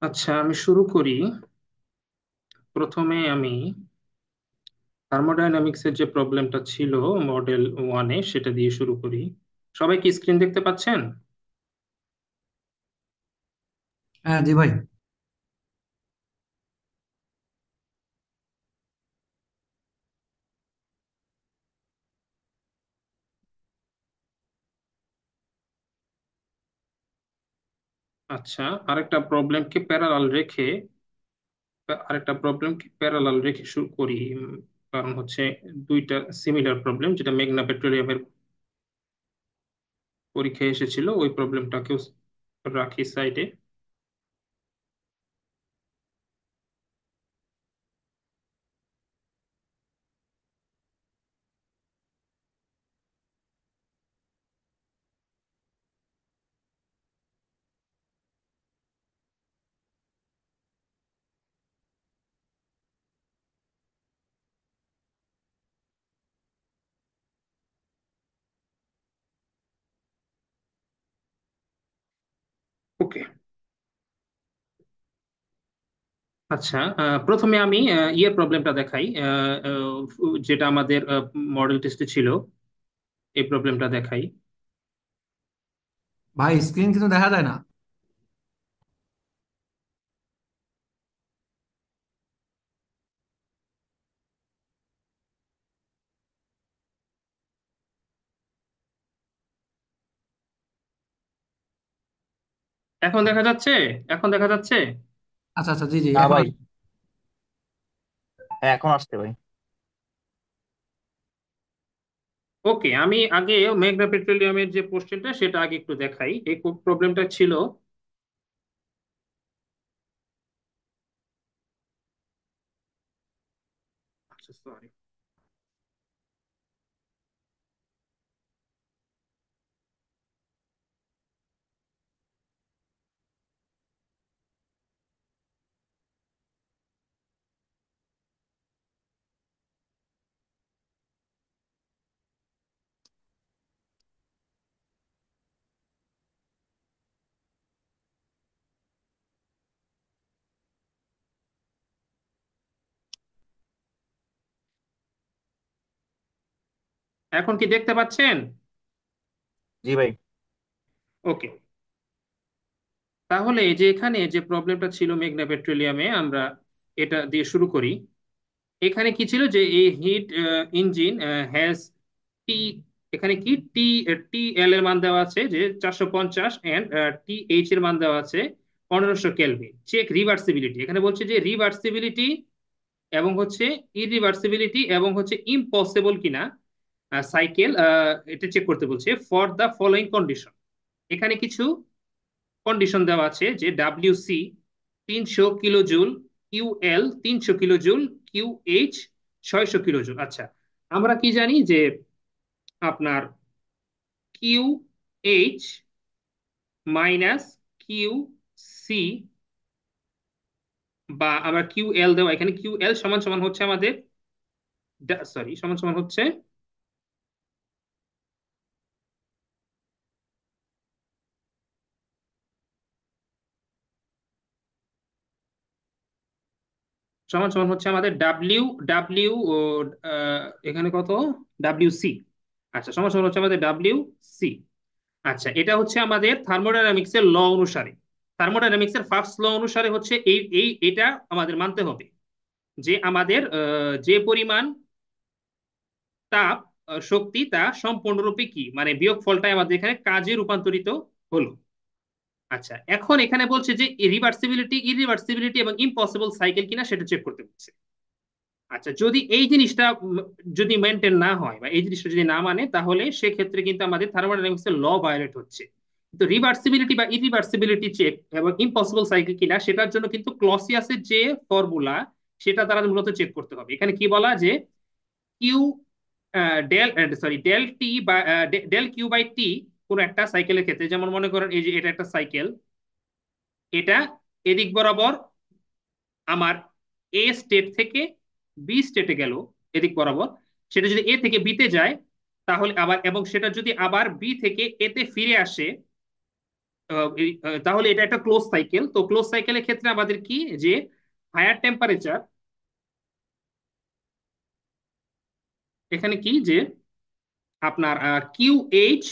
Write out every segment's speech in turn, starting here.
আচ্ছা, আমি শুরু করি। প্রথমে আমি থার্মোডাইনামিক্সের যে প্রবলেমটা ছিল মডেল ওয়ানে সেটা দিয়ে শুরু করি। সবাই কি স্ক্রিন দেখতে পাচ্ছেন? হ্যাঁ জি ভাই। আচ্ছা, আরেকটা প্রবলেমকে প্যারালাল রেখে শুরু করি। কারণ হচ্ছে দুইটা সিমিলার প্রবলেম, যেটা মেঘনা পেট্রোলিয়ামের পরীক্ষায় এসেছিল, ওই প্রবলেমটাকেও রাখি সাইডে। ওকে। আচ্ছা, প্রথমে আমি ইয়ের প্রবলেমটা দেখাই, যেটা আমাদের মডেল টেস্টে ছিল। এই প্রবলেমটা দেখাই। ভাই স্ক্রিন কিন্তু দেখা যায় না। এখন দেখা যাচ্ছে? এখন দেখা যাচ্ছে? আচ্ছা আচ্ছা, জি জি, না এখন ভাই। আসছে। হ্যাঁ, এখন আসছে ভাই। ওকে, আমি আগে মেঘনা পেট্রোলিয়ামের যে কোশ্চেনটা সেটা আগে একটু দেখাই। এই প্রবলেমটা ছিল, আচ্ছা সরি, এখন কি দেখতে পাচ্ছেন? জি ভাই। ওকে, তাহলে এই যে এখানে যে প্রবলেমটা ছিল মেঘনা পেট্রোলিয়ামে, আমরা এটা দিয়ে শুরু করি। এখানে কি ছিল যে এই হিট ইঞ্জিন হ্যাজ টি, এখানে কি টি, টি এল এর মান দেওয়া আছে যে 450, এন্ড টি এইচ এর মান দেওয়া আছে 1500 কেলভিন। চেক রিভার্সিবিলিটি, এখানে বলছে যে রিভার্সিবিলিটি এবং হচ্ছে ইরিভার্সিবিলিটি এবং হচ্ছে ইম্পসিবল কিনা সাইকেল, এটা চেক করতে বলছে ফর দ্য ফলোইং কন্ডিশন। এখানে কিছু কন্ডিশন দেওয়া আছে যে W C 300 kilojoule, Q L 300 kilojoule, Q H 600 kilojoule. আচ্ছা, আমরা কি জানি যে আপনার Q H minus Q C, বা আমরা কিউ এল দেওয়া, এখানে কিউ এল সমান সমান হচ্ছে আমাদের, সরি, সমান সমান হচ্ছে, সমান সমান হচ্ছে আমাদের ডাব্লিউ, ডাব্লিউ এখানে কত, ডাব্লিউ সি। আচ্ছা, সমান সমান হচ্ছে আমাদের ডাব্লিউ সি। আচ্ছা, এটা হচ্ছে আমাদের থার্মোডাইনামিক্স এর ল অনুসারে। থার্মোডাইনামিক্স এর ফার্স্ট ল অনুসারে হচ্ছে এটা আমাদের মানতে হবে যে আমাদের যে পরিমাণ তাপ, শক্তি, তা সম্পূর্ণরূপে কি মানে বিয়োগফলটাই আমাদের এখানে কাজে রূপান্তরিত হলো। আচ্ছা, এখন এখানে বলছে যে রিভার্সিবিলিটি, ইরিভার্সিবিলিটি এবং ইম্পসিবল সাইকেল কিনা সেটা চেক করতে বলছে। আচ্ছা, যদি এই জিনিসটা যদি মেনটেন না হয় বা এই জিনিসটা যদি না মানে, তাহলে সেক্ষেত্রে কিন্তু আমাদের থার্মোডাইনামিক্স এর ল ভায়োলেট হচ্ছে। তো রিভার্সিবিলিটি বা ইরিভার্সিবিলিটি চেক এবং ইম্পসিবল সাইকেল কিনা সেটার জন্য কিন্তু ক্লসিয়াসের যে ফর্মুলা, সেটা দ্বারা মূলত চেক করতে হবে। এখানে কি বলা যে Q del, sorry, del T বা ডেল কিউ বাই টি কোন একটা সাইকেলের ক্ষেত্রে, যেমন মনে করেন এই যে এটা একটা সাইকেল, এটা এদিক বরাবর আমার এ স্টেট থেকে বি স্টেটে গেল, এদিক বরাবর। সেটা যদি এ থেকে বিতে যায়, তাহলে আবার, এবং সেটা যদি আবার বি থেকে এতে ফিরে আসে, তাহলে এটা একটা ক্লোজ সাইকেল। তো ক্লোজ সাইকেলের ক্ষেত্রে আমাদের কি, যে হায়ার টেম্পারেচার, এখানে কি যে আপনার Q H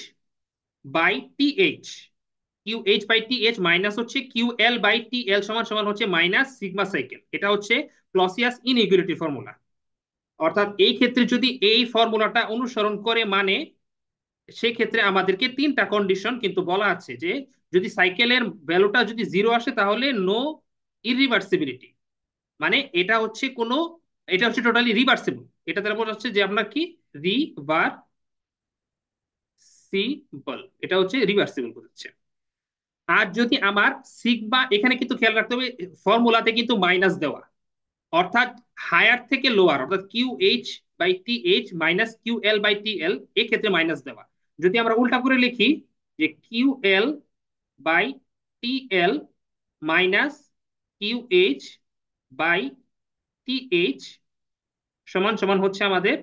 by T H, Q H by T H minus হচ্ছে Q L by T L সমান সমান হচ্ছে মাইনাস সিগমা সাইকেল। এটা হচ্ছে ক্লসিয়াস ইনইকুয়ালিটি ফর্মুলা। অর্থাৎ এই ক্ষেত্রে যদি এই ফর্মুলাটা অনুসরণ করে, মানে সেক্ষেত্রে আমাদেরকে তিনটা কন্ডিশন কিন্তু বলা আছে, যে যদি সাইকেলের ভ্যালুটা যদি জিরো আসে তাহলে নো ইরিভার্সিবিলিটি, মানে এটা হচ্ছে কোনো, এটা হচ্ছে টোটালি রিভার্সিবল। এটা দ্বারা বোঝা যাচ্ছে যে আপনার কি রিভার্সিবল, এটা হচ্ছে রিভার্সিবল বোঝাচ্ছে। আর যদি আমার সিগমা, এখানে কিন্তু খেয়াল রাখতে হবে ফর্মুলাতে কিন্তু মাইনাস দেওয়া, অর্থাৎ হায়ার থেকে লোয়ার, অর্থাৎ Q H by T H minus Q L by T L, এক্ষেত্রে মাইনাস দেওয়া। যদি আমরা উল্টা করে লিখি যে Q L by T L minus Q H by T H সমান সমান হচ্ছে আমাদের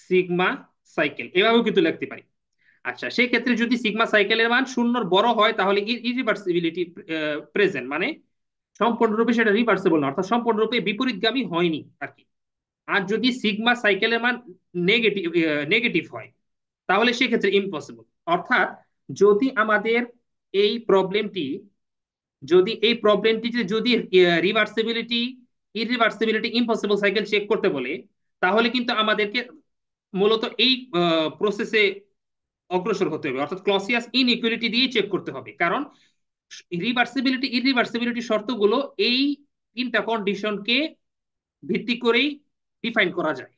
সিগমা সাইকেল, এভাবেও কিন্তু লিখতে পারি। আচ্ছা, সেই ক্ষেত্রে যদি সিগমা সাইকেলের মান শূন্যর বড় হয় তাহলে ইরিভার্সিবিলিটি প্রেজেন্ট, মানে সম্পূর্ণরূপে সেটা রিভার্সিবল না, অর্থাৎ সম্পূর্ণরূপে বিপরীতগামী হয়নি আর কি। আর যদি সিগমা সাইকেলের মান নেগেটিভ নেগেটিভ হয় তাহলে সেক্ষেত্রে ইম্পসিবল। অর্থাৎ যদি আমাদের এই প্রবলেমটি, যদি রিভার্সিবিলিটি, ইরিভার্সিবিলিটি, ইম্পসিবল সাইকেল চেক করতে বলে, তাহলে কিন্তু আমাদেরকে মূলত এই প্রসেসে অগ্রসর হতে হবে, অর্থাৎ ক্লসিয়াস ইনইকুয়ালিটি দিয়ে চেক করতে হবে। কারণ রিভার্সিবিলিটি, ইরিভার্সিবিলিটি শর্তগুলো এই তিনটা কন্ডিশনকে ভিত্তি করেই ডিফাইন করা যায়।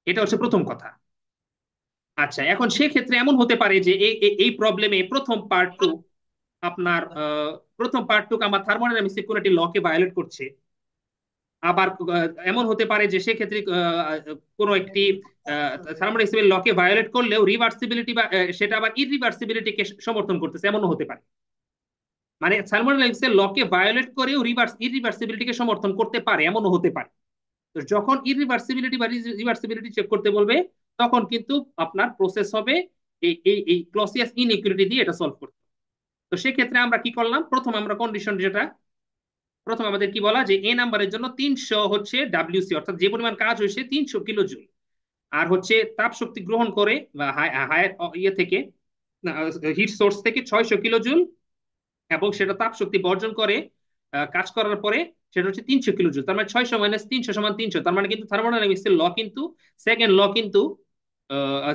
এটা হচ্ছে প্রথম কথা। আচ্ছা, এখন সেক্ষেত্রে এমন হতে পারে যে এই প্রবলেমে আপনার প্রথম পার্টটুক আমার থার্মোডাইনামিক্সের কোন একটি লকে ভায়োলেট করছে। আবার এমন হতে পারে যে সেক্ষেত্রে কোনো একটি থার্মোডাইনামিক্সের লকে ভায়োলেট করলেও রিভার্সিবিলিটি বা সেটা আবার ইরিভার্সিবিলিটিকে সমর্থন করতেছে, এমনও হতে পারে। মানে থার্মোডাইনামিক্সের লকে ভায়োলেট করেও ইরিভার্সিবিলিটিকে সমর্থন করতে পারে, এমনও হতে পারে। তো যখন ইরিভার্সিবিলিটি বা রিভার্সিবিলিটি চেক করতে বলবে, তখন কিন্তু আপনার প্রসেস হবে এই ক্লসিয়াস ইনইকুয়ালিটি দিয়ে এটা সলভ করতে। তো সেক্ষেত্রে আমরা কি করলাম, প্রথম আমাদের কি বলা, যে এ নাম্বারের জন্য 300 হচ্ছে ডাব্লিউসি, অর্থাৎ যে পরিমাণ কাজ হয়েছে 300 কিলো জুল। আর হচ্ছে তাপ শক্তি গ্রহণ করে বা হায়ার ইয়ে থেকে, হিট সোর্স থেকে 600 কিলো জুল, এবং সেটা তাপ শক্তি বর্জন করে কাজ করার পরে সেটা হচ্ছে 300 কিলো জুল। তার মানে 600 মাইনাস 300 সমান 300। তার মানে কিন্তু থার্মোডাইনামিক্সের ল কিন্তু, সেকেন্ড ল কিন্তু,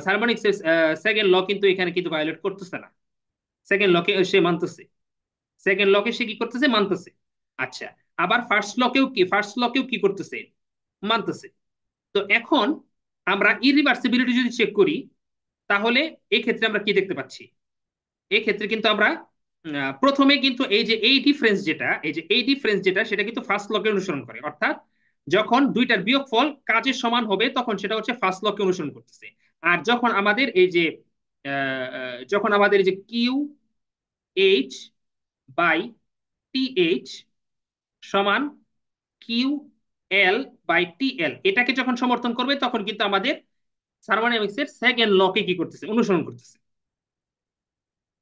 থার্মোনিক্সের সেকেন্ড ল কিন্তু এখানে কিন্তু ভায়োলেট করতেছে না। সেকেন্ড লকে সে মানতেছে, সেকেন্ড লকে সে কি করতেছে, মানতেছে। আচ্ছা, আবার ফার্স্ট লকেও কি করতেছে, মানতেছে। তো এখন আমরা ইরিভার্সিবিলিটি যদি চেক করি, তাহলে এই ক্ষেত্রে আমরা কি দেখতে পাচ্ছি, এই ক্ষেত্রে কিন্তু আমরা প্রথমে কিন্তু এই যে এই ডিফারেন্স যেটা সেটা কিন্তু ফার্স্ট লকে অনুসরণ করে। অর্থাৎ যখন দুইটার বিয়োগফল কাজের সমান হবে তখন সেটা হচ্ছে ফার্স্ট লকে অনুসরণ করতেছে। আর যখন আমাদের এই যে Q H by T H সমান Q L by T L, এটাকে যখন সমর্থন করবে তখন কিন্তু আমাদের থার্মোডাইনামিক্সের সেকেন্ড লকে কি করতেছে, অনুসরণ করতেছে।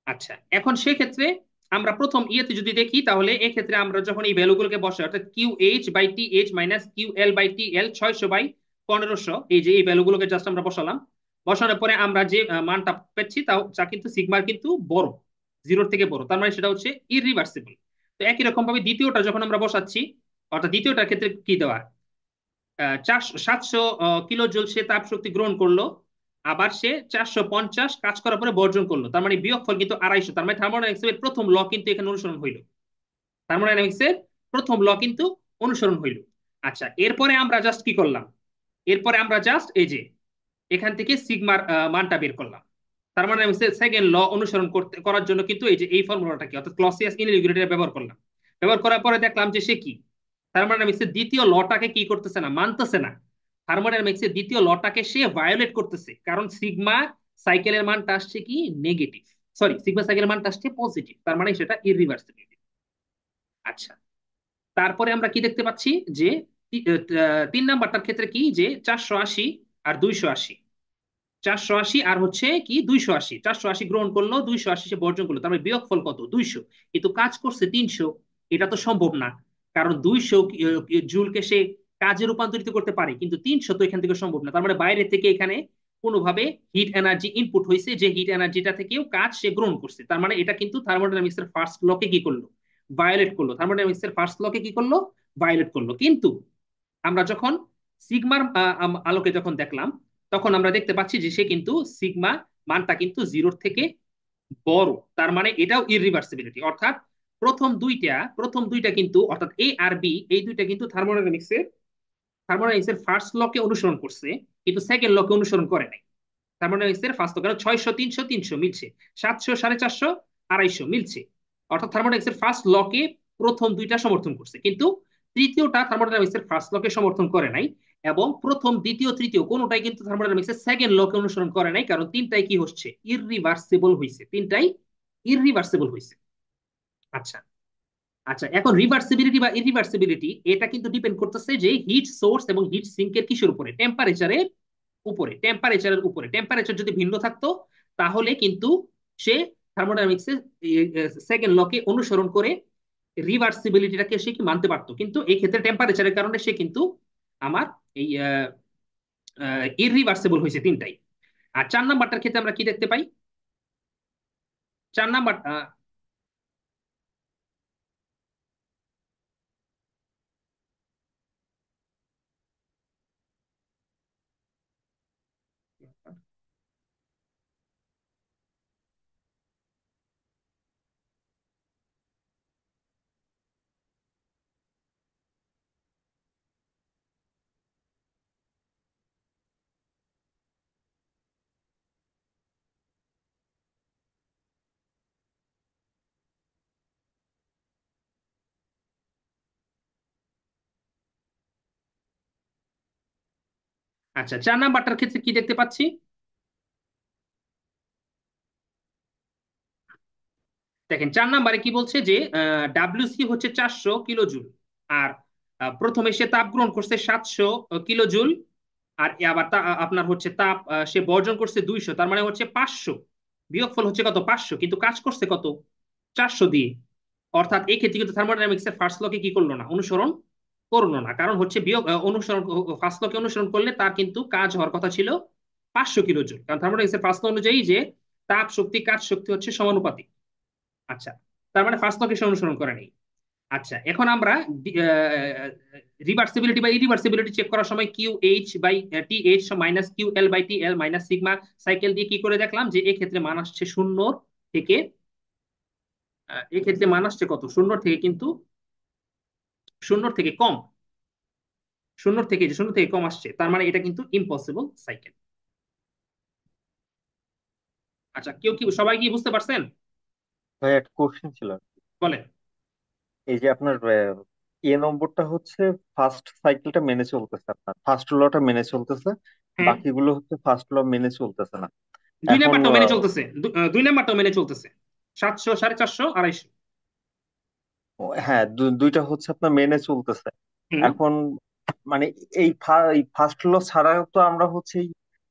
আচ্ছা, এখন সেক্ষেত্রে আমরা প্রথম ইয়েতে যদি দেখি, তাহলে এক্ষেত্রে আমরা যখন এই ভ্যালুগুলোকে বসাই, অর্থাৎ Q H by T H minus Q L by T L 600/1500, এই যে এই ভ্যালুগুলোকে জাস্ট আমরা বসালাম। বসানোর পরে আমরা যে মানটা পাচ্ছি তা কিন্তু সিগমার কিন্তু বড়, জিরোর থেকে বড়, তার মানে সেটা হচ্ছে ইরিভার্সিবল। তো একই রকম ভাবে দ্বিতীয়টা যখন আমরা বসাচ্ছি, অর্থাৎ দ্বিতীয়টার ক্ষেত্রে কি দেওয়া, 700 কিলো জুল সে তাপ শক্তি গ্রহণ করলো, আবার সে 450 কাজ করার পরে বর্জন করলো, তার মানে বিয়োগফল কিন্তু 250। তার মানে থার্মোডাইনামিক্স এর প্রথম ল কিন্তু এখানে অনুসরণ হইল, থার্মোডাইনামিক্স এর প্রথম ল কিন্তু অনুসরণ হইল। আচ্ছা, এরপরে আমরা জাস্ট কি করলাম, এরপরে আমরা জাস্ট এই যে এখান থেকে সিগমার মানটা বের করলাম। থার্মোডাইনামিক্স এর সেকেন্ড ল অনুসরণ করার জন্য কিন্তু এই যে এই ফর্মুলাটা কি, অর্থাৎ ক্লসিয়াস ইনইকুয়ালিটি ব্যবহার করলাম। ব্যবহার করার পরে দেখলাম যে সে কি, থার্মোডাইনামিক্স এর দ্বিতীয় লটাকে কি করতেছে না, মানতেছে না। থার্মোডাইনামিক্স এর দ্বিতীয় লটাকে সে ভায়োলেট করতেছে, কারণ সিগমা সাইকেলের মানটা আসছে কি নেগেটিভ, সরি সিগমা সাইকেলের মানটা আসছে পজিটিভ, তার মানে সেটা ইররিভার্সিবল। আচ্ছা, তারপরে আমরা কি দেখতে পাচ্ছি, যে 3 নাম্বারটার ক্ষেত্রে কি, যে 480 আর 280, 480 আর হচ্ছে কি 280, 480 গ্রহণ করলো, 280 সে বর্জন করলো, তার মানে বিয়োগফল কত? 200। কিন্তু কাজ করছে 300। এটা তো সম্ভব না, কারণ 200 জুলকে সে কাজে রূপান্তরিত করতে পারে, কিন্তু 300 তো এখান থেকে সম্ভব না। তার মানে বাইরে থেকে এখানে কোনোভাবে হিট এনার্জি ইনপুট হয়েছে, যে হিট এনার্জিটা থেকেও কাজ সে গ্রহণ করছে। তার মানে এটা কিন্তু থার্মোডাইনামিক্সের ফার্স্ট লকে কি করলো? ভায়োলেট করলো। থার্মোডাইনামিক্সের ফার্স্ট লকে কি করলো? ভায়োলেট করলো। কিন্তু আমরা যখন সিগমার আলোকে যখন দেখলাম, তখন আমরা দেখতে পাচ্ছি যে সে কিন্তু সিগমা মানটা কিন্তু জিরোর থেকে বড়। তার মানে এটাও ইররিভার্সিবিলিটি, অর্থাৎ প্রথম দুইটা কিন্তু, অর্থাৎ এ আর বি, এই দুইটা কিন্তু থার্মোডাইনামিক্সের ফার্স্ট লকে অনুসরণ করছে, কিন্তু সেকেন্ড লকে অনুসরণ করে নাই। থার্মোডাইনামিক্সের ফার্স্ট ল, কারণ 600 300 300 মিলছে, 700 450 250 মিলছে। অর্থাৎ থার্মোডাইনামিক্সের ফার্স্ট লকে প্রথম দুইটা সমর্থন করছে, কিন্তু তৃতীয়টা থার্মোডাইনামিক্সের ফার্স্ট লকে সমর্থন করে নাই। এবং প্রথম দ্বিতীয় তৃতীয় কোনোটাই কিন্তু থার্মোডাইনামিক্সের সেকেন্ড লকে অনুসরণ করে নাই, কারণ তিনটাই কি হচ্ছে? ইররিভার্সিবল হয়েছে, তিনটাই ইররিভার্সিবল হয়েছে। আচ্ছা। আচ্ছা, এখন রিভার্সিবিলিটি বা ইরিভার্সিবিলিটি এটা কিন্তু ডিপেন্ড করতেছে যে হিট সোর্স এবং হিট সিঙ্কের কিসের উপরে? টেম্পারেচারের উপরে। টেম্পারেচারের উপরে, টেম্পারেচার যদি ভিন্ন থাকতো, তাহলে কিন্তু সে থার্মোডাইনামিক্সের সেকেন্ড লকে অনুসরণ করে রিভার্সিবিলিটিটাকে সে কি মানতে পারতো, কিন্তু এই ক্ষেত্রে টেম্পারেচারের কারণে সে কিন্তু আমার এই ইররিভার্সিবল হয়েছে তিনটাই। আর 4 নাম্বারটার ক্ষেত্রে আমরা কি দেখতে পাই? 4 নাম্বার, আচ্ছা 4 নাম্বারটার ক্ষেত্রে কি দেখতে পাচ্ছি? দেখেন 4 নাম্বারে কি বলছে যে ডাব্লিউসি হচ্ছে 400 কিলোজুল। আর প্রথমে সে তাপ গ্রহণ করছে 700 কিলোজুল। আর আবার আপনার হচ্ছে তাপ সে বর্জন করছে 200, তার মানে হচ্ছে 500। বিয়োগফল হচ্ছে কত? 500, কিন্তু কাজ করছে কত? 400 দিয়ে। অর্থাৎ এই ক্ষেত্রে কিন্তু থার্মোডাইনামিক্স এর ফার্স্ট লকে কি করলো না? অনুসরণ করলো না, কারণ হচ্ছে বিয়োগ অনুসরণ, ফার্স্ট লকে অনুসরণ করলে তার কিন্তু কাজ হওয়ার কথা ছিল 500 কিলোজুল, কারণ থার্মোডাইনামিক্স এর ফার্স্ট ল অনুযায়ী যে তাপ শক্তি কাজ শক্তি হচ্ছে সমানুপাতিক। আচ্ছা, তার মানে ফার্স্ট লকে সে অনুসরণ করে নেই। আচ্ছা, এখন আমরা রিভার্সিবিলিটি বা ইরিভার্সিবিলিটি চেক করার সময় Q H by T H minus Q L by T L minus sigma cycle দিয়ে কি করে দেখলাম যে এক্ষেত্রে মান আসছে শূন্য থেকে, এক্ষেত্রে মান আসছে কত? শূন্য থেকে কিন্তু, শূন্য থেকে কম, শূন্য থেকে কম আসছে, তার মানে এটা কিন্তু ইম্পসিবল সাইকেল। আচ্ছা, কেউ কি, সবাই কি বুঝতে পারছেন? ভাই একটা কোশ্চেন ছিল আর কি। বলেন। এই যে আপনার এ নম্বরটা হচ্ছে ফার্স্ট সাইকেলটা মেনে চলতেছে, আপনার ফার্স্ট লটা মেনে চলতেছে, হ্যাঁ, বাকিগুলো হচ্ছে ফার্স্ট ল মেনে চলতেছে না। দুই এখন নাম্বারটাও মেনে চলতেছে, 2 নাম্বারটাও মেনে চলতেছে, 700 450 250। হ্যাঁ, দুইটা হচ্ছে আপনার মেনে চলতেছে। হুম। এখন মানে এই ফার্স্ট ল ছাড়াও তো আমরা হচ্ছে এই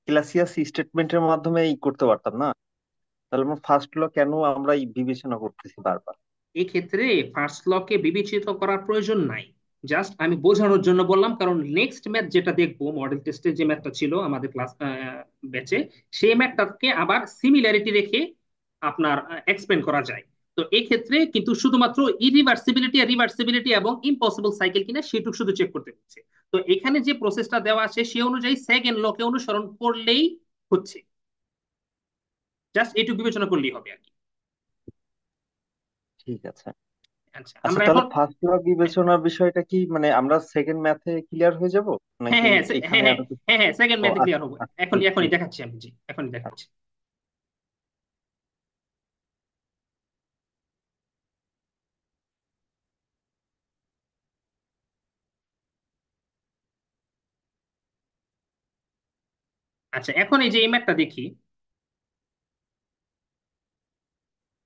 ক্লাসিয়াস স্টেটমেন্টের মাধ্যমে এই করতে পারতাম না। তাহলে আমরা ফার্স্ট ল কেন আমরা এই বিবেচনা করতেছি বারবার? এক্ষেত্রে ফার্স্ট লকে বিবেচিত করার প্রয়োজন নাই, জাস্ট আমি বোঝানোর জন্য বললাম, কারণ নেক্সট ম্যাথ যেটা দেখবো, মডেল টেস্টে যে ম্যাথটা ছিল আমাদের ক্লাস ব্যাচে, সেই ম্যাথটাকে আবার সিমিলারিটি রেখে আপনার এক্সপ্লেন করা যায়। তো এই ক্ষেত্রে কিন্তু শুধুমাত্র ইরিভার্সিবিলিটি আর রিভার্সিবিলিটি এবং ইম্পসিবল সাইকেল কিনা সেটুকু শুধু চেক করতে হচ্ছে। তো এখানে যে প্রসেসটা দেওয়া আছে সে অনুযায়ী সেকেন্ড লকে অনুসরণ করলেই হচ্ছে, জাস্ট এটুকু বিবেচনা করলেই হবে আর কি। ঠিক আছে। আচ্ছা, আচ্ছা, আমরা তাহলে এখন, ফার্স্ট ল বিবেচনার বিষয়টা কি, মানে আমরা সেকেন্ড ম্যাথে ক্লিয়ার হয়ে যাব হ্যাঁ নাকি হ্যাঁ হ্যাঁ এখানে হ্যাঁ আরো কিছু? হ্যাঁ হ্যাঁ সেকেন্ড ও ম্যাথে আচ্ছা ক্লিয়ার হবো। আচ্ছা, এখনই এখনই ঠিক দেখাচ্ছি আমি, জি এখনই আছে। দেখাচ্ছি। আচ্ছা, এখন এই যে এই ম্যাথটা দেখি,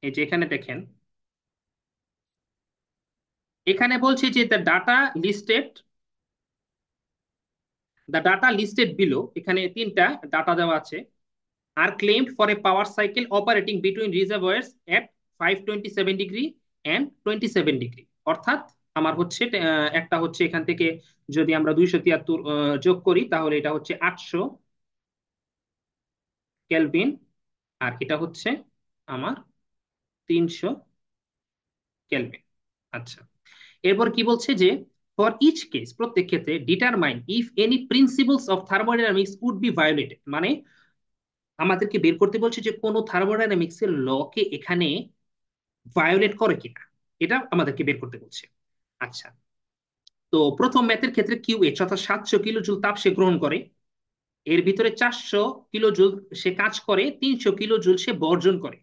এই যে এখানে দেখেন, এখানে বলছে যে দ্য ডাটা লিস্টেড বিলো, এখানে তিনটা ডাটা দেওয়া আছে। আর claimed for a power cycle operating between reservoirs at 527 degree and 27 degree. অর্থাৎ আমার হচ্ছে একটা হচ্ছে এখান থেকে যদি আমরা 273 যোগ করি তাহলে এটা হচ্ছে 800 কেলভিন, আর এটা হচ্ছে আমার 300 কেলভিন। আচ্ছা, এরপর কি বলছে যে ফর ইচ কেস, প্রত্যেক ক্ষেত্রে determine if any principles of thermodynamics would be violated, মানে আমাদেরকে বের করতে বলছে যে কোন থার্মোডাইনামিক্স এর ল কে এখানে ভায়োলেট করে কিনা, এটা আমাদেরকে বের করতে বলছে। আচ্ছা, তো প্রথম ম্যাথের ক্ষেত্রে কিউ এইচ অর্থাৎ 700 কিলো জুল তাপ সে গ্রহণ করে, এর ভিতরে 400 কিলো জুল সে কাজ করে, 300 কিলো জুল সে বর্জন করে।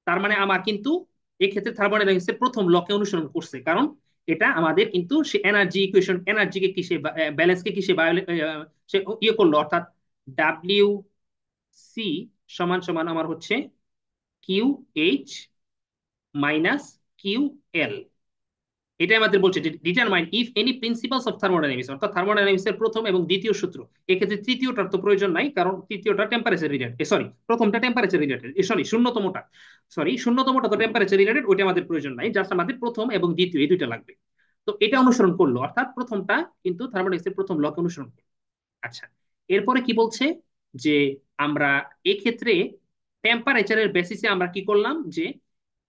তার মানে আমার কিন্তু এক্ষেত্রে থার্মোডাইনামিক্স এর প্রথম লকে অনুসরণ করছে, কারণ এটা আমাদের কিন্তু সে এনার্জি ইকুয়েশন, এনার্জিকে কিসে ব্যালেন্সকে কিসে সে ইয়ে করলো, অর্থাৎ ডাব্লিউ সি সমান সমান আমার হচ্ছে Q H minus Q L. এটা আমাদের বলছে যে determine if any principles of thermodynamics, অর্থাৎ থার্মোডাইনামিক্স এর প্রথম এবং দ্বিতীয় সূত্র। এক্ষেত্রে তৃতীয়টার তো প্রয়োজন নাই, কারণ তৃতীয়টা টেম্পারেচার রিলেটেড, সরি প্রথমটা টেম্পারেচার রিলেটেড, সরি শূন্যতমটা, শূন্যতমটা তো টেম্পারেচার রিলেটেড, ওইটা আমাদের প্রয়োজন নাই, জাস্ট আমাদের প্রথম এবং দ্বিতীয় এই দুইটা লাগবে। তো এটা অনুসরণ করলো, অর্থাৎ প্রথমটা কিন্তু থার্মোডাইনামিক্স এর প্রথম লকে অনুসরণ করলো। আচ্ছা, এরপরে কি বলছে যে আমরা এক্ষেত্রে টেম্পারেচারের বেসিসে আমরা কি করলাম যে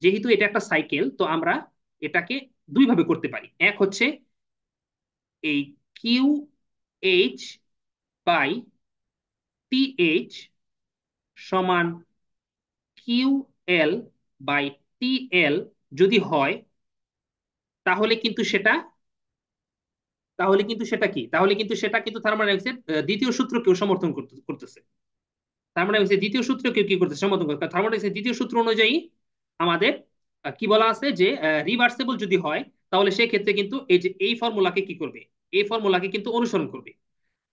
যেহেতু এটা একটা সাইকেল, তো আমরা এটাকে দুই ভাবে করতে পারি। এক হচ্ছে এই Q H by T H সমান Q L by T L যদি হয়, তাহলে কিন্তু সেটা তাহলে কিন্তু সেটা কি, তাহলে কিন্তু সেটা কিন্তু থার্মোডাইনামিক্সের দ্বিতীয় সূত্রকেও সমর্থন করতেছে। থার্মোডাইনামিক্সের দ্বিতীয় সূত্রকেও কি করতেছে, সমর্থন করতেছে। থার্মোডাইনামিক্সের দ্বিতীয় সূত্র অনুযায়ী আমাদের কি বলা আছে যে রিভার্সেবল যদি হয়, তাহলে সেক্ষেত্রে কিন্তু এই যে এই ফর্মুলাকে কি করবে, এই ফর্মুলাকে কিন্তু অনুসরণ করবে।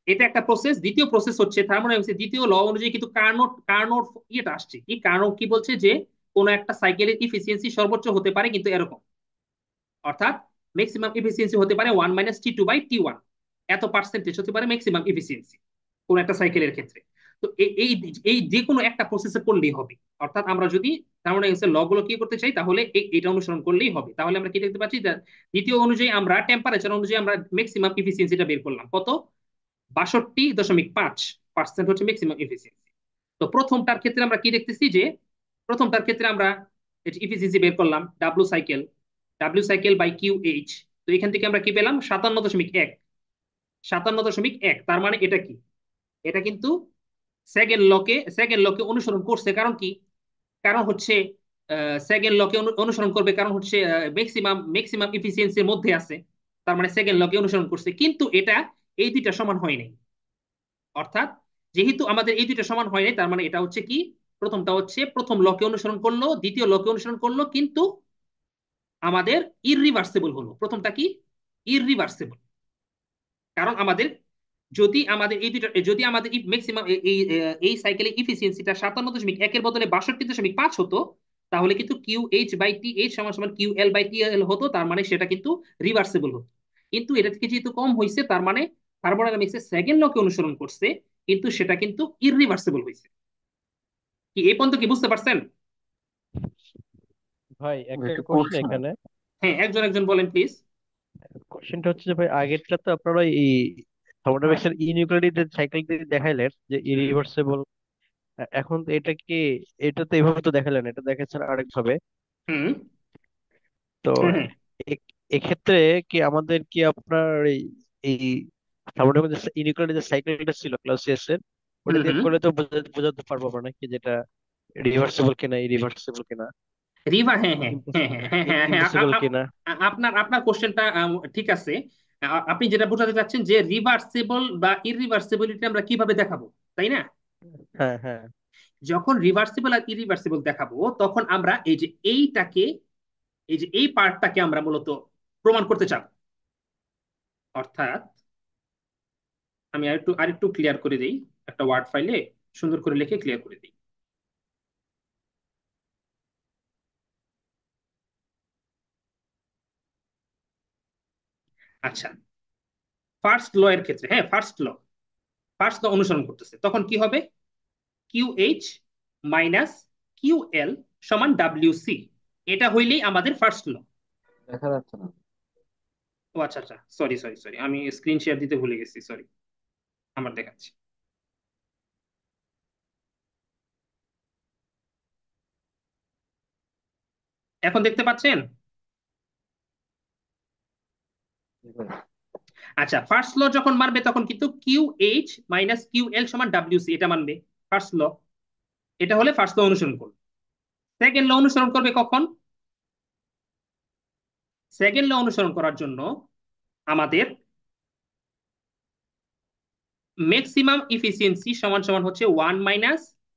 এটা একটা প্রসেস। দ্বিতীয় প্রসেস হচ্ছে থার্মোডাইনামিক্সের দ্বিতীয় ল অনুযায়ী কিন্তু কার্নোট কার্নোট ইয়েটা আসছে কি, কার্নোট কি বলছে যে কোন একটা সাইকেলের ইফিসিয়েন্সি সর্বোচ্চ হতে পারে কিন্তু এরকম, অর্থাৎ ম্যাক্সিমাম ইফিসিয়েন্সি হতে পারে 1 - T2/T1, এত পার্সেন্টেজ হতে পারে ম্যাক্সিমাম ইফিসিয়েন্সি কোন একটা সাইকেলের ক্ষেত্রে। তো এই এই যে কোনো একটা প্রসেসে করলেই হবে, অর্থাৎ আমরা যদি থার্মোডাইনামিক্সের ল গুলো কি করতে চাই তাহলে এটা অনুসরণ করলেই হবে। তাহলে আমরা কি দেখতে পাচ্ছি, দ্বিতীয় অনুযায়ী আমরা টেম্পারেচার অনুযায়ী আমরা ম্যাক্সিমাম ইফিসিয়েন্সিটা বের করলাম কত, 62.5% হচ্ছে ম্যাক্সিমাম এফিসিয়েন্সি। তো প্রথমটার ক্ষেত্রে আমরা কি দেখতেছি যে প্রথমটার ক্ষেত্রে আমরা এফিসিয়েন্সি বের করলাম W cycle by Q H. তো এখান থেকে আমরা কি পেলাম 57.1, 57.1। তার মানে এটা কি, এটা কিন্তু সেকেন্ড লকে অনুসরণ করছে। কারণ কি, কারণ হচ্ছে সেকেন্ড লকে অনুসরণ করবে, কারণ হচ্ছে ম্যাক্সিমাম ম্যাক্সিমাম ইফিসিয়েন্সির মধ্যে আছে। তার মানে সেকেন্ড লকে অনুসরণ করছে, কিন্তু এটা এই দুইটা সমান হয় নাই। অর্থাৎ যেহেতু আমাদের এই দুইটা সমান হয় নাই, তার মানে এটা হচ্ছে কি, প্রথমটা হচ্ছে প্রথম লকে অনুসরণ করলো, দ্বিতীয় লকে অনুসরণ করলো, কিন্তু আমাদের ইররিভার্সিবল হলো। প্রথমটা কি, ইররিভার্সিবল। কারণ আমাদের যদি আমাদের এই দুইটা, যদি আমাদের ম্যাক্সিমাম এই সাইকেলের ইফিসিয়েন্সিটা 57.1 বদলে 62.5 হতো, তাহলে কিন্তু Q H by T H সমান সমান কিউ এল বাই টি এল হতো। তার মানে সেটা কিন্তু রিভার্সিবল হতো। কিন্তু এটা থেকে যেহেতু কম হয়েছে, তার মানে থার্মোডাইনামিক্সের সেকেন্ড লকে অনুসরণ করছে, কিন্তু সেটা কিন্তু ইররিভার্সিবল হয়েছে। কি এই পর্যন্ত কি বুঝতে পারছেন? ভাই একটা এটা কোশ্চেন পড়ছে না। এখানে। হ্যাঁ, একজন একজন বলেন প্লিজ। কোশ্চেনটা হচ্ছে যে ভাই, আগেরটা তো আপনারা এই থার্মোডাইনামিক্সের ইনইকুয়ালিটি সাইকেল দিয়ে দেখাইলেন যে হুম ইরিভার্সিবল। এখন তো এটা কি, এটা তো এইভাবে তো দেখালেন, এটা দেখাচ্ছেন আরেক ভাবে। হুম। তো হ্যাঁ হ্যাঁ। এ- এক্ষেত্রে কি আমাদের কি আপনার এই এই থার্মোডাইনামিক্স ইনইকুয়ালিটি যে সাইকেলটা ছিল ক্লাসিয়াস এর, ওটা হুম দিয়ে হুম। করলে তো বোঝাতে পারবো আমরা নাকি যেটা রিভার্সিবল কিনা ইরিভার্সিবল কিনা, রিভা, হ্যাঁ হ্যাঁ হ্যাঁ হ্যাঁ হ্যাঁ হ্যাঁ হ্যাঁ ইম্পসিবল কিনা। আপনার আপনার কোশ্চেনটা ঠিক আছে। আপনি যেটা বোঝাতে চাচ্ছেন যে রিভার্সিবল বা ইররিভার্সিবিলিটি আমরা কিভাবে দেখাবো, তাই না? হ্যাঁ হ্যাঁ। যখন রিভার্সিবল আর ইরিভার্সিবল দেখাবো, তখন আমরা এই যে এইটাকে, এই যে এই পার্টটাকে আমরা মূলত প্রমাণ করতে চাবো। অর্থাৎ আমি আরেকটু ক্লিয়ার করে দিই, একটা ওয়ার্ড ফাইলে সুন্দর করে লিখে ক্লিয়ার করে দিই। আচ্ছা, ফার্স্ট ল এর ক্ষেত্রে, হ্যাঁ ফার্স্ট ল অনুসরণ করতেছে, তখন কি হবে, QH মাইনাস QL সমান WC। এটা হইলেই আমাদের ফার্স্ট ল। দেখা যাচ্ছে না। ও আচ্ছা আচ্ছা, সরি সরি সরি, আমি স্ক্রিন শেয়ার দিতে ভুলে গেছি, সরি। আমার দেখাচ্ছি। এখন দেখতে পাচ্ছেন? জি ভাই। আচ্ছা, ফার্স্ট ল যখন মানবে তখন কিন্তু QH মাইনাস QL সমান WC এটা মানবে ফার্স্ট ল। এটা হলে ফার্স্ট ল অনুসরণ করবে। সেকেন্ড ল অনুসরণ করবে কখন? সেকেন্ড ল অনুসরণ করার জন্য আমাদের ম্যাক্সিমাম ইফিসিয়েন্সি সমান সমান হচ্ছে 1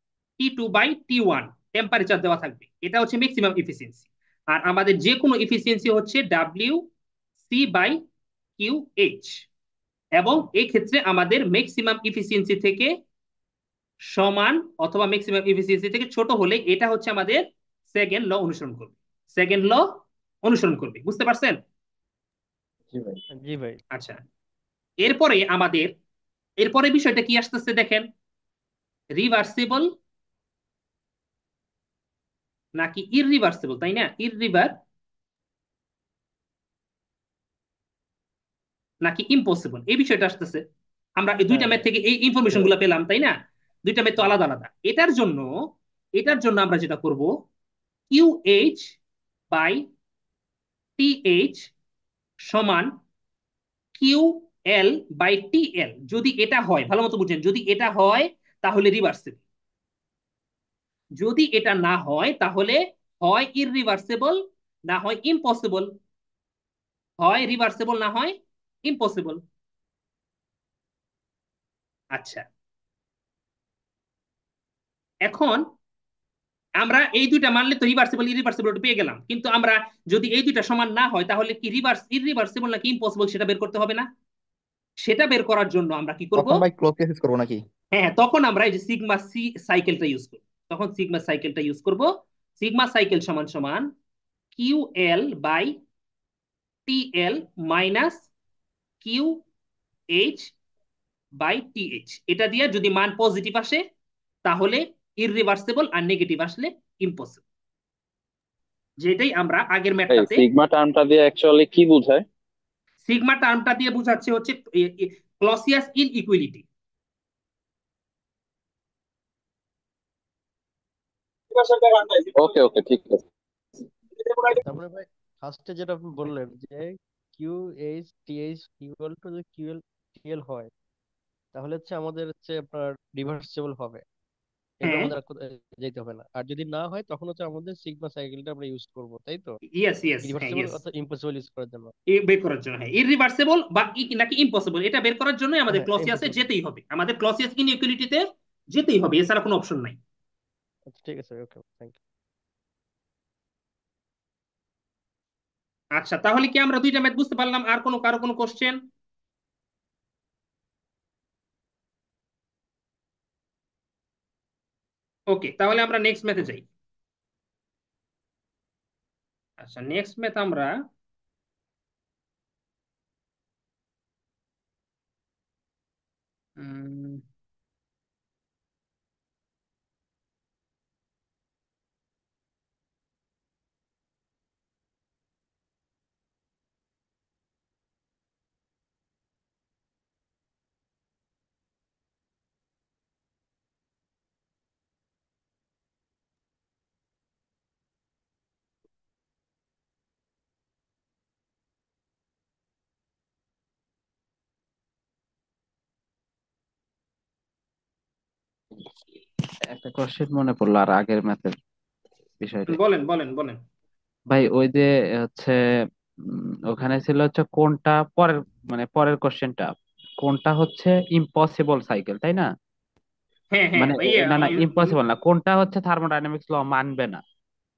- T2/T1, টেম্পারেচার দেওয়া থাকবে, এটা হচ্ছে ম্যাক্সিমাম ইফিসিয়েন্সি। আর আমাদের যে কোনো ইফিসিয়েন্সি হচ্ছে WC/QH। এবং এই ক্ষেত্রে আমাদের ম্যাক্সিমাম ইফিসিয়েন্সি থেকে সমান অথবা ম্যাক্সিমাম ইফিসিয়েন্সি থেকে ছোট হলে এটা হচ্ছে আমাদের সেকেন্ড ল অনুসরণ করবে। সেকেন্ড ল অনুসরণ করবে, বুঝতে পারছেন? জি ভাই। জি ভাই। আচ্ছা, এরপরে আমাদের এরপরে বিষয়টা কি আসতেছে দেখেন, রিভার্সিবল নাকি ইররিভার্সিবল, তাই না? নাকি ইম্পসিবল, এই বিষয়টা আসতেছে। আমরা এই দুইটা হ্যাঁ ম্যাথ ভাই। থেকে এই ইনফরমেশন গুলো পেলাম, তাই না? দুইটা ম্যাথ তো হুম। আলাদা আলাদা। এটার জন্য আমরা যেটা করব, QH/TH সমান QL/TL। যদি এটা হয়, ভালো মতো বুঝেন, যদি এটা হয় তাহলে রিভার্সিবল। যদি এটা না হয় তাহলে হয় ইররিভার্সিবল না হয় ইম্পসিবল। হয় রিভার্সিবল না হয় ইম্পসিবল। আচ্ছা, এখন আমরা এই দুইটা মানলে তো রিভার্সিবল ইরিভার্সিবল পেয়ে গেলাম, কিন্তু আমরা যদি এই দুইটা সমান না হয় তাহলে কি ইররিভার্সিবল নাকি ইম্পসিবল সেটা বের করতে হবে না? সেটা বের করার জন্য আমরা কি করব? তখন ভাই ক্লোজ কেস করবো নাকি? হ্যাঁ, তখন আমরা এই যে সিগমা সি সাইকেলটা ইউজ করব। তখন সিগমা সাইকেলটা ইউজ করব। সিগমা সাইকেল সমান সমান QL/TL মাইনাস QH/TH। এটা দিয়ে যদি মান পজিটিভ আসে তাহলে ইররিভার্সিবল, আর নেগেটিভ আসলে ইম্পসিবল। যেটাই আমরা আগের এই ম্যাথটাতে সিগমা টার্মটা দিয়ে অ্যাকচুয়ালি কি বোঝায়? সিগমা টার্মটা দিয়ে বোঝাচ্ছে হচ্ছে ক্লসিয়াস ইনইকুয়ালিটি। ওকে ওকে, ঠিক আছে। তারপরে ভাই ফার্স্টে যেটা আপনি বললেন যে QH TH ইকুয়াল টু যদি QL TL হয়, তাহলে হচ্ছে আমাদের হচ্ছে আপনার রিভার্সিবল হবে, এরপর হ্যাঁ, আমাদের আর কোথাও যেতে হবে না। আর যদি না হয় তখন হচ্ছে আমাদের সিগমা সাইকেলটা আমরা ইউজ করব, তাই তো? ইয়েস ইয়েস, হ্যাঁ রিভার্সিবল ইয়েস, অথবা ইম্পসিবল ইউজ করার জন্য। বের করার জন্য, হ্যাঁ, ইররিভার্সিবল বা নাকি ইম্পসিবল এটা বের করার জন্য আমাদের হ্যাঁ, ক্লসিয়াসে ইম্পসিবল। যেতেই হবে, আমাদের ক্লসিয়াস ইনইকুয়ালিটিতে যেতেই হবে, এছাড়া কোনো অপশন নাই। আচ্ছা ঠিক আছে, ওকে, থ্যাংক ইউ। আচ্ছা, তাহলে কি আমরা দুইটা ম্যাথ বুঝতে পারলাম? আর কারো কোনো কোশ্চেন? ওকে, তাহলে আমরা নেক্সট ম্যাথে যাই। আচ্ছা, নেক্সট ম্যাথ আমরা উম, একটা কোশ্চেন মনে পড়লো আর আগের ম্যাথের বিষয়টা। বলেন বলেন বলেন। ভাই ওই যে হচ্ছে ওখানে ছিল হচ্ছে কোনটা পরের, মানে পরের কোশ্চেনটা কোনটা হচ্ছে ইম্পসিবল সাইকেল, তাই না? হ্যাঁ হ্যাঁ মানে ভাইয়া, না না, ইম্পসিবল না, কোনটা হচ্ছে থার্মোডাইনামিক্স ল মানবে না।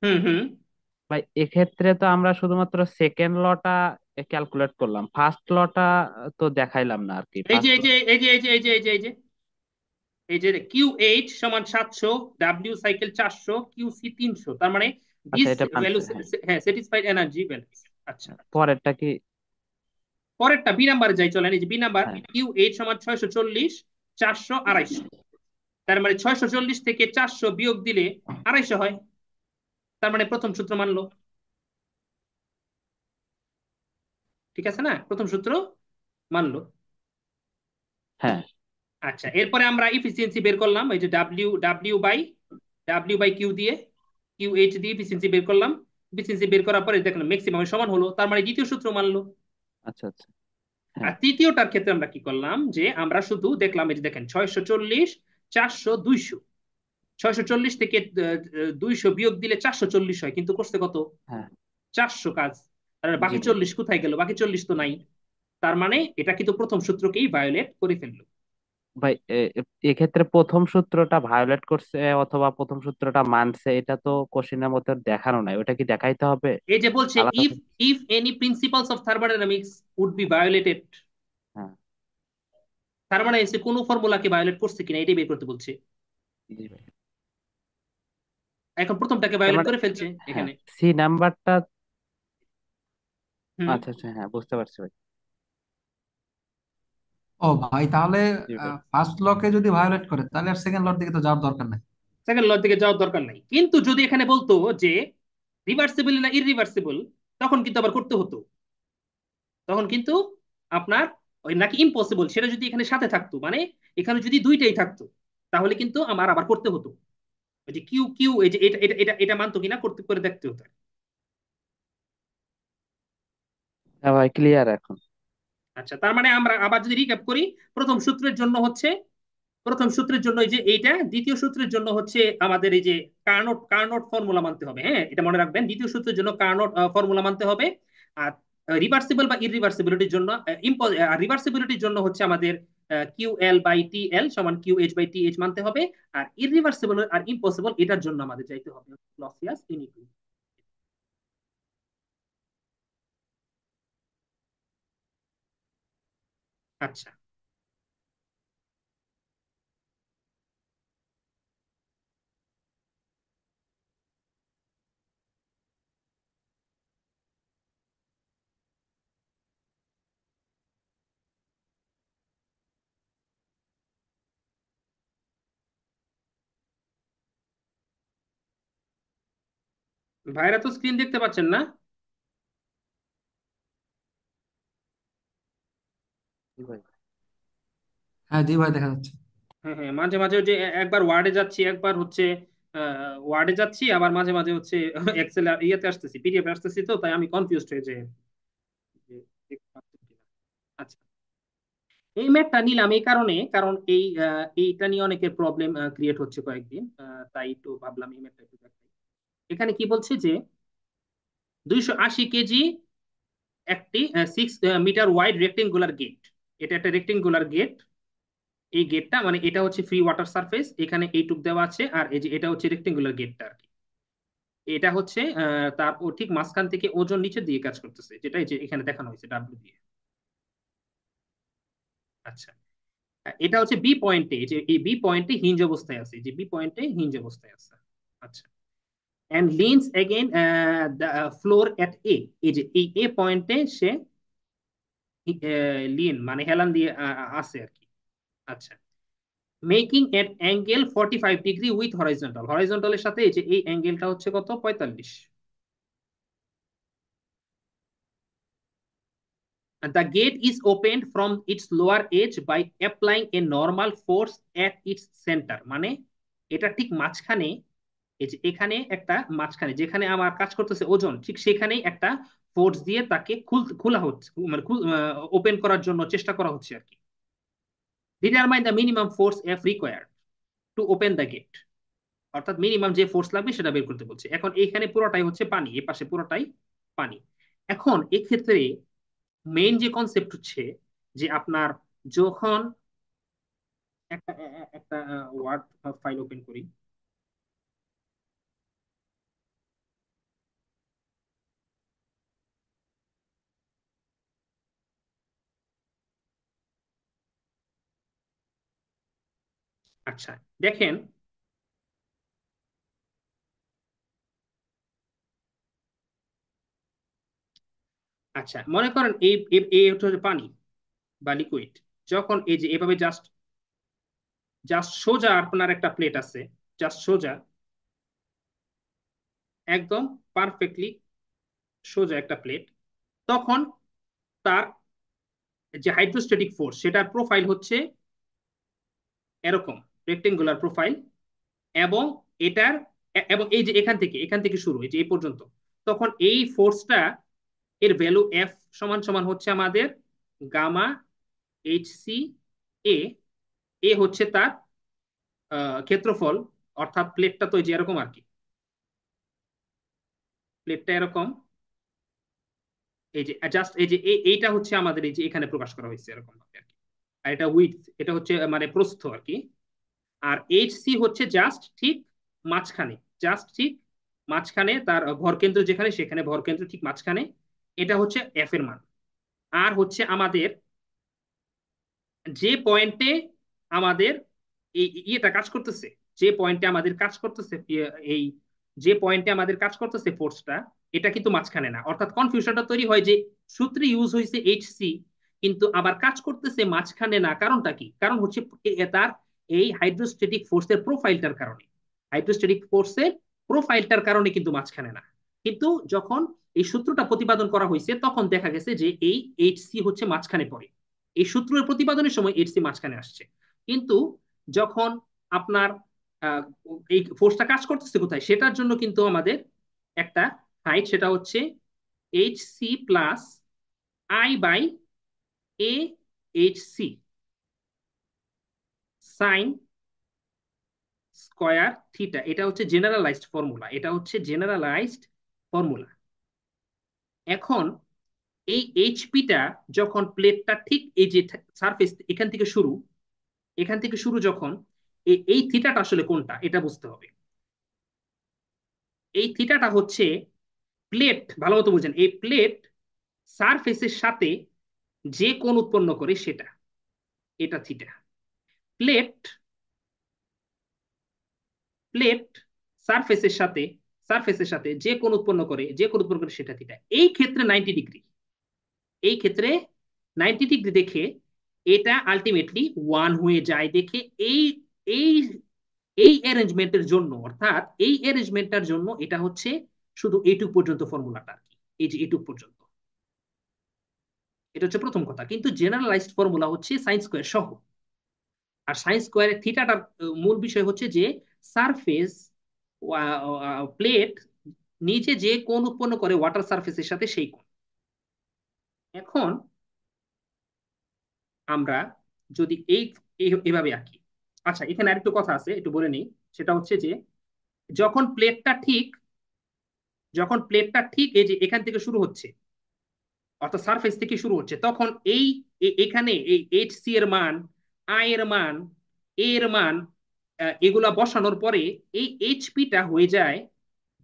হুম হুম। ভাই এক্ষেত্রে তো আমরা শুধুমাত্র সেকেন্ড লটা ক্যালকুলেট করলাম, ফার্স্ট লটা তো দেখাইলাম না আর কি। এই যে ফার্স্ট এই যে এই যে এই যে এই যে এই যে এই যে এই যে QH সমান 700, W সাইকেল 400, QC 300, তার মানে আচ্ছা, দিস এটা ভ্যালু, মানছে, হ্যাঁ। হ্যাঁ, স্যাটিসফাইড এনার্জি ব্যালেন্স। আচ্ছা, পরেরটা কি? পরেরটা বি নাম্বারে যাই, চলেন। এই যে বি নাম্বার, হ্যাঁ, QH সমান 640, 400, 250। তার মানে 640 থেকে 400 বিয়োগ দিলে 250 হয়। তার মানে প্রথম সূত্র মানলো। ঠিক আছে না, প্রথম সূত্র মানলো। হ্যাঁ। আচ্ছা, এরপরে আমরা ইফিসিয়েন্সি বের করলাম, এই যে ডাব্লিউ বাই কিউ দিয়ে, কিউ এইচ দিয়ে ইফিসিয়েন্সি বের করলাম। ইফিসিয়েন্সি বের করার পরে দেখলাম ম্যাক্সিমাম সমান হলো, তার মানে দ্বিতীয় সূত্র মানলো। আচ্ছা আচ্ছা। আর হ্যাঁ। তৃতীয়টার ক্ষেত্রে আমরা কি করলাম, যে আমরা শুধু দেখলাম, এই যে দেখেন 640, 400, 200, 640 থেকে 200 বিয়োগ দিলে 440 হয়, কিন্তু করছে কত, হ্যাঁ। 400 কাজ। আর জি বাকি ভাই। 40 কোথায় গেল, বাকি 40 তো নাই। তার মানে এটা কিন্তু প্রথম সূত্রকেই ভায়োলেট করে ফেললো। ভাই এক্ষেত্রে প্রথম সূত্রটা ভায়োলেট করছে অথবা প্রথম সূত্রটা মানছে, এটা তো কোশ্চেনের মধ্যে দেখানো নাই, ওটা কি দেখাইতে হবে এই যে বলছে, আলাদা ইফ করে? If any principles of thermodynamics would be violated, হ্যাঁ। তার মানে এসে কোন ফর্মুলাকে ভায়োলেট করছে কিনা এটাই বের করতে বলছে। জি ভাই। এখন প্রথমটাকে তার ভায়োলেট মানে করে ফেলছে হ্যাঁ, এখানে। সি নাম্বারটা। হুম। আচ্ছা আচ্ছা, হ্যাঁ বুঝতে পারছি ভাই। ও ভাই, তাহলে জি ভাই। ফার্স্ট লকে যদি ভায়োলেট করে তাহলে আর সেকেন্ড লর দিকে তো যাওয়ার দরকার নেই। সেকেন্ড ল দিকে যাওয়ার দরকার নাই, কিন্তু যদি এখানে বলতো যে রিভার্সিবল না ইররিভার্সিবল, তখন কিন্তু আবার করতে হতো। তখন কিন্তু আপনার ওই নাকি ইম্পসিবল সেটা যদি এখানে সাথে থাকতো, মানে এখানে যদি দুইটাই থাকতো, তাহলে কিন্তু আমার আবার করতে হতো। ওই যে কিউ কিউ, এই যে এটা এটা এটা এটা মানতো কিনা করতে করে দেখতে হতো। হ্যাঁ ভাই, ক্লিয়ার এখন। আচ্ছা, তার মানে আমরা আবার যদি রিক্যাপ করি, প্রথম সূত্রের জন্য হচ্ছে, প্রথম সূত্রের জন্য এই যে এইটা, দ্বিতীয় সূত্রের জন্য হচ্ছে আমাদের এই যে কার্নোট কার্নোট ফর্মুলা মানতে হবে। হ্যাঁ, এটা মনে রাখবেন, দ্বিতীয় সূত্রের জন্য কার্নোট ফর্মুলা মানতে হবে। আর রিভার্সিবল বা ইররিভার্সিবিলিটির জন্য রিভার্সিবিলিটির জন্য হচ্ছে আমাদের Q L by T L সমান Q H by T H মানতে হবে। আর ইররিভার্সিবল আর ইম্পসিবল এটার জন্য আমাদের চাইতে হবে লসিয়াস ইনইকুয়ালিটি। আচ্ছা, ভাইরা তো স্ক্রিন দেখতে পাচ্ছেন না? জি ভাই। হ্যাঁ জি ভাই, দেখা যাচ্ছে। হ্যাঁ হ্যাঁ, মাঝে মাঝে ওই যে একবার ওয়ার্ডে যাচ্ছি, একবার হচ্ছে ওয়ার্ডে যাচ্ছি, আবার মাঝে মাঝে হচ্ছে এক্সেল ইয়েতে আসতেছি, পিডিএফ আসতেছি, তো তাই আমি কনফিউজড হয়ে যাই যে দেখতে পাচ্ছেন কিনা। আচ্ছা, এই ম্যাথটা নিলাম এই কারণে, কারণ এইটা নিয়ে অনেকের প্রবলেম ক্রিয়েট হচ্ছে কয়েকদিন, তাই একটু ভাবলাম এই ম্যাথটা একটু দেখাই। এখানে কি বলছে যে 280 কেজি একটি 6 মিটার ওয়াইড রেক্টেঙ্গুলার গেট। এটা একটা রেক্টেঙ্গুলার গেট। এই গেটটা মানে এটা হচ্ছে ফ্রি ওয়াটার সারফেস, এখানে এইটুক দেওয়া আছে, আর এই যে এটা হচ্ছে রেক্টেঙ্গুলার গেটটা আর কি। এটা হচ্ছে তার ও ঠিক মাঝখান থেকে ওজন নিচের দিকে কাজ করতেছে, যেটা এই যে এখানে দেখানো হয়েছে ডাব্লিউ দিয়ে। আচ্ছা, এটা হচ্ছে বি পয়েন্টে, যে এই বি পয়েন্টে হিঞ্জ অবস্থায় আছে, যে বি পয়েন্টে হিঞ্জ অবস্থায় আছে। আচ্ছা, এন্ড লিনস এগেইন দ্য ফ্লোর এট এ, এই যে এই এ পয়েন্টে সে লিন মানে হেলান দিয়ে আছে আর কি। আচ্ছা, making at angle 45 degree with horizontal, হরাইজন্টালের সাথে এই যে এই অ্যাঙ্গেলটা হচ্ছে কত, 45। The gate is opened from its lower edge by applying a normal force at its center, মানে এটা ঠিক মাঝখানে, এই যে এখানে একটা মাঝখানে যেখানে আমার কাজ করতেছে ওজন, ঠিক সেখানেই একটা ফোর্স দিয়ে তাকে খোলা হচ্ছে, মানে ওপেন করার জন্য চেষ্টা করা হচ্ছে আর কি। Determine the minimum force F required to open the gate, অর্থাৎ মিনিমাম যে ফোর্স লাগবে সেটা বের করতে বলছে। এখন এখানে পুরোটাই হচ্ছে পানি, এ পাশে পুরোটাই পানি। এখন এক্ষেত্রে মেইন যে কনসেপ্ট হচ্ছে যে আপনার যখন একটা একটা ওয়ার্ড ফাইল ওপেন করি। আচ্ছা, দেখেন, আচ্ছা মনে করেন এই এই এই হচ্ছে পানি বা লিকুইড, যখন এই যে এভাবে জাস্ট জাস্ট সোজা আপনার একটা প্লেট আছে, জাস্ট সোজা, একদম পারফেক্টলি সোজা একটা প্লেট, তখন তার যে হাইড্রোস্ট্যাটিক ফোর্স সেটার প্রোফাইল হচ্ছে এরকম রেক্টেঙ্গুলার প্রোফাইল, এবং এটার এবং এই যে এখান থেকে শুরু, এই যে এই পর্যন্ত, তখন এই ফোর্সটা এর ভ্যালু এফ সমান সমান হচ্ছে আমাদের গামা এইচ সি এ। এ হচ্ছে তার ক্ষেত্রফল, অর্থাৎ প্লেটটা তো এই যে এরকম আর কি, প্লেটটা এরকম, এই যে জাস্ট এই যে এইটা হচ্ছে আমাদের এই যে এখানে প্রকাশ করা হয়েছে এরকম ভাবে আর কি। আর এটা উইডথ, এটা হচ্ছে মানে প্রস্থ আর কি। আর এইচ সি হচ্ছে জাস্ট ঠিক মাঝখানে, জাস্ট ঠিক মাঝখানে তার ভরকেন্দ্র যেখানে, সেখানে ভরকেন্দ্র ঠিক মাঝখানে, এটা হচ্ছে এফ এর মান। আর হচ্ছে আমাদের যে পয়েন্টে আমাদের এই ইয়েটা কাজ করতেছে, যে পয়েন্টে আমাদের কাজ করতেছে এই যে পয়েন্টে আমাদের কাজ করতেছে ফোর্সটা, এটা কিন্তু মাঝখানে না। অর্থাৎ কনফিউশনটা তৈরি হয় যে সূত্রে ইউজ হয়েছে এইচ সি, কিন্তু আবার কাজ করতেছে মাঝখানে না। কারণটা কি? কারণ হচ্ছে তার এই হাইড্রোস্ট্যাটিক ফোর্সের প্রোফাইলটার কারণে, হাইড্রোস্ট্যাটিক ফোর্সের প্রোফাইলটার কারণে কিন্তু মাঝখানে না। কিন্তু যখন এই সূত্রটা প্রতিপাদন করা হয়েছে তখন দেখা গেছে যে এই এইচ সি হচ্ছে মাঝখানে পড়ে, এই সূত্রের প্রতিপাদনের সময় এইচ সি মাঝখানে আসছে। কিন্তু যখন আপনার আহ, এই ফোর্সটা কাজ করতেছে কোথায়, সেটার জন্য কিন্তু আমাদের একটা হাইট, সেটা হচ্ছে H C plus I by A H C sine square theta. এটা হচ্ছে জেনারেলাইজড ফর্মুলা, এটা হচ্ছে জেনারেলাইজড ফর্মুলা। এখন এই এইচপিটা যখন প্লেটটা ঠিক এই যে সারফেস এখান থেকে শুরু, এখান থেকে শুরু যখন, এই থিটাটা আসলে কোনটা এটা বুঝতে হবে। এই থিটাটা হচ্ছে প্লেট, ভালো মতো বুঝেন, এই প্লেট সারফেসের সাথে যে কোণ উৎপন্ন করে সেটা, এটা থিটা। প্লেট প্লেট সারফেসের সাথে, সারফেসের সাথে যে কোণ উৎপন্ন করে, যে কোণ উৎপন্ন করে সেটা থিটা। এই ক্ষেত্রে 90 ডিগ্রি, এই ক্ষেত্রে 90 ডিগ্রি দেখে এটা আলটিমেটলি ওয়ান হয়ে যায় দেখে এই এই এই অ্যারেঞ্জমেন্টের জন্য, অর্থাৎ এই অ্যারেঞ্জমেন্টটার জন্য এটা হচ্ছে শুধু এইটুক পর্যন্ত ফর্মুলাটা আর কি, এই যে এইটুক পর্যন্ত। এটা হচ্ছে প্রথম কথা। কিন্তু জেনারেলাইজড ফর্মুলা হচ্ছে সাইন স্কোয়ার সহ। আর সাইন স্কোয়ারের থিটাটার মূল বিষয় হচ্ছে যে সারফেস প্লেট নিচে যে কোণ উৎপন্ন করে ওয়াটার সারফেসের সাথে সেই কোণ। এখন আমরা যদি এইভাবে আঁকি, আচ্ছা এখানে আরেকটু কথা আছে একটু বলে নিই, সেটা হচ্ছে যে যখন প্লেটটা ঠিক, যখন প্লেটটা ঠিক এই যে এখান থেকে শুরু হচ্ছে, অর্থাৎ সারফেস থেকে শুরু হচ্ছে, তখন এই এখানে এই এইচ সি এর মান, আই এর মান, এ এর মান, এগুলা বসানোর পরে এই এইচপিটা হয়ে যায়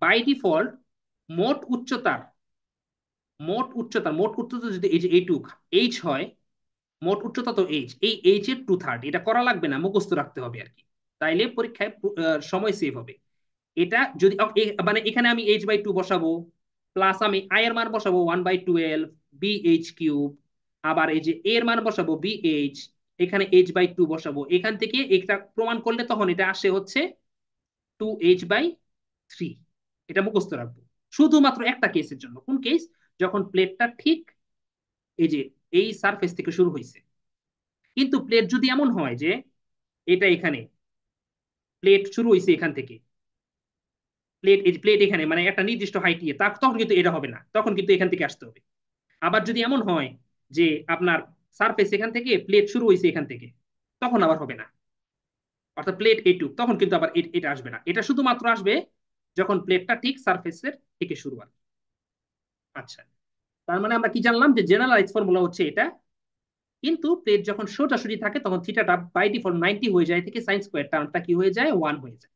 বাই ডিফল্ট মোট উচ্চতার, মোট উচ্চতা যদি এই যে এইটুক এইচ হয়, মোট উচ্চতা তো এইচ, এই এইচ এর 2/3। এটা করা লাগবে না, মুখস্থ রাখতে হবে আর কি, তাইলে পরীক্ষায় সময় সেভ হবে। এটা যদি মানে এখানে আমি h/2 বসাবো, প্লাস আমি আই এর মান বসাবো 1/12 BH³ আবার এই যে এর মান বসাবো BH, এখানে h/2 বসাবো, এখান থেকে এটা প্রমাণ করলে তখন এটা আসে হচ্ছে 2h/3। এটা মুখস্থ রাখবো শুধুমাত্র একটা কেসের জন্য। কোন কেস? যখন প্লেটটা ঠিক এই যে এই সারফেস থেকে শুরু হয়েছে। কিন্তু প্লেট যদি এমন হয় যে এটা এখানে, প্লেট শুরু হয়েছে এখান থেকে, প্লেট এখানে মানে একটা নির্দিষ্ট হাইট নিয়ে, তখন কিন্তু এটা হবে না, তখন কিন্তু এখান থেকে আসতে হবে। আবার যদি এমন হয় যে আপনার সারফেস এখান থেকে, প্লেট শুরু হয়েছে এখান থেকে, তখন আবার হবে না, অর্থাৎ প্লেট এইটুক, তখন কিন্তু আবার এটা আসবে না। এটা শুধুমাত্র আসবে যখন প্লেটটা ঠিক সারফেসের থেকে শুরু হয়। আচ্ছা, তার মানে আমরা কি জানলাম যে জেনারেলাইজ ফর্মুলা হচ্ছে এটা। কিন্তু প্লেট যখন সোজাসুজি থাকে তখন থিটাটা বাই ডিফল্ট 90 হয়ে যায় থেকে সাইন স্কোয়ার টার্মটা কি হয়ে যায়, 1 হয়ে যায়।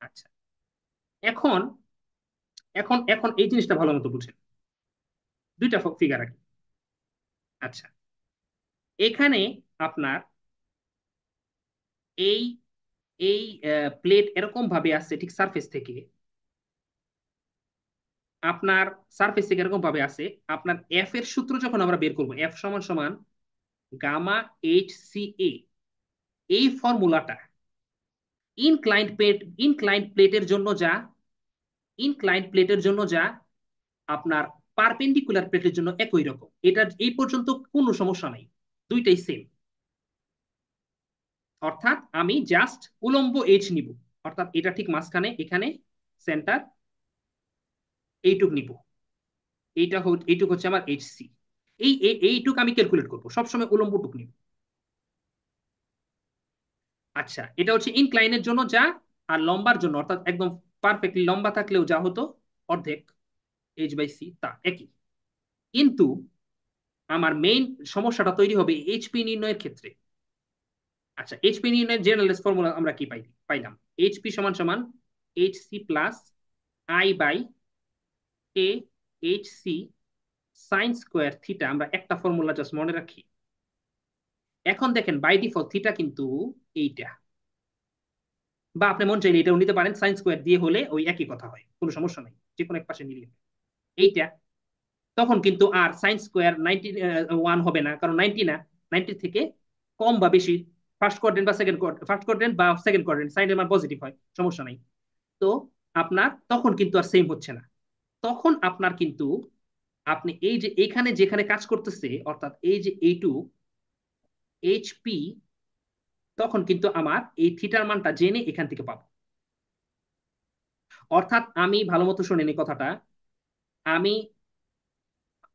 আচ্ছা, এখন এখন এখন এই জিনিসটা ভালো মতো বুঝেন, দুইটা ফিগার আঁকি। আচ্ছা, এখানে আপনার এই এই প্লেট এরকম ভাবে আসছে ঠিক সারফেস থেকে, আপনার সারফেস থেকে এরকম ভাবে আসে। আপনার এফ এর সূত্র যখন আমরা বের করবো, এফ সমান সমান গামা এইচ সি এ, এই ফর্মুলাটা ইনক্লাইন্ড প্লেটের জন্য যা ইনক্লাইন্ড প্লেটের জন্য যা আপনার পারপেন্ডিকুলার প্লেটের জন্য একই রকম। এটা এই পর্যন্ত কোনো সমস্যা নাই, দুইটাই সেম। অর্থাৎ আমি জাস্ট উলম্ব এজ নিব, অর্থাৎ এটা ঠিক মাঝখানে, এখানে সেন্টার এইটুক নিব, এইটুক হচ্ছে আমার এইচ সি। এইটুক আমি ক্যালকুলেট করবো, সবসময় উলম্ব টুক নিব। আচ্ছা, এটা হচ্ছে ইনক্লাইনের জন্য যা, আর লম্বার জন্য অর্থাৎ একদম পারফেক্টলি লম্বা থাকলেও যা হতো অর্ধেক এইচ বাই সি তা একই। কিন্তু আমার মেইন সমস্যাটা তৈরি হবে এইচপি নির্ণয়ের ক্ষেত্রে। আচ্ছা, এইচপি নির্ণয়ের জেনারেল ফর্মুলা আমরা কি পাইলাম? এইচপি সমান সমান H C plus I by A H C sine square theta. আমরা একটা ফর্মুলা জাস্ট মনে রাখি। এখন দেখেন বাই ডিফল্ট থিটা কিন্তু এইটা, বা আপনি মন চাইলে এটাও নিতে পারেন, সাইন স্কোয়ার দিয়ে হলে ওই একই কথা হয়, কোনো সমস্যা নাই, যে কোনো এক পাশে নিলে এইটা। তখন কিন্তু আর সাইন স্কোয়ার 91 হবে না, কারণ 90 না, 90 থেকে কম বা বেশি, ফার্স্ট কোয়াড্রেন্ট বা সেকেন্ড কোয়াড্রেন্ট, ফার্স্ট কোয়াড্রেন্ট বা সেকেন্ড কোয়াড্রেন্ট, সাইনের মান পজিটিভ হয়, সমস্যা নাই। তো আপনার তখন কিন্তু আর সেম হচ্ছে না। তখন আপনার কিন্তু আপনি এই যে এখানে যেখানে কাজ করতেছে, অর্থাৎ এই যে এইটু এইচপি, তখন কিন্তু আমার এই থিটার মানটা জেনে এখান থেকে পাবো। অর্থাৎ আমি ভালো মতো শুনেন এই কথাটা, আমি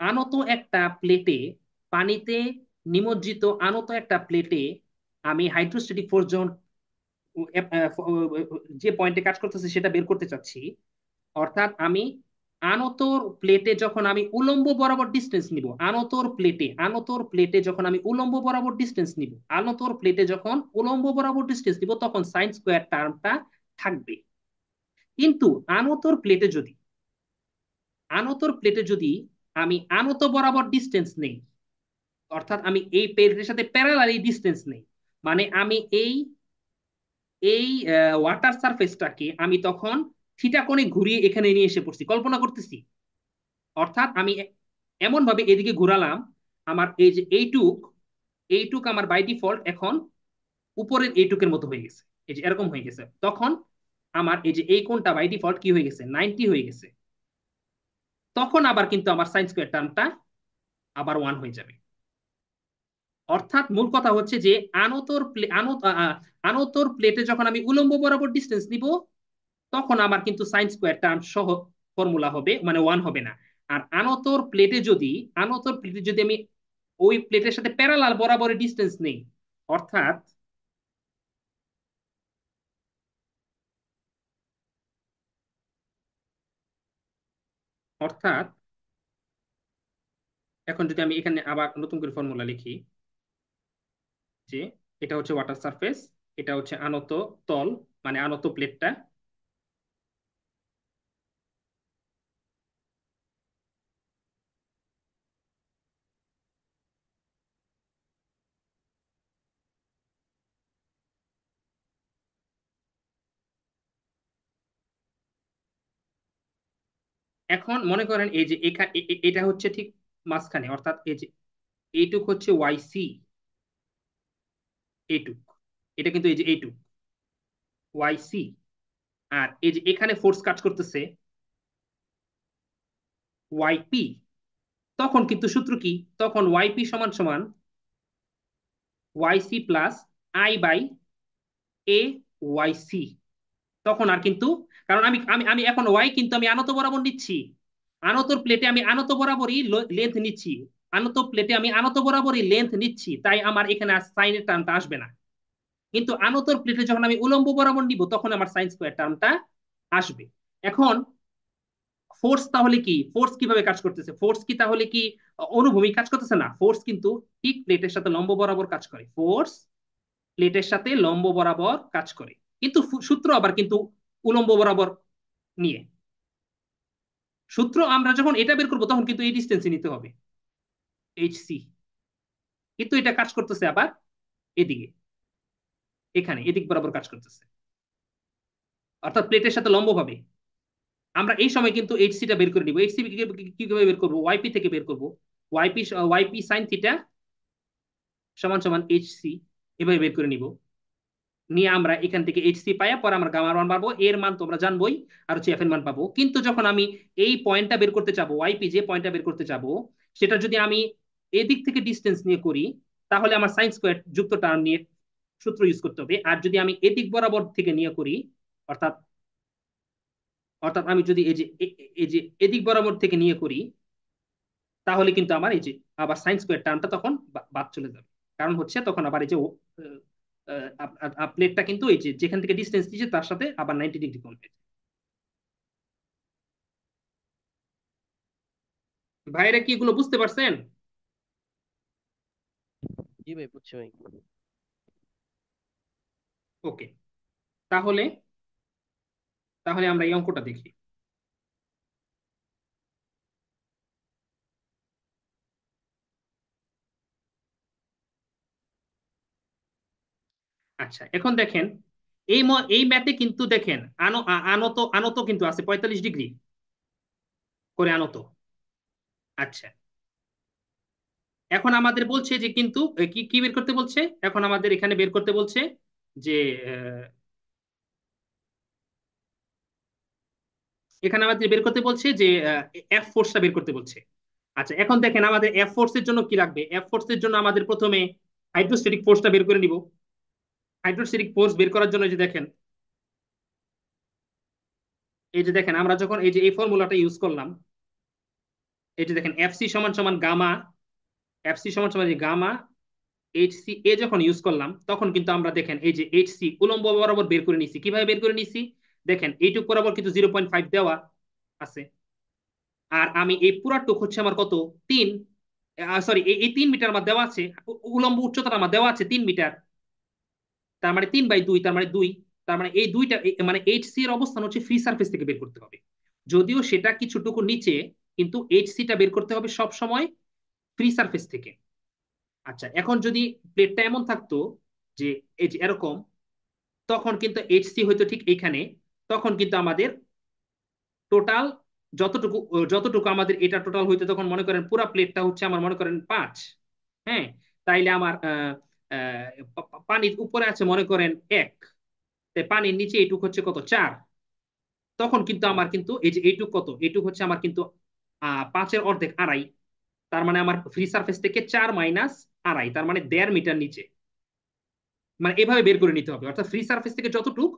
আনত একটা প্লেটে, পানিতে নিমজ্জিত আনত একটা প্লেটে আমি হাইড্রোস্ট্যাটিক ফোর্স যখন যে পয়েন্টে কাজ করতেছে সেটা বের করতে চাচ্ছি। অর্থাৎ আমি আনতর প্লেটে যখন আমি উলম্ব বরাবর ডিস্টেন্স নিব, আনতর প্লেটে যখন আমি উলম্ব বরাবর ডিস্টেন্স নিব, আনতর প্লেটে যখন উলম্ব বরাবর ডিস্টেন্স নিব, তখন সাইন স্কোয়ার টার্মটা থাকবে। কিন্তু আনতর প্লেটে যদি আমি আনত বরাবর ডিস্টেন্স নেই, অর্থাৎ আমি এই প্লেটের সাথে প্যারালালি ডিস্টেন্স নেই, মানে আমি এই এই ওয়াটার সারফেসটাকে আমি তখন থিটা কোণে ঘুরিয়ে এখানে নিয়ে এসে পড়ছি, কল্পনা করতেছি। অর্থাৎ আমি এমন ভাবে এদিকে ঘোরালাম, আমার এই যে এইটুক আমার বাই ডিফল্ট এখন উপরের এইটুকের মতো হয়ে গেছে, এই যে এরকম হয়ে গেছে। তখন আমার এই যে এই কোণটা বাই ডিফল্ট কি হয়ে গেছে, 90 হয়ে গেছে। তখন আবার কিন্তু আমার সাইন স্কোয়ার টার্মটা আবার 1 হয়ে যাবে। অর্থাৎ মূল কথা হচ্ছে যে আনতর প্লেটে যখন আমি উলম্ব বরাবর ডিস্টেন্স নিব, তখন আমার কিন্তু সাইন স্কোয়ার টার্ম সহ ফর্মুলা হবে, মানে 1 হবে না। আর আনতর প্লেটে যদি আমি ওই প্লেটের সাথে প্যারালাল বরাবর ডিস্টেন্স নেই, অর্থাৎ অর্থাৎ এখন যদি আমি এখানে আবার নতুন করে ফর্মুলা লিখি, যে এটা হচ্ছে ওয়াটার সারফেস, এটা হচ্ছে আনত তল, মানে আনত প্লেটটা, এখন মনে করেন এই যে এটা হচ্ছে ঠিক মাঝখানে, অর্থাৎ এই যে এইটুক হচ্ছে ওয়াই সি, এইটুক, এটা কিন্তু এই যে এইটুক ওয়াই সি। আর এই যে এখানে ফোর্স কাজ করতেছে ওয়াই পি। তখন কিন্তু সূত্র কি, তখন ওয়াই পি সমান সমান Y C plus I by A Y C. তখন আর কিন্তু, কারণ আমি আমি আমি এখন ওয়াই কিন্তু আমি আনত বরাবর নিচ্ছি, আনতর প্লেটে আমি আনত বরাবরই লেন্থ নিচ্ছি, আনত প্লেটে আমি আনত বরাবরই লেন্থ নিচ্ছি, তাই আমার এখানে সাইনের টার্মটা আসবে না। কিন্তু আনতর প্লেটে যখন আমি উলম্ব বরাবর নিব, তখন আমার সাইন স্কোয়ার টার্মটা আসবে। এখন ফোর্স তাহলে কি, ফোর্স কিভাবে কাজ করতেছে, ফোর্স কি তাহলে কি অনুভূমিক কাজ করতেছে? না, ফোর্স কিন্তু ঠিক প্লেটের সাথে লম্ব বরাবর কাজ করে, ফোর্স প্লেটের সাথে লম্ব বরাবর কাজ করে, কিন্তু সূত্র আবার কিন্তু উলম্ব বরাবর নিয়ে। সূত্র আমরা যখন এটা বের করবো, তখন কিন্তু এই ডিস্টেন্সে নিতে হবে, এইচ সি। কিন্তু এটা কাজ করতেছে আবার এদিকে, এখানে এদিক বরাবর কাজ করতেছে, অর্থাৎ প্লেটের সাথে লম্ব ভাবে। আমরা এই সময় কিন্তু এইচ টা বের করে নিব। এইচ সি কিভাবে বের করবো, ওয়াইপি থেকে বের করবো। ওয়াইপি সাইন থিটা সমান সমান এইচ সি, এভাবে বের করে নিব। নিয়ে আমরা এখান থেকে এইচসি পাইয়া পরে আমরা গামার মান পাবো, এর মান তো আমরা জানবোই, আর হচ্ছে এফ এর মান পাবো। কিন্তু যখন আমি এই পয়েন্টটা বের করতে চাবো, ওয়াইপি যে পয়েন্টটা বের করতে চাবো, সেটা যদি আমি এদিক থেকে ডিস্টেন্স নিয়ে করি, তাহলে আমার সাইন স্কোয়ার যুক্ত টার্ম নিয়ে সূত্র ইউজ করতে হবে। আর যদি আমি এদিক বরাবর থেকে নিয়ে করি, অর্থাৎ অর্থাৎ আমি যদি এই যে এদিক বরাবর থেকে নিয়ে করি, তাহলে কিন্তু আমার এই যে আবার সাইন স্কোয়ার টার্মটা তখন বাদ চলে যাবে। কারণ হচ্ছে তখন আবার এই যে প্লেটটা কিন্তু এই যে যেখান থেকে ডিস্টেন্স দিচ্ছে তার সাথে আবার 90 ডিগ্রি কোণ হয়েছে। ভাইরা কি এগুলো বুঝতে পারছেন? জি ভাই, বুঝছি ভাই। ওকে, তাহলে তাহলে আমরা এই অঙ্কটা দেখি। আচ্ছা, এখন দেখেন এই ম্যাথে কিন্তু দেখেন আনত কিন্তু আছে 45 ডিগ্রি করে আনত। আচ্ছা, এখন আমাদের বলছে যে কিন্তু কি কি বের করতে বলছে, এখন আমাদের এখানে বের করতে বলছে যে এখানে আমাদের বের করতে বলছে যে এফ ফোর্সটা বের করতে বলছে। আচ্ছা, এখন দেখেন আমাদের এফ ফোর্সের জন্য কি লাগবে। এফ ফোর্সের জন্য আমাদের প্রথমে হাইড্রোস্ট্যাটিক ফোর্সটা বের করে নিব। হাইড্রোস্ট্যাটিক ফোর্স বের করার জন্য এই যে দেখেন, এই যে দেখেন আমরা যখন এই যে এই ফর্মুলাটা ইউজ করলাম, এই যে দেখেন এফ সি সমান সমান গামা, এফ সি সমান সমান যে গামা এইচ সি এ যখন ইউজ করলাম, তখন কিন্তু আমরা দেখেন এই যে এইচ সি উলম্ব বরাবর বের করে নিছি। কিভাবে বের করে নিছি দেখেন, এইটুক বরাবর কিন্তু 0.5 দেওয়া আছে। আর আমি এই পুরাটুক হচ্ছে আমার কত, 3, সরি এই 3 মিটার আমার দেওয়া আছে, উলম্ব উচ্চতা আমার দেওয়া আছে 3 মিটার, তার মানে 3/2, তার মানে 2। তার মানে এই দুইটা মানে এইচ সি এর অবস্থান হচ্ছে ফ্রি সার্ফেস থেকে বের করতে হবে, যদিও সেটা কিছুটুকু নিচে, কিন্তু এইচ সিটা বের করতে হবে সব সময় ফ্রি সার্ফেস থেকে। আচ্ছা, এখন যদি প্লেটটা এমন থাকতো যে এই যে এরকম, তখন কিন্তু এইচ সি হয়তো ঠিক এইখানে, তখন কিন্তু আমাদের টোটাল যতটুকু আমাদের এটা টোটাল হইতো, তখন মনে করেন পুরা প্লেটটা হচ্ছে আমার মনে করেন 5। হ্যাঁ, তাইলে আমার পানির উপরে আছে মনে করেন 1, পানির নিচে এইটুক হচ্ছে কত, 4। তখন কিন্তু আমার কিন্তু এই যে এইটুক কত, এইটুক হচ্ছে আমার কিন্তু 5-এর অর্ধেক, আড়াই। তার মানে আমার ফ্রি সার্ফেস থেকে 4 মাইনাস আড়াই, তার মানে 1.5 মিটার নিচে। মানে এভাবে বের করে নিতে হবে, অর্থাৎ ফ্রি সার্ফেস থেকে যতটুক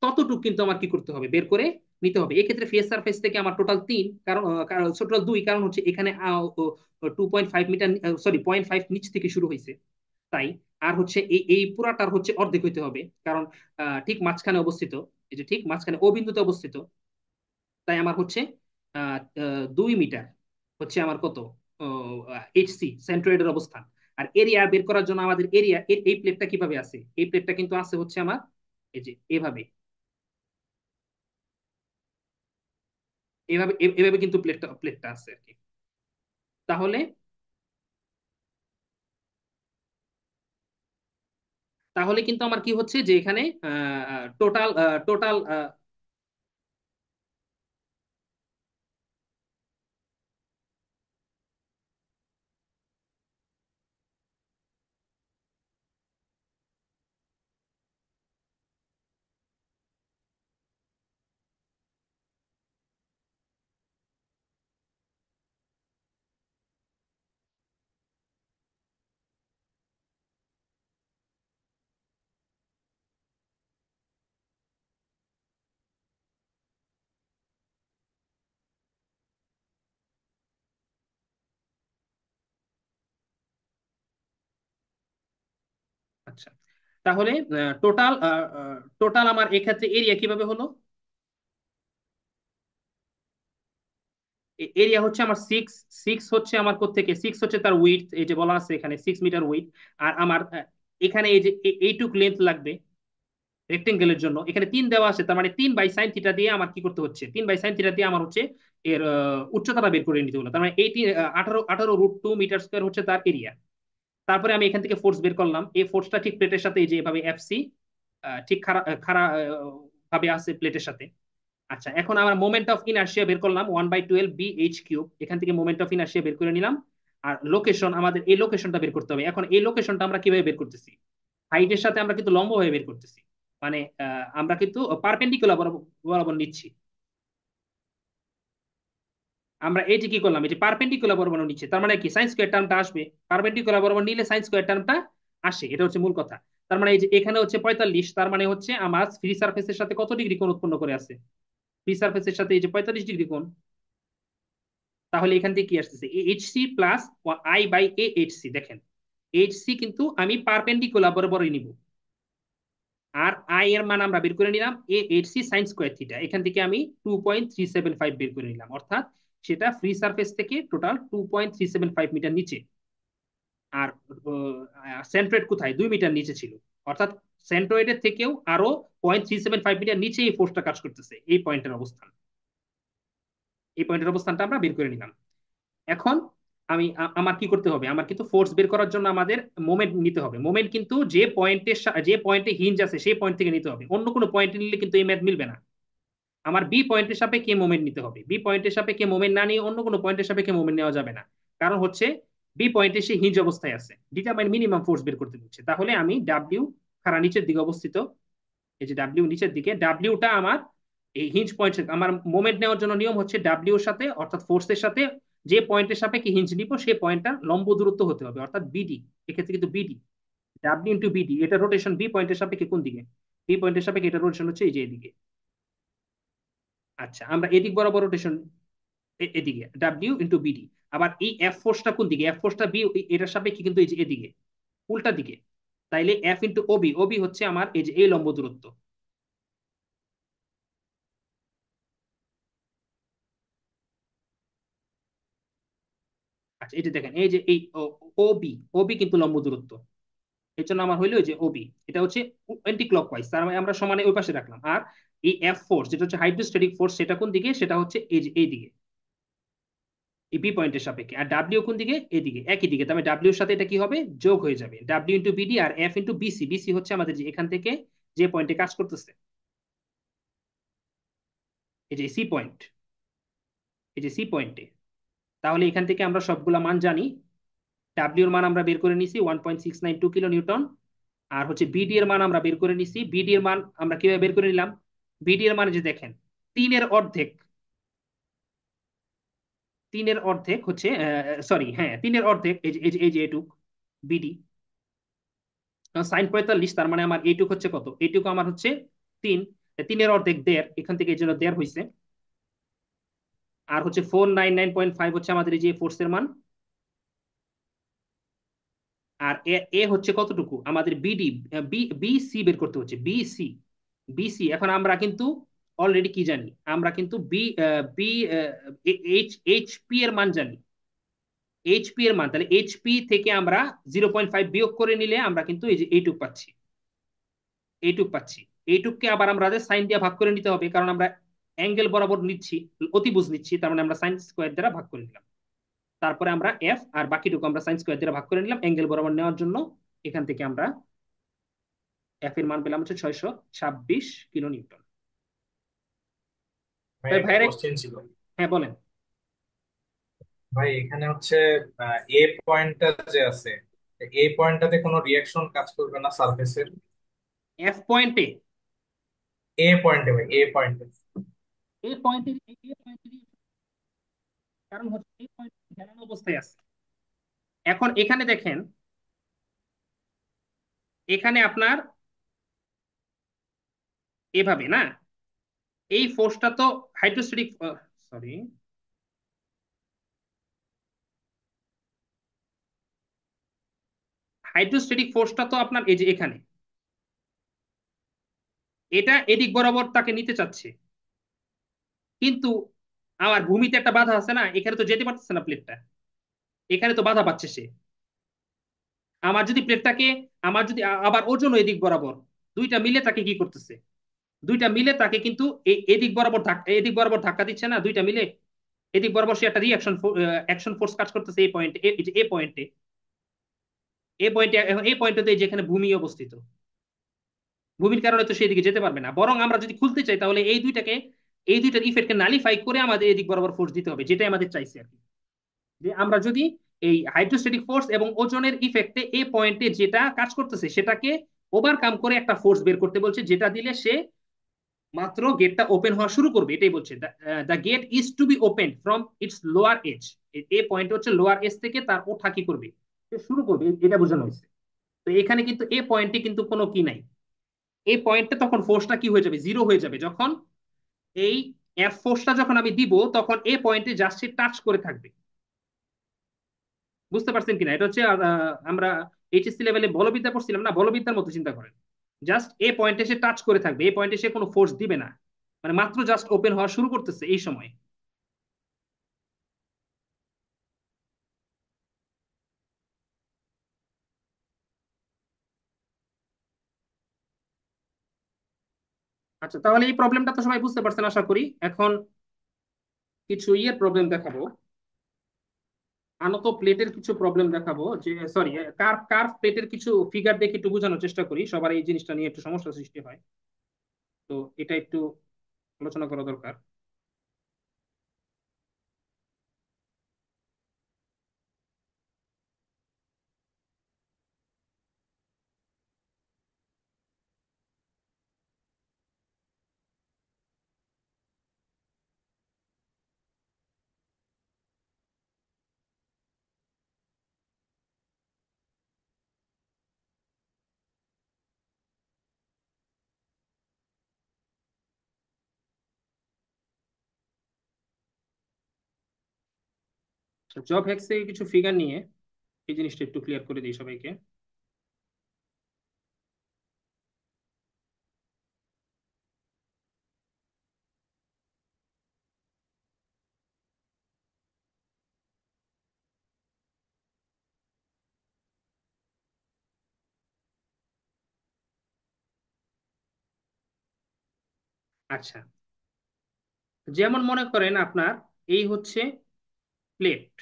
ততটুক কিন্তু আমার কি করতে হবে, বের করে নিতে হবে। এক্ষেত্রে ফ্রি সার্ফেস থেকে আমার টোটাল 3, কারণ টোটাল 2, কারণ হচ্ছে এখানে 2.5 মিটার, সরি 0.5 নিচ থেকে শুরু হয়েছে, তাই। আর হচ্ছে এই পুরাটার হচ্ছে অর্ধেক হইতে হবে, কারণ ঠিক মাঝখানে অবস্থিত, এই যে ঠিক মাঝখানে ও বিন্দুতে অবস্থিত, তাই আমার হচ্ছে 2 মিটার হচ্ছে আমার কত, এইচসি সেন্ট্রয়েডের অবস্থান। আর এরিয়া বের করার জন্য আমাদের এরিয়া, এই প্লেটটা কিভাবে আছে, এই প্লেটটা কিন্তু আছে হচ্ছে আমার এই যে এভাবে, এভাবে কিন্তু প্লেটটা আছে আর কি। তাহলে তাহলে কিন্তু আমার কি হচ্ছে যে এখানে টোটাল টোটাল আচ্ছা, তাহলে টোটাল টোটাল আমার এক্ষেত্রে এরিয়া কিভাবে হলো, এরিয়া হচ্ছে আমার 6। 6 হচ্ছে আমার কোত্থেকে, 6 হচ্ছে তার উইডথ, এই যে বলা আছে এখানে 6 মিটার উইডথ। আর আমার এখানে এই যে এইটুক লেন্থ লাগবে রেক্টেঙ্গেলের জন্য, এখানে 3 দেওয়া আছে, তার মানে 3/sin θ দিয়ে আমার কি করতে হচ্ছে, 3/sin θ দিয়ে আমার হচ্ছে এর উচ্চতাটা বের করে নিতে হলো। তার মানে 18√2 মিটার স্কোয়ার হচ্ছে তার এরিয়া। তারপরে আমি এখান থেকে ফোর্স বের করলাম, এই ফোর্সটা ঠিক প্লেটের সাথে এই যে এভাবে এফসি ঠিক খাড়া খাড়া ভাবে আছে প্লেটের সাথে। আচ্ছা, এখন আমার মোমেন্ট অফ ইনার্শিয়া বের করলাম 1/12 BH³ এখান থেকে মোমেন্ট অফ ইনার্শিয়া বের করে নিলাম। আর লোকেশন, আমাদের এই লোকেশনটা বের করতে হবে। এখন এই লোকেশনটা আমরা কিভাবে বের করতেছি, হাইটের সাথে আমরা কিন্তু লম্ব হয়ে বের করতেছি। মানে আমরা কিন্তু পারপেন্ডিকুলার বরাবর বরাবর নিচ্ছি। আমরা এই যে কি করলাম, এটি পারপেন্ডিকুলার বরাবর নিচ্ছে, তার মানে কি সাইন স্কোয়ার টার্মটা আসবে, পারপেন্ডিকুলার বরাবর নিলে সাইন স্কোয়ার টার্মটা আসে, এটা হচ্ছে মূল কথা। তার মানে এই যে এখানে হচ্ছে 45, তার মানে হচ্ছে আমার ফ্রি সারফেসের সাথে কত ডিগ্রি কোণ উৎপন্ন করে আছে, ফ্রি সারফেসের সাথে এই যে 45 ডিগ্রি কোণ। তাহলে এখান থেকে কি আসতেছে, A H C plus I by A H C. দেখেন এইচ সি কিন্তু আমি পারপেন্ডিকুলার বরাবরই নিব, আর আই এর মান আমরা বের করে নিলাম A H C sine square theta, এখান থেকে আমি 2.375 বের করে নিলাম, অর্থাৎ সেটা ফ্রি সারফেস থেকে টোটাল 2.375 মিটার নিচে। আর সেন্ট্রয়েড কোথায়, 2 মিটার নিচে ছিল, অর্থাৎ সেন্ট্রয়েডের থেকেও আরো 0.375 মিটার নিচে এই ফোর্সটা কাজ করতেছে। এই পয়েন্টের অবস্থান, এই পয়েন্টের অবস্থানটা আমরা বের করে নিলাম। এখন আমি আমার কি করতে হবে, আমার কিন্তু ফোর্স বের করার জন্য আমাদের মোমেন্ট নিতে হবে। মোমেন্ট কিন্তু যে পয়েন্টে হিঞ্জ আছে সেই পয়েন্ট থেকে নিতে হবে, অন্য কোনো পয়েন্টে নিলে কিন্তু এই ম্যাথ মিলবে না। আমার বি পয়েন্টের সাপেক্ষে মোমেন্ট নিতে হবে, বি পয়েন্টের সাপেক্ষে মোমেন্ট না নিয়ে অন্য কোনো পয়েন্টের সাপেক্ষে মোমেন্ট নেওয়া যাবে না। কারণ হচ্ছে বি পয়েন্টে সে হিঞ্জ অবস্থায় আছে, ডিটারমাইন মিনিমাম ফোর্স বের করতে দিচ্ছে। তাহলে আমি ডাব্লিউ খাড়া নিচের দিকে অবস্থিত, এই যে ডাব্লিউ নিচের দিকে, ডাব্লিউটা আমার এই হিঞ্জ পয়েন্ট, আমার মোমেন্ট নেওয়ার জন্য নিয়ম হচ্ছে ডাব্লিউর সাথে অর্থাৎ ফোর্সের সাথে যে পয়েন্টের সাপেক্ষে হিঞ্জ নিব সেই পয়েন্টটা লম্ব দূরত্ব হতে হবে, অর্থাৎ বিডি। এক্ষেত্রে কিন্তু বিডি, ডাব্লিউ ইন্টু বিডি, এটা রোটেশন বি পয়েন্টের সাপেক্ষে কোন দিকে, বি পয়েন্টের সাপেক্ষে এটা রোটেশন হচ্ছে এই যে এদিকে। আচ্ছা আমরা এদিক বরাবর রোটেশন এদিকে ডাব্লিউ ইন্টু বিডি। আবার এই এফ ফোর্সটা কোন দিকে, এফ ফোর্সটা বি এটার সাপেক্ষে কিন্তু এই যে এদিকে উল্টা দিকে। তাইলে এফ ইন্টু ওবি, ওবি হচ্ছে আমার এই যে এই লম্ব দূরত্ব। আচ্ছা এই যে দেখেন এই যে এই ওবি, ওবি কিন্তু লম্ব দূরত্ব, এর জন্য আমার হইলো যে ওবি, এটা হচ্ছে অ্যান্টি ক্লকওয়াইজ, তার মানে আমরা সমানে ওই পাশে রাখলাম। আর এই এফ ফোর্স যেটা হচ্ছে হাইড্রোস্ট্যাটিক ফোর্স, সেটা কোন দিকে, সেটা হচ্ছে এই যে এই দিকে, এই বি পয়েন্টের সাপেক্ষে। আর ডাব্লিউ কোন দিকে, এদিকে, একই দিকে। তবে ডাব্লিউর সাথে এটা কি হবে, যোগ হয়ে যাবে, ডাব্লিউ ইন্টু বিডি। আর এফ ইন্টু বিসি, বিসি হচ্ছে আমাদের যে এখান থেকে যে পয়েন্টে কাজ করতেছে, এই যে সি পয়েন্ট, এই যে সি পয়েন্টে। তাহলে এখান থেকে আমরা সবগুলা মান জানি। ডাব্লিউ এর মান আমরা বের করে নিছি 1.692 কিলো নিউটন। আর হচ্ছে বিডি এর মান আমরা বের করে নিছি। বিডি এর মান আমরা কিভাবে বের করে নিলাম, বিডি এর মান যে দেখেন 3 এর অর্ধেক, 3 এর অর্ধেক হচ্ছে সরি হ্যাঁ 3 এর অর্ধেক এই যে এইটুক বিডি, সাইন 45, তার মানে আমার এইটুক হচ্ছে কত, এইটুক আমার হচ্ছে 3, 3 এর অর্ধেক 1.5, এখান থেকে এই জন্য 1.5 হয়েছে। আর হচ্ছে 499.5 হচ্ছে আমাদের এই যে ফোর্সের মান। আর এ এ হচ্ছে কতটুকু আমাদের বিডি, বিসি বের করতে হচ্ছে, বিসি, বিসি। এখন আমরা কিন্তু অলরেডি কি জানি, আমরা কিন্তু বি বি এইচপি এর মান জানি, এইচপি এর মান। তাহলে এইচপি থেকে আমরা 0.5 বিয়োগ করে নিলে আমরা কিন্তু এই যে এইটুক পাচ্ছি, এইটুক পাচ্ছি। এইটুককে আবার আমরা সাইন দিয়ে ভাগ করে নিতে হবে, কারণ আমরা অ্যাঙ্গেল বরাবর নিচ্ছি, অতিভুজ নিচ্ছি, তার মানে আমরা সাইন স্কোয়ার দ্বারা ভাগ করে নিলাম। তারপরে আমরা এফ আর বাকিটুকু আমরা সাইন স্কোয়ার দ্বারা ভাগ করে নিলাম অ্যাঙ্গেল বরাবর নেওয়ার জন্য। এখান থেকে আমরা এফ এর মান পেলাম হচ্ছে 626 কিলো নিউটন। ভাই তাই একটা ভাইরে, কোশ্চেন ছিল। হ্যাঁ বলেন। ভাই এখানে হচ্ছে এ পয়েন্টটা যে আছে, এই পয়েন্টটাতে কোনো রিয়াকশন কাজ করবে না সারফেসের? এফ পয়েন্টে, এ পয়েন্টে ভাই, এ পয়েন্টে। এই পয়েন্টে, এই পয়েন্টে, কারণ হচ্ছে এই পয়েন্ট হেলানো অবস্থায় আছে। এখন এখানে দেখেন, এখানে আপনার এভাবে না, এই ফোর্সটা তো হাইড্রোস্ট্যাটিক, সরি, হাইড্রোস্ট্যাটিক ফোর্সটা তো আপনার এই যে এখানে, এটা এদিক বরাবর তাকে নিতে চাচ্ছে, কিন্তু আমার ভূমিতে একটা বাধা আছে না, এখানে তো যেতে পারতেছে না প্লেটটা, এখানে তো বাধা পাচ্ছে সে। আমার যদি প্লেটটাকে, আমার যদি আবার ওজন এদিক বরাবর, দুইটা মিলে তাকে কি করতেছে, দুইটা মিলে তাকে কিন্তু এদিক বরাবর ধাক্কা, এদিক বরাবর ধাক্কা দিচ্ছে না, দুইটা মিলে এদিক বরাবর সে একটা রিয়াকশন অ্যাকশন ফোর্স কাজ করতেছে এই পয়েন্টে, এই পয়েন্টে, এই পয়েন্টে, এই পয়েন্টে যেখানে ভূমি অবস্থিত, ভূমির কারণে তো সেই দিকে যেতে পারবে না। বরং আমরা যদি খুলতে চাই তাহলে এই দুইটাকে, এই দুইটার ইফেক্টকে নালিফাই করে আমাদের এদিক বরাবর ফোর্স দিতে হবে, যেটাই আমাদের চাইছে আর কি। যে আমরা যদি এই হাইড্রোস্ট্যাটিক ফোর্স এবং ওজনের ইফেক্টে এই পয়েন্টে যেটা কাজ করতেছে সেটাকে ওভারকাম করে একটা ফোর্স বের করতে বলছে, যেটা দিলে সে মাত্র গেটটা ওপেন হওয়া শুরু করবে, এটাই বলছে। The gate is to be open from its lower edge. A point হচ্ছে লোয়ার এজ থেকে তার ওঠা কি করবে, সে শুরু করবে, এটা বোঝানো হয়েছে। তো এখানে কিন্তু এ পয়েন্টে কিন্তু কোনো কি নাই। এই পয়েন্টে তখন ফোর্সটা কি হয়ে যাবে, জিরো হয়ে যাবে, যখন এই এফ ফোর্সটা যখন আমি দিব তখন এ পয়েন্টে জাস্ট সে টাচ করে থাকবে। বুঝতে পারছেন কিনা? এটা হচ্ছে আমরা এইচএসসি লেভেলে বলবিদ্যা পড়ছিলাম না, বলবিদ্যার মতো চিন্তা করেন। জাস্ট এ পয়েন্টে সে টাচ করে থাকবে, এই পয়েন্টে সে কোনো ফোর্স দিবে না, মানে মাত্র জাস্ট ওপেন হওয়া শুরু করতেছে এই সময়। আচ্ছা, তাহলে এই প্রবলেমটা তো সবাই বুঝতে পারছেন আশা করি। এখন কিছু ইয়ের প্রবলেম দেখাবো, আনত প্লেটের কিছু প্রবলেম দেখাবো, যে সরি, কার্ভ কার্ভ প্লেটের কিছু ফিগার দেখে একটু বোঝানোর চেষ্টা করি, সবার এই জিনিসটা নিয়ে একটু সমস্যা সৃষ্টি হয়। তো এটা একটু আলোচনা করা দরকার। জব হ্যাক্সে কিছু ফিগার নিয়ে এই জিনিসটা একটু ক্লিয়ার করে দিই সবাইকে। আচ্ছা, যেমন মনে করেন আপনার এই হচ্ছে প্লেট,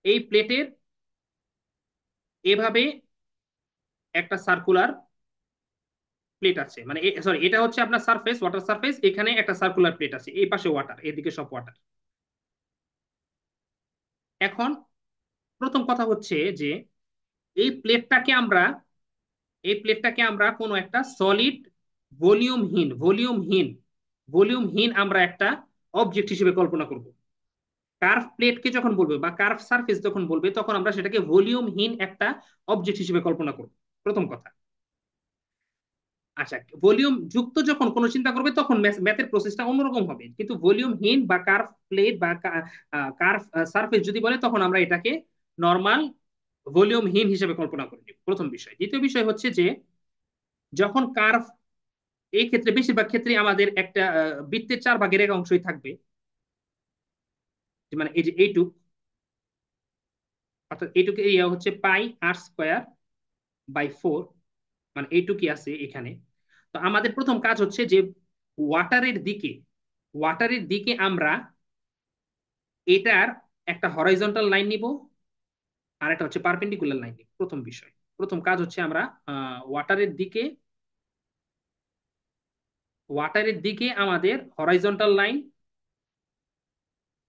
এই প্লেটের এভাবে একটা সার্কুলার প্লেট আছে, মানে সরি, এটা হচ্ছে আপনার সারফেস, ওয়াটার সারফেস, এখানে একটা সার্কুলার প্লেট আছে, এই পাশে ওয়াটার, এদিকে সব ওয়াটার। এখন প্রথম কথা হচ্ছে যে এই প্লেটটাকে আমরা এই প্লেটটাকে আমরা কোনো একটা সলিড ভলিউমহীন ভলিউমহীন ভলিউমহীন আমরা একটা অবজেক্ট হিসেবে কল্পনা করব। কার্ভ প্লেটকে যখন বলবে বা কার্ভ সারফেস যখন বলবে তখন আমরা সেটাকে ভলিউমহীন একটা অবজেক্ট হিসেবে কল্পনা করব, প্রথম কথা। আচ্ছা, ভলিউম যুক্ত যখন কোনো চিন্তা করবে তখন ম্যাথের প্রসেসটা অন্যরকম হবে, কিন্তু ভলিউমহীন বা কার্ভ প্লেট বা কার্ভ সারফেস যদি বলে তখন আমরা এটাকে নর্মাল ভলিউমহীন হিসেবে কল্পনা করে নিব, প্রথম বিষয়। দ্বিতীয় বিষয় হচ্ছে যে যখন কার্ভ, এই ক্ষেত্রে বেশিরভাগ ক্ষেত্রে আমাদের একটা বৃত্তের 4 ভাগের 1 অংশই থাকবে, মানে এই যে এইটুক, অর্থাৎ এইটুক এরিয়া হচ্ছে πr² বাই 4, মানে এইটুকুই আছে এখানে। তো আমাদের প্রথম কাজ হচ্ছে যে ওয়াটারের দিকে ওয়াটারের দিকে আমরা এটার একটা হরাইজন্টাল লাইন নিব, আর একটা হচ্ছে পারপেন্ডিকুলার লাইন নিব। প্রথম বিষয়, প্রথম কাজ হচ্ছে আমরা ওয়াটারের দিকে ওয়াটারের দিকে আমাদের হরাইজন্টাল লাইন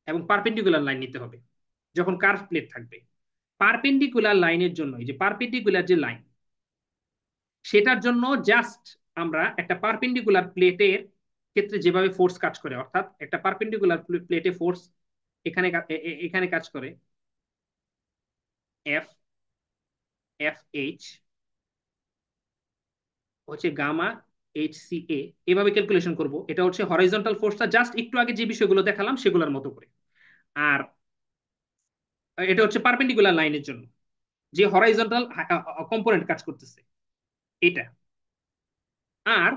এবং পারপেন্ডিকুলার লাইন নিতে হবে যখন কার্ভ প্লেট থাকবে। পারপেন্ডিকুলার লাইনের জন্য, এই যে পারপেন্ডিকুলার যে লাইন, সেটার জন্য জাস্ট আমরা একটা পারপেন্ডিকুলার প্লেটের ক্ষেত্রে যেভাবে ফোর্স কাজ করে, অর্থাৎ একটা পারপেন্ডিকুলার প্লেটে ফোর্স এখানে কাজ করে এফ এইচ হচ্ছে গামা HCA, এভাবে ক্যালকুলেশন করব। এটা হচ্ছে হরাইজন্টাল ফোর্সটা, জাস্ট একটু আগে যে বিষয়গুলো দেখালাম সেগুলোর মতো করে। আর এটা হচ্ছে পারপেন্ডিকুলার লাইনের জন্য যে হরাইজন্টাল কম্পোনেন্ট কাজ করতেছে এটা। আর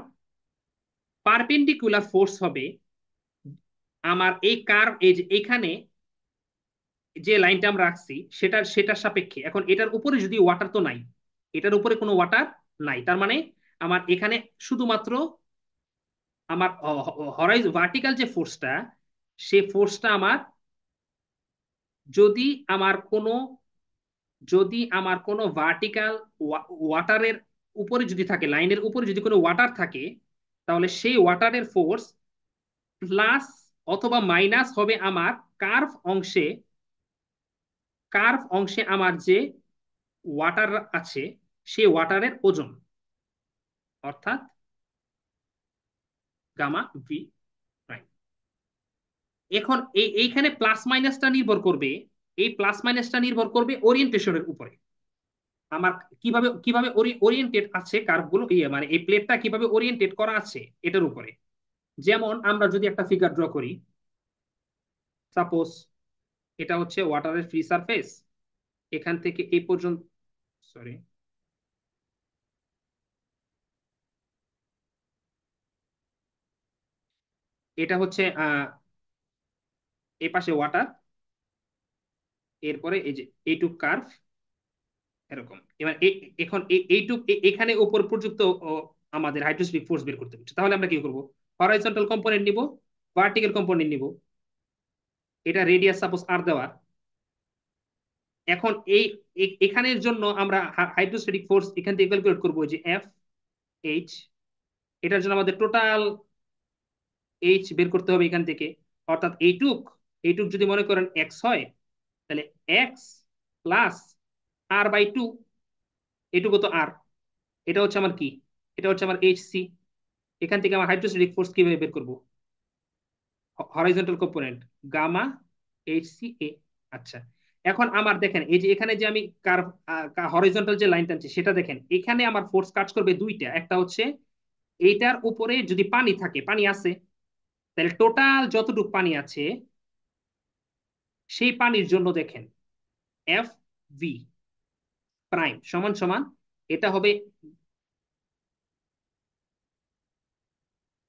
পারপেন্ডিকুলার ফোর্স হবে আমার এই কার্ভ, এই যে এখানে যে লাইনটা আমরা রাখছি সেটার সাপেক্ষে। এখন এটার উপরে যদি ওয়াটার তো নাই, এটার উপরে কোনো ওয়াটার নাই, তার মানে আমার এখানে শুধুমাত্র আমার ভার্টিক্যাল যে ফোর্সটা, সে ফোর্সটা আমার, যদি আমার কোনো যদি আমার কোনো ভার্টিক্যাল ওয়াটারের উপরে যদি থাকে, লাইনের উপরে যদি কোনো ওয়াটার থাকে, তাহলে সেই ওয়াটারের ফোর্স প্লাস অথবা মাইনাস হবে আমার কার্ভ অংশে আমার যে ওয়াটার আছে সেই ওয়াটারের ওজন, অর্থাৎ গামা ভি প্রাইম। এখন এইখানে প্লাস মাইনাসটা নির্ভর করবে, এই প্লাস মাইনাসটা নির্ভর করবে ওরিয়েন্টেশনের উপরে। আমার কিভাবে কিভাবে ওরিয়েন্টেড আছে কার্ভগুলো, ইয়ে মানে এই প্লেটটা কিভাবে ওরিয়েন্টেড করা আছে এটার উপরে। যেমন আমরা যদি একটা ফিগার ড্র করি, সাপোজ এটা হচ্ছে ওয়াটারের ফ্রি সারফেস, এখান থেকে এই পর্যন্ত, সরি, এটা হচ্ছে এই পাশে ওয়াটার, এরপরে এই যে এইটুক কার্ভ এরকম। এবার এখন এইটুক এখানে উপর প্রযুক্ত আমাদের হাইড্রোস্টাটিক ফোর্স বের করতে হচ্ছে। তাহলে আমরা কি করব, হরাইজন্টাল কম্পোনেন্ট নিব, ভার্টিক্যাল কম্পোনেন্ট নিব। এটা রেডিয়াস সাপোজ আর দেওয়া। এখন এখানের জন্য আমরা হাইড্রোস্ট্যাটিক ফোর্স এখান থেকে ক্যালকুলেট করবো যে এফ এইচ, এটার জন্য আমাদের টোটাল এইচ বের করতে হবে এখান থেকে। অর্থাৎ এইটুক এইটুক যদি মনে করেন এক্স হয়, তাহলে X plus R by two, এইটুকু তো আর, এটা হচ্ছে আমার কি, এটা হচ্ছে আমার এইচ সি। এখান থেকে আমার হাইড্রোস্ট্যাটিক ফোর্স কিভাবে বের করবো, horizontal component gamma H C A. আচ্ছা, এখন আমার দেখেন এই যে এখানে যে আমি কার্ভ হরাইজন্টাল যে লাইন টানছি সেটা দেখেন, এখানে আমার ফোর্স কাজ করবে দুইটা। একটা হচ্ছে এইটার উপরে যদি পানি থাকে, পানি আছে, তাহলে টোটাল যতটুকু পানি আছে সেই পানির জন্য দেখেন এফ ভি প্রাইম সমান সমান, এটা হবে,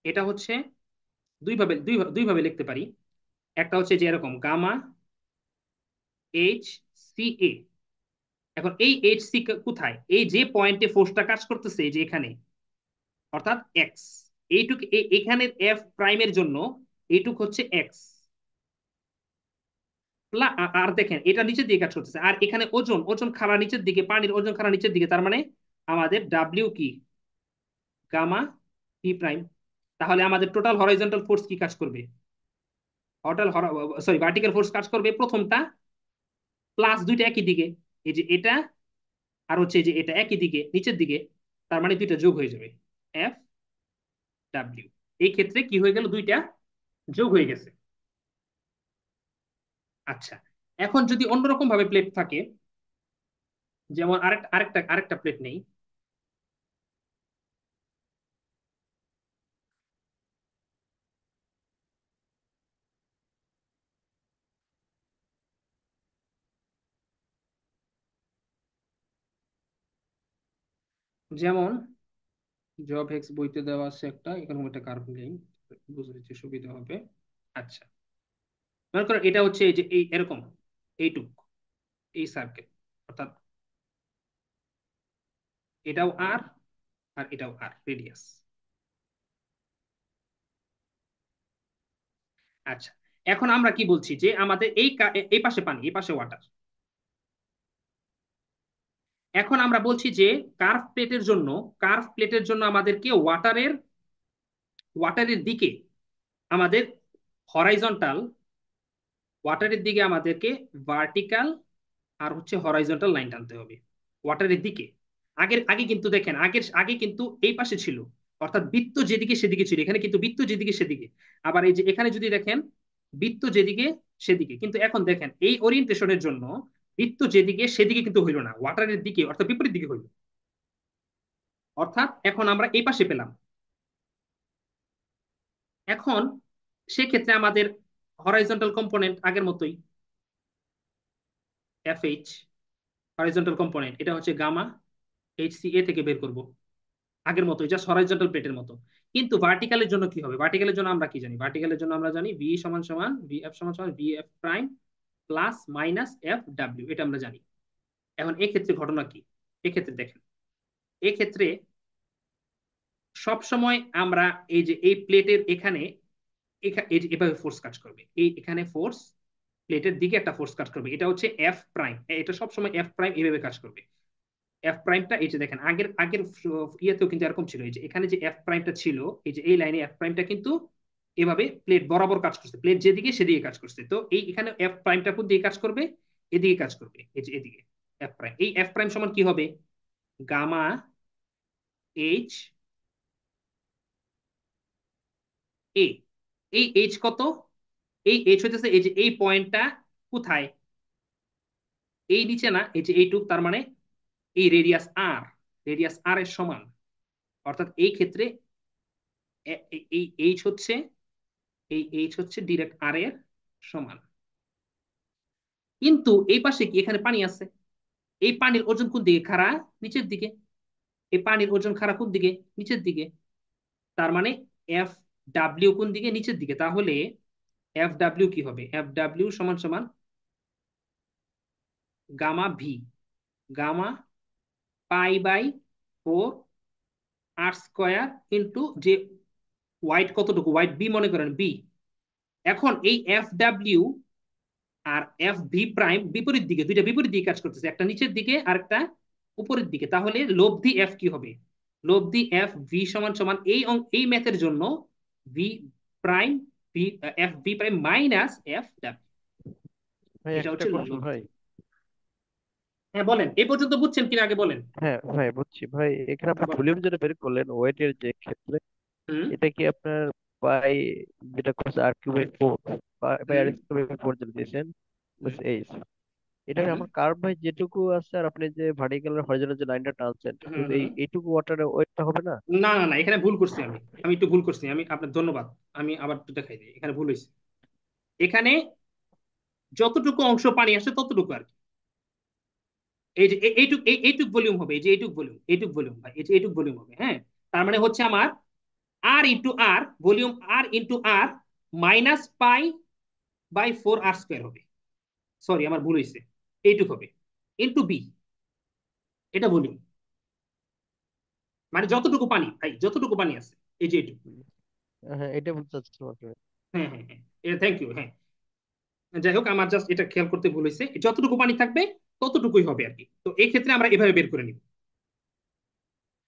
এটা হচ্ছে দুইভাবে লিখতে পারি। একটা হচ্ছে যে এরকম গামা এইচ সি এ। এখন এই এইচ সি কোথায়, এই যে পয়েন্টে ফোর্সটা কাজ করতেছে এই যে এখানে, অর্থাৎ এক্স। এইটুক এখানে এফ প্রাইমের জন্য এইটুক হচ্ছে এক্স, আর দেখেন এটা নিচের দিকে কাজ করতেছে, আর এখানে ওজন, ওজন খাড়া নিচের দিকে, পানির ওজন খাড়া নিচের দিকে, তার মানে আমাদের ডাব্লিউ কি, গামা পি প্রাইম। তাহলে আমাদের টোটাল হরাইজন্টাল ফোর্স কি কাজ করবে, টোটাল, সরি, ভার্টিক্যাল ফোর্স কাজ করবে প্রথমটা প্লাস দুইটা একই দিকে, এই যে এটা আর হচ্ছে এই যে এটা একই দিকে নিচের দিকে, তার মানে দুইটা যোগ হয়ে যাবে, এফ ডাব্লিউ। এই ক্ষেত্রে কি হয়ে গেল, দুইটা যোগ হয়ে গেছে। আচ্ছা, এখন যদি অন্যরকম ভাবে প্লেট থাকে, যেমন আরেকটা আরেকটা প্লেট নেই, যেমন জব হেক্স বইতে দেওয়া আছে একটা, এখানে একটা কার্ভ নেই, বুঝতে সুবিধা হবে। আচ্ছা, মনে করো এটা হচ্ছে এই যে এই এরকম এইটুক, এই সার্কেল, অর্থাৎ এটাও আর, আর এটাও আর রেডিয়াস। আচ্ছা, এখন আমরা কি বলছি যে আমাদের এই পাশে পানি, এই পাশে ওয়াটার। এখন আমরা বলছি যে কার্ভ প্লেটের জন্য, কার্ভ প্লেটের জন্য আমাদেরকে ওয়াটারের ওয়াটারের দিকে আমাদের হরাইজন্টাল, ওয়াটারের দিকে আমাদেরকে ভার্টিক্যাল আর হচ্ছে হরাইজন্টাল লাইন টানতে হবে ওয়াটারের দিকে। আগের আগে কিন্তু দেখেন, আগের আগে কিন্তু এই পাশে ছিল, অর্থাৎ বৃত্ত যেদিকে সেদিকে ছিল, এখানে কিন্তু বৃত্ত যেদিকে সেদিকে। আবার এই যে এখানে যদি দেখেন বৃত্ত যেদিকে সেদিকে, কিন্তু এখন দেখেন এই ওরিয়েন্টেশনের জন্য বৃত্ত যেদিকে সেদিকে কিন্তু হইল না, ওয়াটারের দিকে অর্থাৎ বিপরীত দিকে হইল। অর্থাৎ এখন আমরা এই পাশে পেলাম। এখন সেক্ষেত্রে আমাদের হরাইজন্টাল কম্পোনেন্ট আগের মতোই, এফ এইচ হরাইজন্টাল কম্পোনেন্ট, এটা হচ্ছে গামা এইচ সি এ থেকে বের করব আগের মতোই, জাস্ট হরাইজন্টাল প্লেটের মতো। কিন্তু ভার্টিক্যালের জন্য কি হবে, ভার্টিক্যালের জন্য আমরা কি জানি, ভার্টিক্যালের জন্য আমরা জানি ভি সমান সমান ভি এফ সমান সমান V F prime plus minus F W, এটা আমরা জানি। এখন এক্ষেত্রে ঘটনা কি, এক্ষেত্রে দেখেন, এক্ষেত্রে সব সময় আমরা এই যে এই প্লেটের এখানে এই যে এভাবে ফোর্স কাজ করবে, এই এখানে ফোর্স প্লেটের দিকে একটা ফোর্স কাজ করবে, এটা হচ্ছে এফ প্রাইম, এটা সব সময় এফ প্রাইম এভাবে কাজ করবে। এফ প্রাইমটা এই যে দেখেন আগের আগের ইয়েতেও কিন্তু এরকম ছিল, এই যে এখানে যে এফ প্রাইমটা ছিল, এই যে এই লাইনে এফ প্রাইমটা কিন্তু এভাবে প্লেট বরাবর কাজ করছে, প্লেট যেদিকে সেদিকে কাজ করছে। তো এই এখানে এফ প্রাইমটা কোন দিকে কাজ করবে, এদিকে কাজ করবে, এই যে এদিকে এফ প্রাইম। এই এফ প্রাইম সমান কি হবে, গামা এইচ এ। এই এইচ কত? এই এইচ হইতেছে এই যে এই পয়েন্টটা কোথায়? এই নিচে না, এই যে এইটুক, তার মানে এই রেডিয়াস আর, রেডিয়াস আর এর সমান। অর্থাৎ এই ক্ষেত্রে এই এইচ হচ্ছে, এই এইচ হচ্ছে ডিরেক্ট আর এর সমান। কিন্তু এই পাশে কি এখানে পানি আছে? এই পানির ওজন কোন দিকে খাড়া? নিচের দিকে। এই পানির ওজন খাড়া কোন দিকে? নিচের দিকে। তার মানে এফ ডাব্লিউ কোন দিকে? নিচের দিকে। তাহলে এফ ডাব্লিউ কি হবে? এফ ডাব্লিউ সমান সমান gamma V, gamma pi by 4 R square into যে ওয়াইড কতটুকু, ওয়াইড বি মনে করেন বি। এখন এই এফ ডাব্লিউ আর এফ ভি প্রাইম বিপরীত দিকে, দুইটা বিপরীত দিকে কাজ করতেছে, একটা নিচের দিকে আর একটা উপরের দিকে। তাহলে লব্ধি এফ কি হবে? লব্ধি এফ ভি সমান সমান এই ম্যাথের জন্য V prime, V F V prime minus F W. ভাই এটা একটা হচ্ছে কোশ্চেন লব্ধি। ভাই। হ্যাঁ বলেন, এই পর্যন্ত বুঝছেন কিনা আগে বলেন। হ্যাঁ ভাই বুঝছি ভাই, এখানে আপনি বলেন। ভলিউম যেটা বের করলেন ওয়েটের যে ক্ষেত্রে, হুম। এটা কি আপনার বাই, যেটা করছে আর কিউ বাই 4, বাই হুম। আর স্কয়ার বাই 4 যেটা দিয়েছেন হুম। এইচ, এটা হুম। আমার কার্ভ ভাই যেটুকু আছে, আর আপনি যে ভার্টিক্যাল আর হরিজন্টাল যে লাইনটা টানছেন, হুম। শুধু হুম। এইটুকু ওয়াটারের ওয়েটটা হবে না? না না না, এখানে ভুল করছি আমি, আমি একটু ভুল করছি। আমি আপনার ধন্যবাদ, আমি আবার একটু দেখাই দিই, এখানে ভুল হয়েছে। এখানে যতটুকু অংশ পানি আসে ততটুকু আর কি। এই যে এইটুক ভলিউম হবে, এই যে এইটুক ভলিউম, এইটুক ভলিউম ভাই, এই যে এইটুক ভলিউম হবে। হ্যাঁ, তার মানে হচ্ছে আমার r into r, volume r into r minus pi by 4 R square হবে। সরি, আমার ভুল হয়েছে, এইটুক হবে ইন্টু বি, এটা ভলিউম। মানে যতটুকু পানি ভাই, যতটুকু পানি আছে, এই যে এইটুকু। হ্যাঁ এটা বলতে চাচ্ছিলাম আসলে। হ্যাঁ হ্যাঁ হ্যাঁ, এটা থ্যাংক ইউ। হ্যাঁ, যাই হোক, আমার জাস্ট এটা খেয়াল করতে ভুল হয়েছে, যতটুকু পানি থাকবে ততটুকুই হবে আর কি। তো এই ক্ষেত্রে আমরা এভাবে বের করে নিব।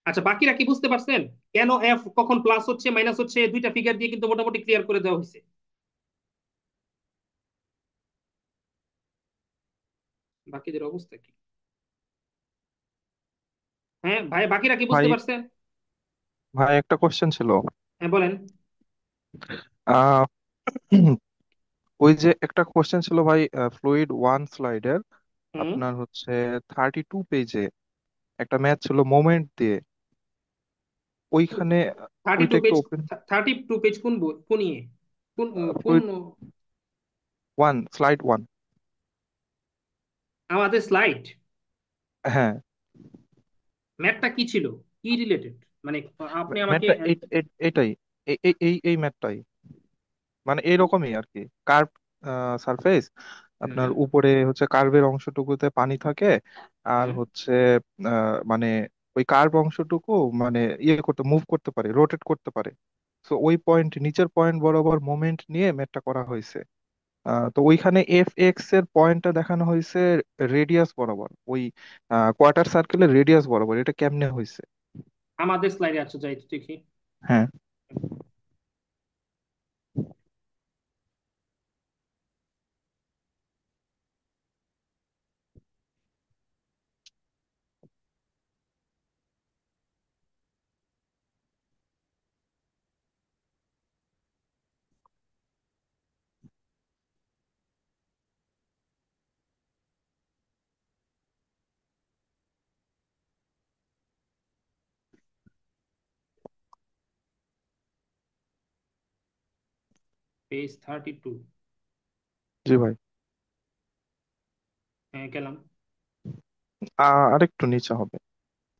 আচ্ছা, বাকিরা কি বুঝতে পারছেন? কেন এফ কখন প্লাস হচ্ছে মাইনাস হচ্ছে, দুইটা ফিগার দিয়ে কিন্তু মোটামুটি ক্লিয়ার করে দেওয়া হয়েছে। বাকিদের অবস্থা কি? হ্যাঁ ভাই, বাকিরা কি বুঝতে ভাই পারছেন? ভাই একটা কোশ্চেন ছিল। হ্যাঁ বলেন। আহ ওই যে একটা কোশ্চেন ছিল ভাই, ফ্লুইড ওয়ান স্লাইডের হুম। আপনার হচ্ছে 32 পেজে একটা ম্যাথ ছিল মোমেন্ট দিয়ে, ওইখানে থার্টি ওইটা টু একটু পেজ ওপেন। 32 পেজ কোন কোন ইয়ে, কোন কোন ফ্লুইড ওয়ান, স্লাইড ওয়ান। আমাদের স্লাইড হ্যাঁ, ম্যাথটা কি ছিল, কি রিলেটেড, মানে আপনি আমাকে ম্যাথটা এটাই, এই ম্যাথটাই, মানে এইরকমই আর কি। কার্ভ সারফেস, আপনার হুম। উপরে হচ্ছে কার্ভের অংশটুকুতে পানি থাকে, আর হুম। হচ্ছে মানে ওই কার্ভ অংশটুকু মানে ইয়ে করতে, মুভ করতে পারে, রোটেট করতে পারে। তো ওই পয়েন্ট, নিচের পয়েন্ট বরাবর মোমেন্ট নিয়ে ম্যাথটা করা হয়েছে। তো ওইখানে এফ এক্স এর পয়েন্টটা দেখানো হয়েছে রেডিয়াস বরাবর, ওই কোয়ার্টার সার্কেলের রেডিয়াস বরাবর। এটা কেমনে হয়েছে? আমাদের স্লাইডে, আচ্ছা যাই তো দেখি। হ্যাঁ। পেজ 32। জি ভাই। হ্যাঁ গেলাম। আরেকটু নিচে হবে,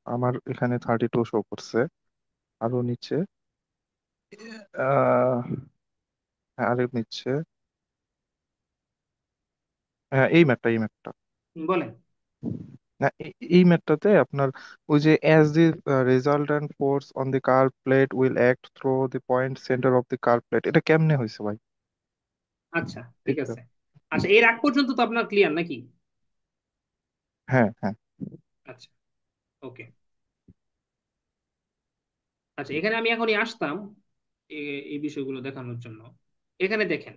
আমার এখানে 32 শো করছে, আরো নিচে। আহ হ্যাঁ, আরেক নিচে। হ্যাঁ, এই ম্যাপটা বলেন। না, এই ম্যাপটাতে আপনার ওই যে as the resultant force on the curve plate will act through the point centre of the curve plate, এটা কেমনে হয়েছে ভাই? আচ্ছা ঠিক এটা, আছে। আচ্ছা, এর আগ পর্যন্ত তো আপনার ক্লিয়ার নাকি? হ্যাঁ হ্যাঁ। আচ্ছা, ওকে। আচ্ছা, এখানে আমি এখনই আসতাম এই বিষয়গুলো দেখানোর জন্য। এখানে দেখেন,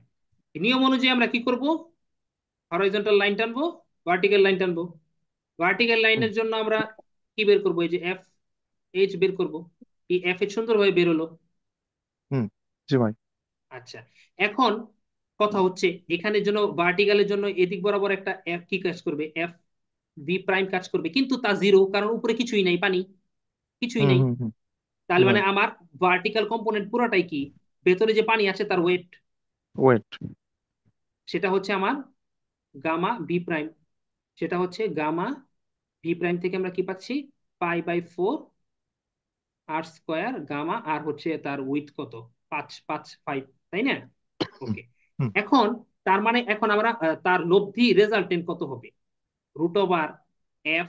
নিয়ম অনুযায়ী আমরা কি করব? হরাইজন্টাল লাইন টানবো, ভার্টিক্যাল লাইন টানবো। ভার্টিক্যাল হুম, লাইনের জন্য আমরা কি বের করবো? এই যে এফ এইচ বের করব। এই এফ এইচ সুন্দরভাবে বের হলো। হুম। জি ভাই। আচ্ছা, এখন কথা হচ্ছে এখানের জন্য ভার্টিক্যালের জন্য এদিক বরাবর একটা এফ কি কাজ করবে, এফ ভি প্রাইম কাজ করবে, কিন্তু তা জিরো, কারণ উপরে কিছুই নাই, পানি কিছুই হুম নাই। হুম হুম। জি তাহলে ভাই। মানে আমার ভার্টিক্যাল কম্পোনেন্ট পুরোটাই কি, ভেতরে যে পানি আছে তার ওয়েট, ওয়েট। সেটা হচ্ছে আমার গামা ভি প্রাইম। সেটা হচ্ছে গামা ভি প্রাইম থেকে আমরা কি পাচ্ছি, পাই/4 আর স্কোয়ার গামা, আর হচ্ছে তার উইথ কত, 5 5 5, তাই না? হুম ওকে। হুম। এখন তার মানে এখন আমরা তার লব্ধি রেজাল্টেন্ট কত হবে, √, F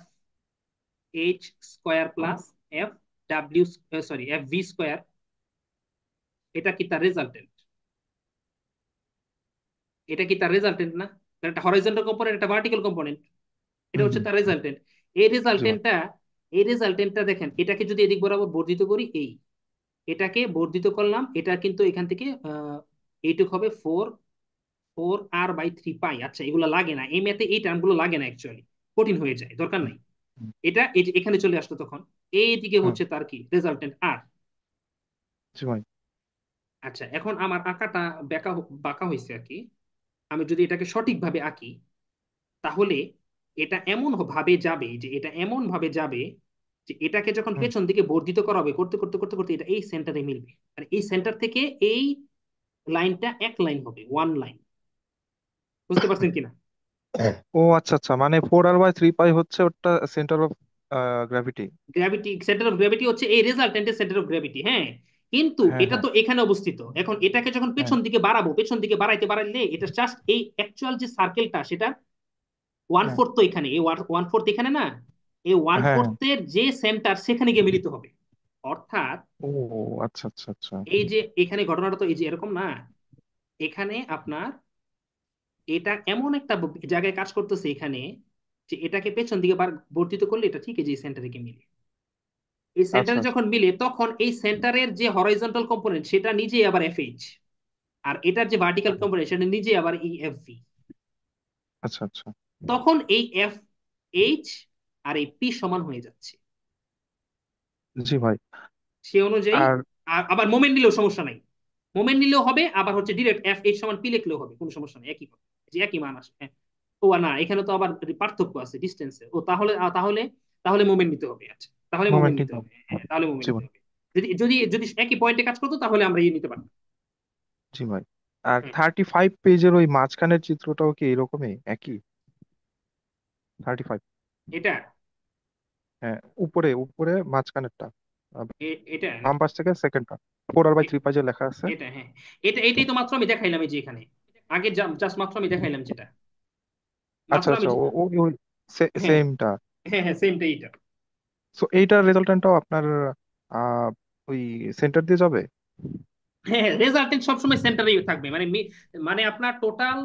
H square plus F W, sorry F V square, এটা কি তার রেজাল্টেন্ট? এটা কি তার রেজাল্টেন্ট না? তার একটা হরাইজন্টাল কম্পোনেন্ট, একটা ভার্টিক্যাল কম্পোনেন্ট, এটা হুম হচ্ছে হুম। তার রেজাল্টেন্ট। এই জি ভাই। রেজাল্টেন্টটা, এই রেজাল্টেন্টটা দেখেন, এটাকে যদি এদিক বরাবর বর্ধিত করি, এটাকে বর্ধিত করলাম, এটা কিন্তু এখান থেকে এইটুক হবে 4r/3 পাই। আচ্ছা, এগুলো লাগে না এই ম্যাথে, এই টার্মগুলো লাগে না অ্যাকচুয়ালি, কঠিন হয়ে যায়, দরকার হুম নাই। হুম এটা এই যে এখানে চলে আসলো তখন, এইদিকে হুম। হচ্ছে তার কি রেজাল্টেন্ট আর। জি ভাই। আচ্ছা, এখন আমার আঁকাটা বাঁকা হয়েছে আর কি। আমি যদি এটাকে সঠিকভাবে আঁকি, তাহলে এটা এমন ভাবে যাবে, যে এটা এমন ভাবে যাবে যে এটাকে যখন হুম। পেছন দিকে বর্ধিত করা হবে, করতে করতে করতে করতে এটা এই সেন্টারে মিলবে। আর এই সেন্টার থেকে এই লাইনটা এক লাইন হবে, ওয়ান লাইন। বুঝতে পারছেন কিনা? ও আচ্ছা আচ্ছা, মানে 4r/3 পাই হচ্ছে ওটা centre of gravity. Gravity, centre of gravity হচ্ছে এই রেজাল্টেন্টের সেন্টার অফ গ্র্যাভিটি, হ্যাঁ। কিন্তু হ্যাঁ এটা হ্যাঁ তো এখানে অবস্থিত, এখন এটাকে যখন হ্যাঁ পেছন দিকে বাড়াবো, পেছন দিকে বাড়াইতে বাড়াইলে এটা জাস্ট এই অ্যাকচুয়াল যে সার্কেলটা, সেটা ওয়ান হ্যাঁ ফোর্থ তো এখানে, এই ওয়ান ফোর্থ এখানে না, এই ওয়ান হ্যাঁ হ্যাঁ। ফোর্থের যে সেন্টার সেখানে গিয়ে মিলিত হবে। অর্থাৎ ও আচ্ছা আচ্ছা আচ্ছা। এই যে এখানে ঘটনাটা তো এই যে এরকম না, এখানে আপনার এটা এমন একটা জায়গায় কাজ করতেছে এখানে, যে এটাকে পেছন দিকে বর্ধিত করলে এটা ঠিক এই যে সেন্টারে গিয়ে মিলে। এই আচ্ছা সেন্টারে আচ্ছা যখন মিলে, তখন এই সেন্টারের যে হরাইজন্টাল কম্পোনেন্ট সেটা নিজেই আবার এফএইচ, আর এটার যে ভার্টিক্যাল কম্পোনেন্ট সেটা নিজেই আবার ই এফ ভি। আচ্ছা আচ্ছা। তখন এই এফ এইচ আর এই পি সমান হয়ে যাচ্ছে জি ভাই। সে অনুযায়ী। আর আর আবার মোমেন্ট নিলেও সমস্যা নাই, মোমেন্ট নিলেও হবে, আবার হচ্ছে ডিরেক্ট এফ এইচ সমান পি লিখলেও হবে, কোনো সমস্যা নেই, একই কথা, যে একই মান আসে, হ্যাঁ। ও না, এখানে তো আবার পার্থক্য আছে ডিস্টেন্সে। ও তাহলে তাহলে তাহলে মোমেন্ট নিতে হবে। আচ্ছা, তাহলে মোমেন্ট মোমেন্ট নিতে নিতে হবে। হবে, হ্যাঁ, তাহলে মোমেন্ট জি নিতে ভাই। হবে। যদি যদি যদি একই পয়েন্টে কাজ করতো তাহলে আমরা ইয়ে নিতে পারতাম। জি ভাই। আর হ্যাঁ, 35 পেজের ওই মাঝখানের চিত্রটাও কি এরকমই একই? 35। এটা হ্যাঁ, উপরে উপরে মাঝখানেরটা, আহ, এটা বাম নাকি? পাশ থেকে সেকেন্ডটা, 4r/3 এ- পাই যে লেখা আছে। এটা, হ্যাঁ, এটাই তো মাত্র আমি দেখাইলাম, এই যে এখানে আগে জাস্ট মাত্র আমি দেখাইলাম যেটা আচ্ছা মাত্র আমি আচ্ছা, ওই হ্যাঁ সেমটা। হ্যাঁ হ্যাঁ, সেমটা এইটা। সো এইটার রেজাল্টটাও আপনার আহ ওই সেন্টার দিয়ে যাবে। হ্যাঁ, রেজাল্টেন্ট সবসময় সেন্টারেই থাকবে, মানে মানে আপনার টোটাল,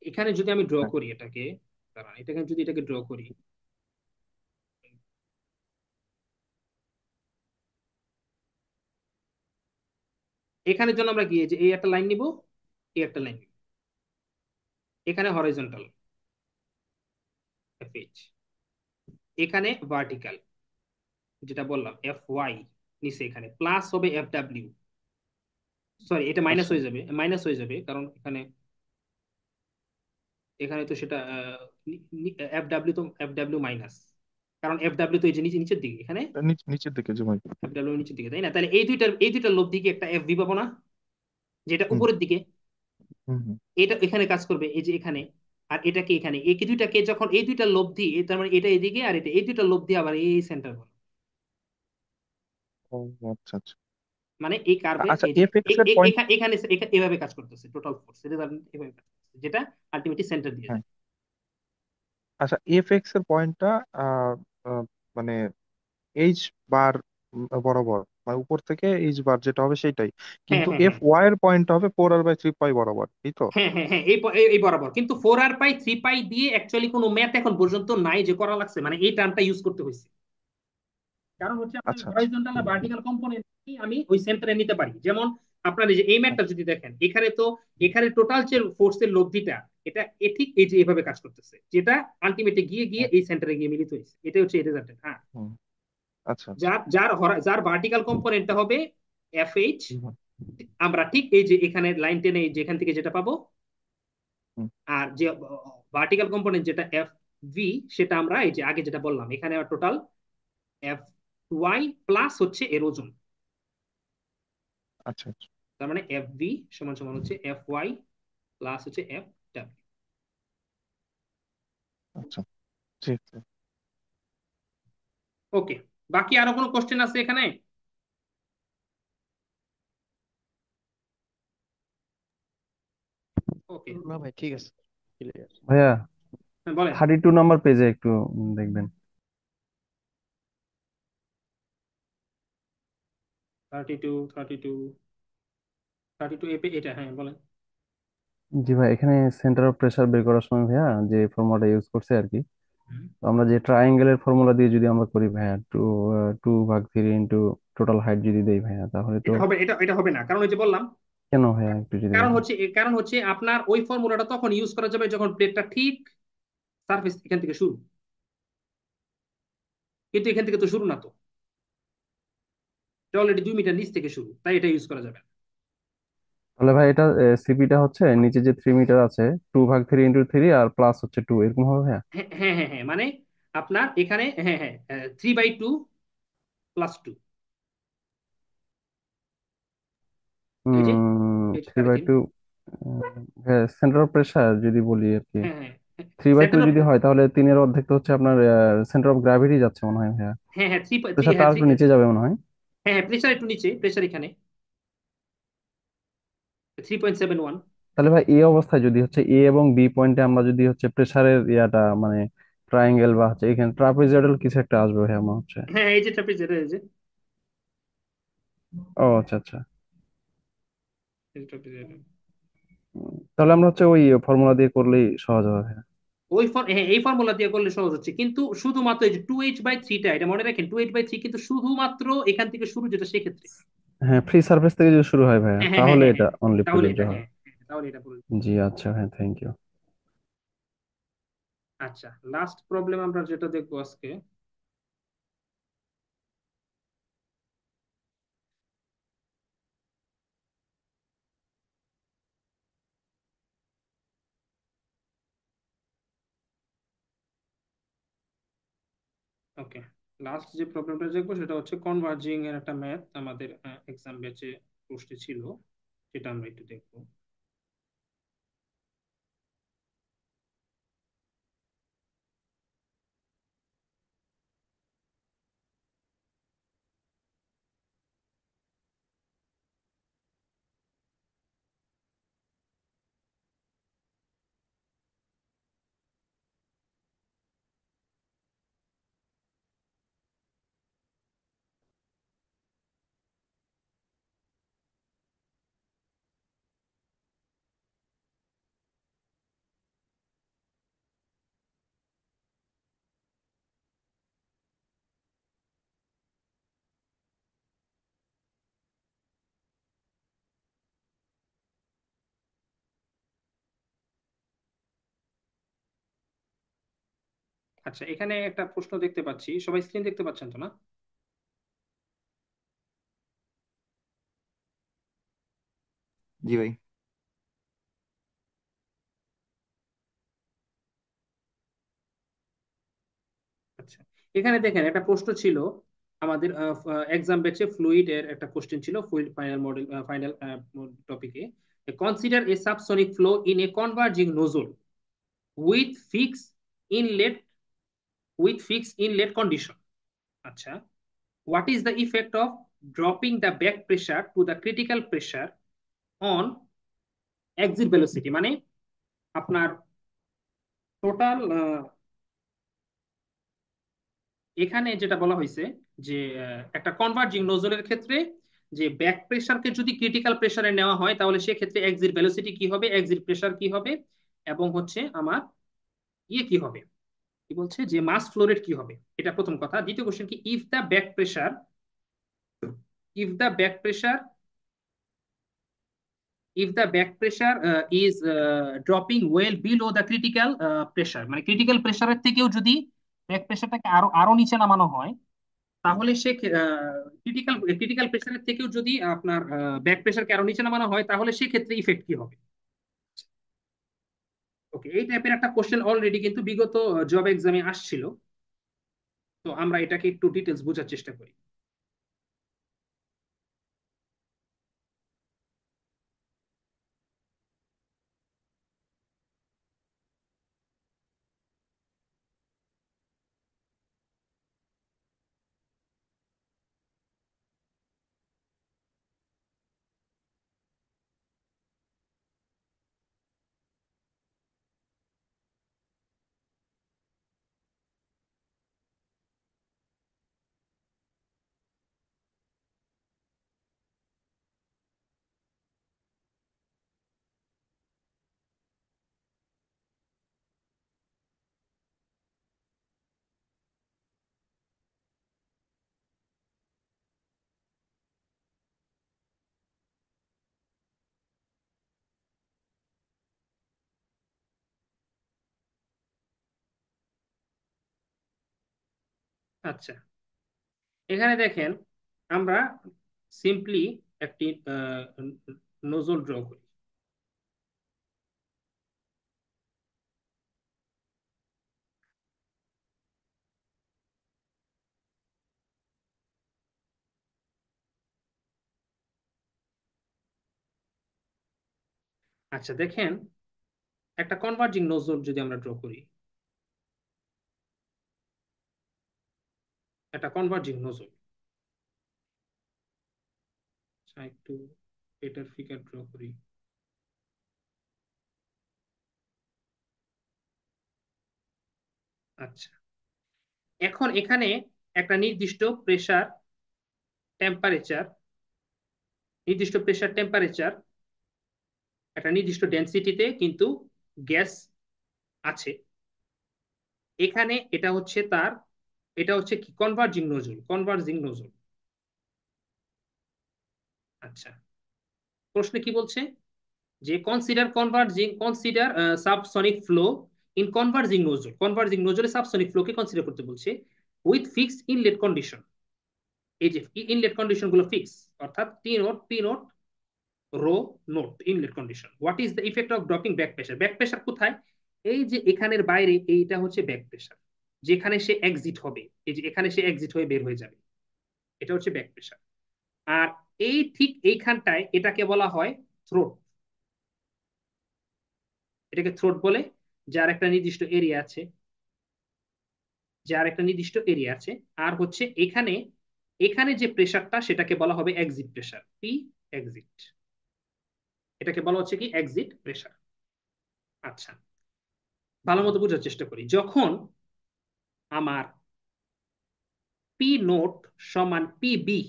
এখানে যদি আমি ড্র হ্যাঁ। করি এটাকে, দাঁড়ান, এটাকে যদি এটাকে ড্র করি, এখানের জন্য আমরা কি এই যে এই একটা লাইন নিব, এই একটা লাইন নিব, এখানে হরাইজন্টাল এফ এইচ, এখানে ভার্টিক্যাল, যেটা বললাম এফ ওয়াই, নিচে এখানে প্লাস হবে এফ ডাব্লিউ, সরি এটা মাইনাস আচ্ছা। হয়ে যাবে, মাইনাস হয়ে যাবে, কারণ এখানে এখানে তো সেটা এফ ডাব্লিউ তো এফ ডাব্লিউ মাইনাস, কারণ এফ ডাব্লিউ তো এই যে নিচের দিকে, এখানে নিচের দিকে জি ভাই। এফ ডাব্লিউ নিচের দিকে, তাই না? তাহলে এই দুইটার লব দিকে একটা এফ ভি পাবো না, যেটা হুম উপরের দিকে, হুম হুম। এটা এখানে কাজ করবে এই যে এখানে, আর এটাকে এখানে, এই দুইটাকে যখন এই দুইটার লব্ধি, তার মানে এটা এদিকে আর এটা, এই দুইটার লব্ধি আবার এই সেন্টার বলে, ও আচ্ছা আচ্ছা। মানে এই কার্ভের আচ্ছা, এই যে এফ এক্স এর পয়েন্ট। এখানে এভাবে কাজ করতেছে, টোটাল ফোর্স রেজাল্ট এভাবে কাজ করতেছে, যেটা আলটিমেটলি সেন্টার দিয়ে হ্যাঁ। যায়। আচ্ছা, এফ এর পয়েন্টটা আহ আহ, মানে এইচ বার বরাবর, মানে উপর থেকে এইচ বার যেটা হবে সেটাই, হ্যাঁ কিন্তু হ্যাঁ এফ হ্যাঁ ওয়াই এর পয়েন্ট হবে 4r/3 পাই বরাবর, এই তো? হ্যাঁ হ্যাঁ হ্যাঁ, এই বরাবর, কিন্তু 4r/3 পাই দিয়ে অ্যাকচুয়ালি কোনো ম্যাথ এখন পর্যন্ত নাই যে করা লাগছে, মানে এই টার্মটা ইউজ করতে হয়েছে, কারণ হচ্ছে আপনার আচ্ছা আচ্ছা। হরাইজন্টাল আর ভার্টিক্যাল কম্পোনেন্ট আমি ওই সেন্টারে নিতে পারি। যেমন আপনার এই যে এই ম্যাথটা যদি দেখেন, এখানে তো এখানে টোটাল যে ফোর্সের লব্ধিটা, এটা ঠিক এই যে এভাবে কাজ করতেছে, যেটা আলটিমেটলি গিয়ে গিয়ে হ্যাঁ। এই সেন্টারে গিয়ে মিলিত হয়েছে, এটাই হচ্ছে এই রেজাল্ট, হ্যাঁ। হুম। আচ্ছা আচ্ছা। যার ভার্টিক্যাল কম্পোনেন্টটা হবে FH। আমরা ঠিক এই যে এখানে লাইন টেনে যেখান থেকে যেটা পাবো, হুম, আর যে ভার্টিক্যাল কম্পোনেন্ট যেটা FV, সেটা আমরা এই যে আগে যেটা বললাম এখানে টোটাল FY প্লাস হচ্ছে এর ওজন। আচ্ছা আচ্ছা তার মানে FV সমান সমান হচ্ছে FY প্লাস হচ্ছে FW। আচ্ছা, ঠিক আছে। ওকে, বাকি আরো কোনো কোশ্চেন আছে এখানে? ওকে, না ভাই, ঠিক আছে, ক্লিয়ার। ভাইয়া বলেন। 32 নম্বর পেজে একটু দেখবেন। 32 এটা, হ্যাঁ বলেন। জি ভাই, এখানে সেন্টার অফ প্রেসার বের করার সময় ভাইয়া যে ফর্মুলাটা ইউজ করছে আর কি, হুম। তো আমরা যে ট্রায়াঙ্গেলের ফর্মুলা দিয়ে যদি আমরা করি ভাইয়া, 2/3 ইন্টু টোটাল হাইট যদি দেই ভাইয়া, তাহলে তো এটা হবে না, কারণ ওই যে বললাম, কেন ভাইয়া একটু যদি কারণ বলতেন। হচ্ছে কারণ হচ্ছে আপনার ওই ফর্মুলাটা তখন ইউজ করা যাবে যখন প্লেটটা ঠিক সারফেস এখান থেকে শুরু, কিন্তু এখান থেকে তো শুরু না, তো এটা অলরেডি 2 মিটার নিচ থেকে শুরু, তাই এটা ইউজ করা যাবে না। তাহলে ভাই এটা সিপিটা হচ্ছে নিচে যে 3 মিটার আছে, 2/3 ইন্টু 3 আর প্লাস হচ্ছে 2, এরকম হবে ভাইয়া? হ্যাঁ হ্যাঁ হ্যাঁ হ্যাঁ, মানে আপনার এখানে, হ্যাঁ হ্যাঁ, 3/2 + 2, এই যে এই যে থ্রি সাড়ে বাই তিন টু সেন্টার অফ প্রেসার যদি বলি আর কি, হ্যাঁ হ্যাঁ, 3/2 সেন্টার অফ, যদি হয় তাহলে 3-এর অর্ধেক তো হচ্ছে আপনার সেন্টার অফ গ্রাভিটি যাচ্ছে মনে হয় ভাইয়া। হ্যাঁ হ্যাঁ, থ্রি থ্রি প্রেসারটা হ্যাঁ আর থ্রি একটু নিচে যাবে মনে হয়। হ্যাঁ হ্যাঁ, প্রেশার একটু নিচে, প্রেশার এখানে 3.71। তাহলে ভাই এই অবস্থায় যদি হচ্ছে এ এবং বি পয়েন্টে আমরা যদি হচ্ছে প্রেসারের ইয়াটা মানে ট্রায়াঙ্গেল বা হচ্ছে এখানে ট্রাপিজয়েডাল কিছু একটা আসবে ভাইয়া মনে হচ্ছে। হ্যাঁ, এই যে ট্রাপিজ, এই যে ও আচ্ছা আচ্ছা। এই যে trapezoidal। তাহলে আমরা হচ্ছে ওই ফর্মুলা দিয়ে করলেই সহজ হবে ভাইয়া। হ্যাঁ, এই ফর্মুলা দিয়ে করলে সহজ হচ্ছে, কিন্তু শুধুমাত্র এই যে 2h/3টা, এটা মনে রাখেন, 2h/3 কিন্তু শুধুমাত্র এখান থেকে শুরু, যেটা সেক্ষেত্রে। হ্যাঁ, ফ্রি সার্ফেস থেকে যদি শুরু হয় ভাইয়া হ্যাঁ হ্যাঁ হ্যাঁ তাহলে হ্যাঁ এটা হ্যাঁ, অনলি তাহলে প্রযোজ্য এটা, হয়। হ্যাঁ হ্যাঁ, তাহলে এটা বলে। জি আচ্ছা, হ্যাঁ, থ্যাংক ইউ। আচ্ছা, লাস্ট প্রবলেম আমরা যেটা দেখবো আজকে, ওকে, লাস্ট যে প্রবলেমটা দেখবো সেটা হচ্ছে কনভার্জিং এর একটা ম্যাথ, আমাদের এক্সাম ব্যাচে পোস্টে ছিল, সেটা আমরা একটু দেখবো। আচ্ছা, এখানে একটা প্রশ্ন দেখতে পাচ্ছি, সবাই স্ক্রিন দেখতে পাচ্ছেন তো না? জি ভাই। আচ্ছা, এখানে দেখেন একটা প্রশ্ন ছিল আমাদের এক্সাম ব্যাচে, ফ্লুইড এর একটা কোশ্চেন ছিল, ফ্লুইড ফাইনাল মডেল, ফাইনাল টপিকে, consider A subsonic flow in a converging nozzle with fix inlet condition. আচ্ছা, what is the effect of dropping the back pressure to the critical pressure on exit velocity, মানে আপনার total, এখানে যেটা বলা হয়েছে যে একটা কনভার্জিং নোজলের ক্ষেত্রে যে ব্যাক প্রেসারকে যদি ক্রিটিক্যাল প্রেসারে নেওয়া হয় তাহলে সেক্ষেত্রে এক্সিট ভেলোসিটি কি হবে, এক্সিট প্রেসার কি হবে, এবং হচ্ছে আমার কি হবে, কি বলছে যে মাস ফ্লো রেট কি হবে। এটা প্রথম কথা। দ্বিতীয় কোশ্চেন কি, if the back pressure is dropping well below the critical pressure, মানে ক্রিটিক্যাল প্রেসারের থেকেও যদি ব্যাক প্রেসারটাকে আরো আরো নিচে নামানো হয়, তাহলে সে ক্রিটিক্যাল ক্রিটিক্যাল প্রেসারের থেকেও যদি আপনার ব্যাক প্রেসারকে আরো নিচে নামানো হয় তাহলে সেক্ষেত্রে ইফেক্ট কি হবে? ওকে, এই টাইপের একটা কোশ্চেন অলরেডি কিন্তু বিগত জব এক্সামে আসছিল। তো আমরা এটাকে একটু ডিটেলস বোঝার চেষ্টা করি। আচ্ছা, এখানে দেখেন আমরা সিম্পলি একটি নোজল ড্র করি। আচ্ছা দেখেন, একটা কনভার্জিং নোজল যদি আমরা ড্র করি, একটা কনভার্জিং নোজল, একটু এটার ফিগার ড্র করি। আচ্ছা, এখন এখানে একটা নির্দিষ্ট প্রেসার টেম্পারেচার, নির্দিষ্ট প্রেসার টেম্পারেচার, একটা নির্দিষ্ট ডেনসিটিতে কিন্তু গ্যাস আছে। এখানে এটা হচ্ছে তার, এটা হচ্ছে কি কনভার্জিং নোজল, কনভার্জিং নোজল। আচ্ছা, প্রশ্নে কি বলছে যে consider converging, consider subsonic flow in converging nozzle, converging নোজলে সাবসনিক ফ্লোকে কনসিডার করতে বলছে উইথ ফিক্সড ইনলেট কন্ডিশন। এই যে ইনলেট কন্ডিশন গুলো ফিক্স, অর্থাৎ T naught, P naught, rho naught, inlet condition. What is the effect of dropping back pressure? Back pressure কোথায়? এই যে এখানের বাইরে, এইটা হচ্ছে ব্যাক প্রেসার, যেখানে সে এক্সিট হবে, এই যে এখানে সে এক্সিট হয়ে বের হয়ে যাবে, এটা হচ্ছে ব্যাক প্রেসার। আর এই ঠিক এইখানটায় এটাকে বলা হয় থ্রোট, এটাকে থ্রোট বলে, যার একটা নির্দিষ্ট এরিয়া আছে, যার একটা নির্দিষ্ট এরিয়া আছে। আর হচ্ছে এখানে, এখানে যে প্রেসারটা সেটাকে বলা হবে এক্সিট প্রেসার, পি এক্সিট, এটাকে বলা হচ্ছে কি এক্সিট প্রেসার। আচ্ছা, ভালো মতো বোঝার চেষ্টা করি। যখন আমার পি নোট সমান পিবি,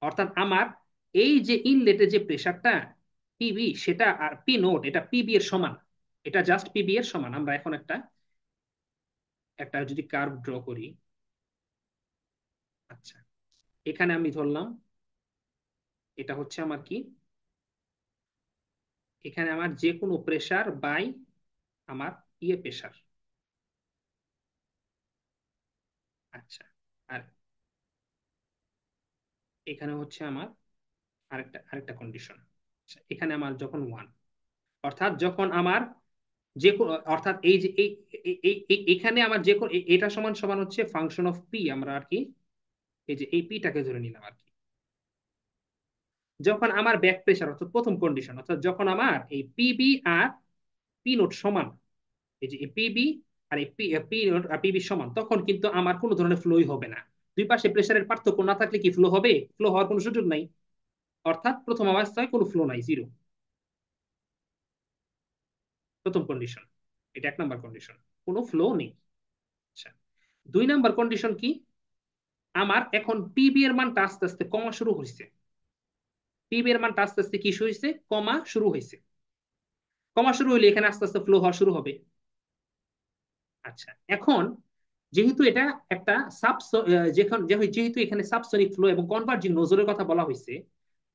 অর্থাৎ আমার এই যে ইনলেটে যে প্রেসারটা পিবি, সেটা আর পি নোট এটা পিবি এর সমান, এটা জাস্ট পিবি এর সমান। আমরা এখন একটা একটা যদি কার্ভ ড্র করি, আচ্ছা এখানে আমি ধরলাম এটা হচ্ছে আমার কি, এখানে আমার যে কোনো প্রেসার বাই আমার ইয়ে প্রেসার। আচ্ছা, আর এখানে হচ্ছে আমার আরেকটা আরেকটা কন্ডিশন। আচ্ছা, এখানে আমার যখন ওয়ান, অর্থাৎ যখন আমার যে অর্থাৎ এই যে এখানে আমার যে এটা সমান সমান হচ্ছে ফাংশন অফ পি, আমরা আর কি এই যে এই পিটাকে ধরে নিলাম আর কি। যখন আমার ব্যাক প্রেসার, অর্থাৎ প্রথম কন্ডিশন, অর্থাৎ যখন আমার এই পিবি আর পি নোট সমান, এই যে পিবি আর এই পি নোট আর পিবি সমান, তখন কিন্তু আমার কোনো ধরনের ফ্লোই হবে না। দুই পাশে প্রেসারের পার্থক্য না থাকলে কি ফ্লো হবে? ফ্লো হওয়ার কোনো সুযোগ নাই, অর্থাৎ প্রথম অবস্থায় কোনো ফ্লো নাই, জিরো, প্রথম কন্ডিশন। এটা এক নাম্বার কন্ডিশন, কোনো ফ্লো নেই। আচ্ছা, দুই নাম্বার কন্ডিশন কি? আমার এখন পিবি এর মানটা আস্তে আস্তে কমা শুরু হয়েছে, পিবি এর মানটা আস্তে আস্তে কি শুরু হয়েছে? কমা শুরু হয়েছে। কমা শুরু হইলে এখানে আস্তে আস্তে ফ্লো হওয়া শুরু হবে। আচ্ছা, এখন যেহেতু এটা একটা সাব, যেহেতু এখানে সাবসনিক ফ্লো এবং কনভার্জিং নোজলের কথা বলা হয়েছে,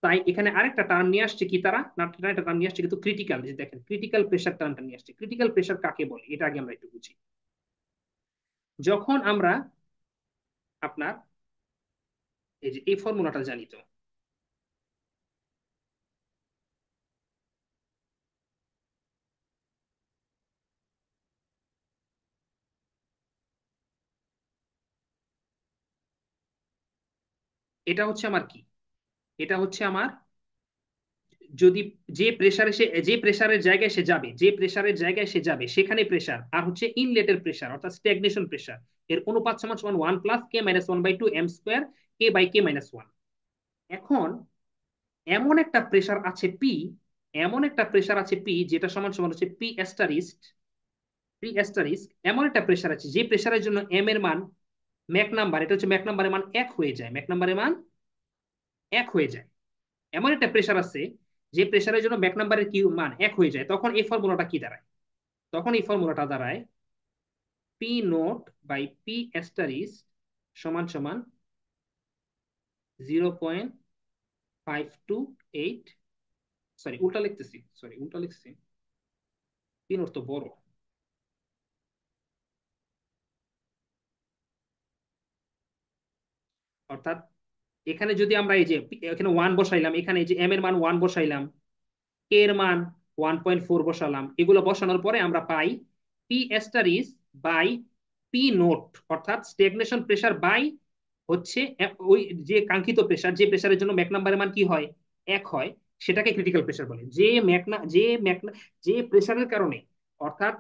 তাই এখানে আরেকটা টার্ম নিয়ে আসছে কি, তারা না একটা টার্ম নিয়ে আসছে কিন্তু ক্রিটিক্যাল, যে দেখেন ক্রিটিক্যাল প্রেসার টার্মটা নিয়ে আসছে। ক্রিটিক্যাল প্রেসার কাকে বলে এটা আগে আমরা একটু বুঝি। যখন আমরা আপনার এই যে এই ফর্মুলাটা জানি তো, এটা হচ্ছে আমার কি, এটা হচ্ছে আমার যদি যে প্রেসারের জায়গায় সে যাবে, যে প্রেসারের জায়গায় সে যাবে সেখানে প্রেসার, আর হচ্ছে ইনলেটের প্রেসার অর্থাৎ স্ট্যাগনেশন প্রেসার, এর অনুপাত সমান সমান 1 + K - 1/2 m²K/K - 1। এখন এমন একটা প্রেসার আছে পি, এমন একটা প্রেসার আছে পি যেটা সমান সমান হচ্ছে পি এমন একটা প্রেসার আছে যে প্রেসারের জন্য এম এর মান ম্যাক নাম্বার, এটা হচ্ছে ম্যাক নাম্বারের মান 1 হয়ে যায়, ম্যাক নাম্বারের মান 1 হয়ে যায়। এমন একটা প্রেসার আছে যে প্রেসারের জন্য ম্যাক নাম্বারের কি মান 1 হয়ে যায়, তখন এই ফর্মুলাটা কি দাঁড়ায়? তখন এই ফর্মুলাটা দাঁড়ায় P0/P* সমান সমান 0.528, সরি উল্টা লিখতেছি, পি নোট তো বড়, অর্থাৎ এখানে যদি আমরা এই যে এখানে 1 বসাইলাম, এখানে এই যে এম এর মান 1 বসাইলাম, কে এর মান 1.4 বসালাম, এগুলো বসানোর পরে আমরা পাই P* বাই P0, অর্থাৎ স্টেগনেশন প্রেসার বাই হচ্ছে ওই যে কাঙ্ক্ষিত প্রেসার, যে প্রেসারের জন্য ম্যাক নাম্বারের মান কি হয় 1 হয়, সেটাকে ক্রিটিক্যাল প্রেসার বলে। যে প্রেসারের কারণে, অর্থাৎ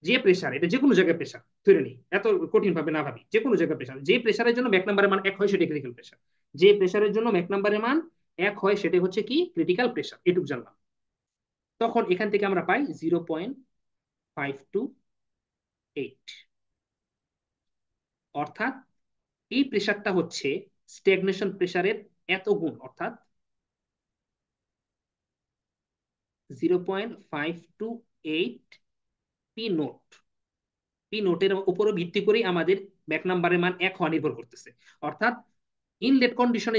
যে প্রেসার, এটা যে কোনো জায়গায় প্রেসার ধরে নিই, এত কঠিন ভাবে না ভাবি, যে কোনো জায়গায় প্রেসার, যে প্রেসারের জন্য ম্যাক নাম্বারের মান 1 হয় সেটা ক্রিটিক্যাল প্রেসার, যে প্রেসারের জন্য ম্যাক নাম্বারের মান 1 হয় সেটা হচ্ছে কি ক্রিটিক্যাল প্রেসার, এটুকু জানলাম। তখন এখান থেকে আমরা পাই 0.528, অর্থাৎ এই প্রেসারটা হচ্ছে স্ট্যাগনেশন প্রেসারের এত গুণ, অর্থাৎ 0.528 P0। পি নোটের উপরও ভিত্তি করে আমাদের ব্যাক নাম্বারের মান 1 হওয়া নির্ভর করতেছে। অর্থাৎ ইনলেট কন্ডিশনে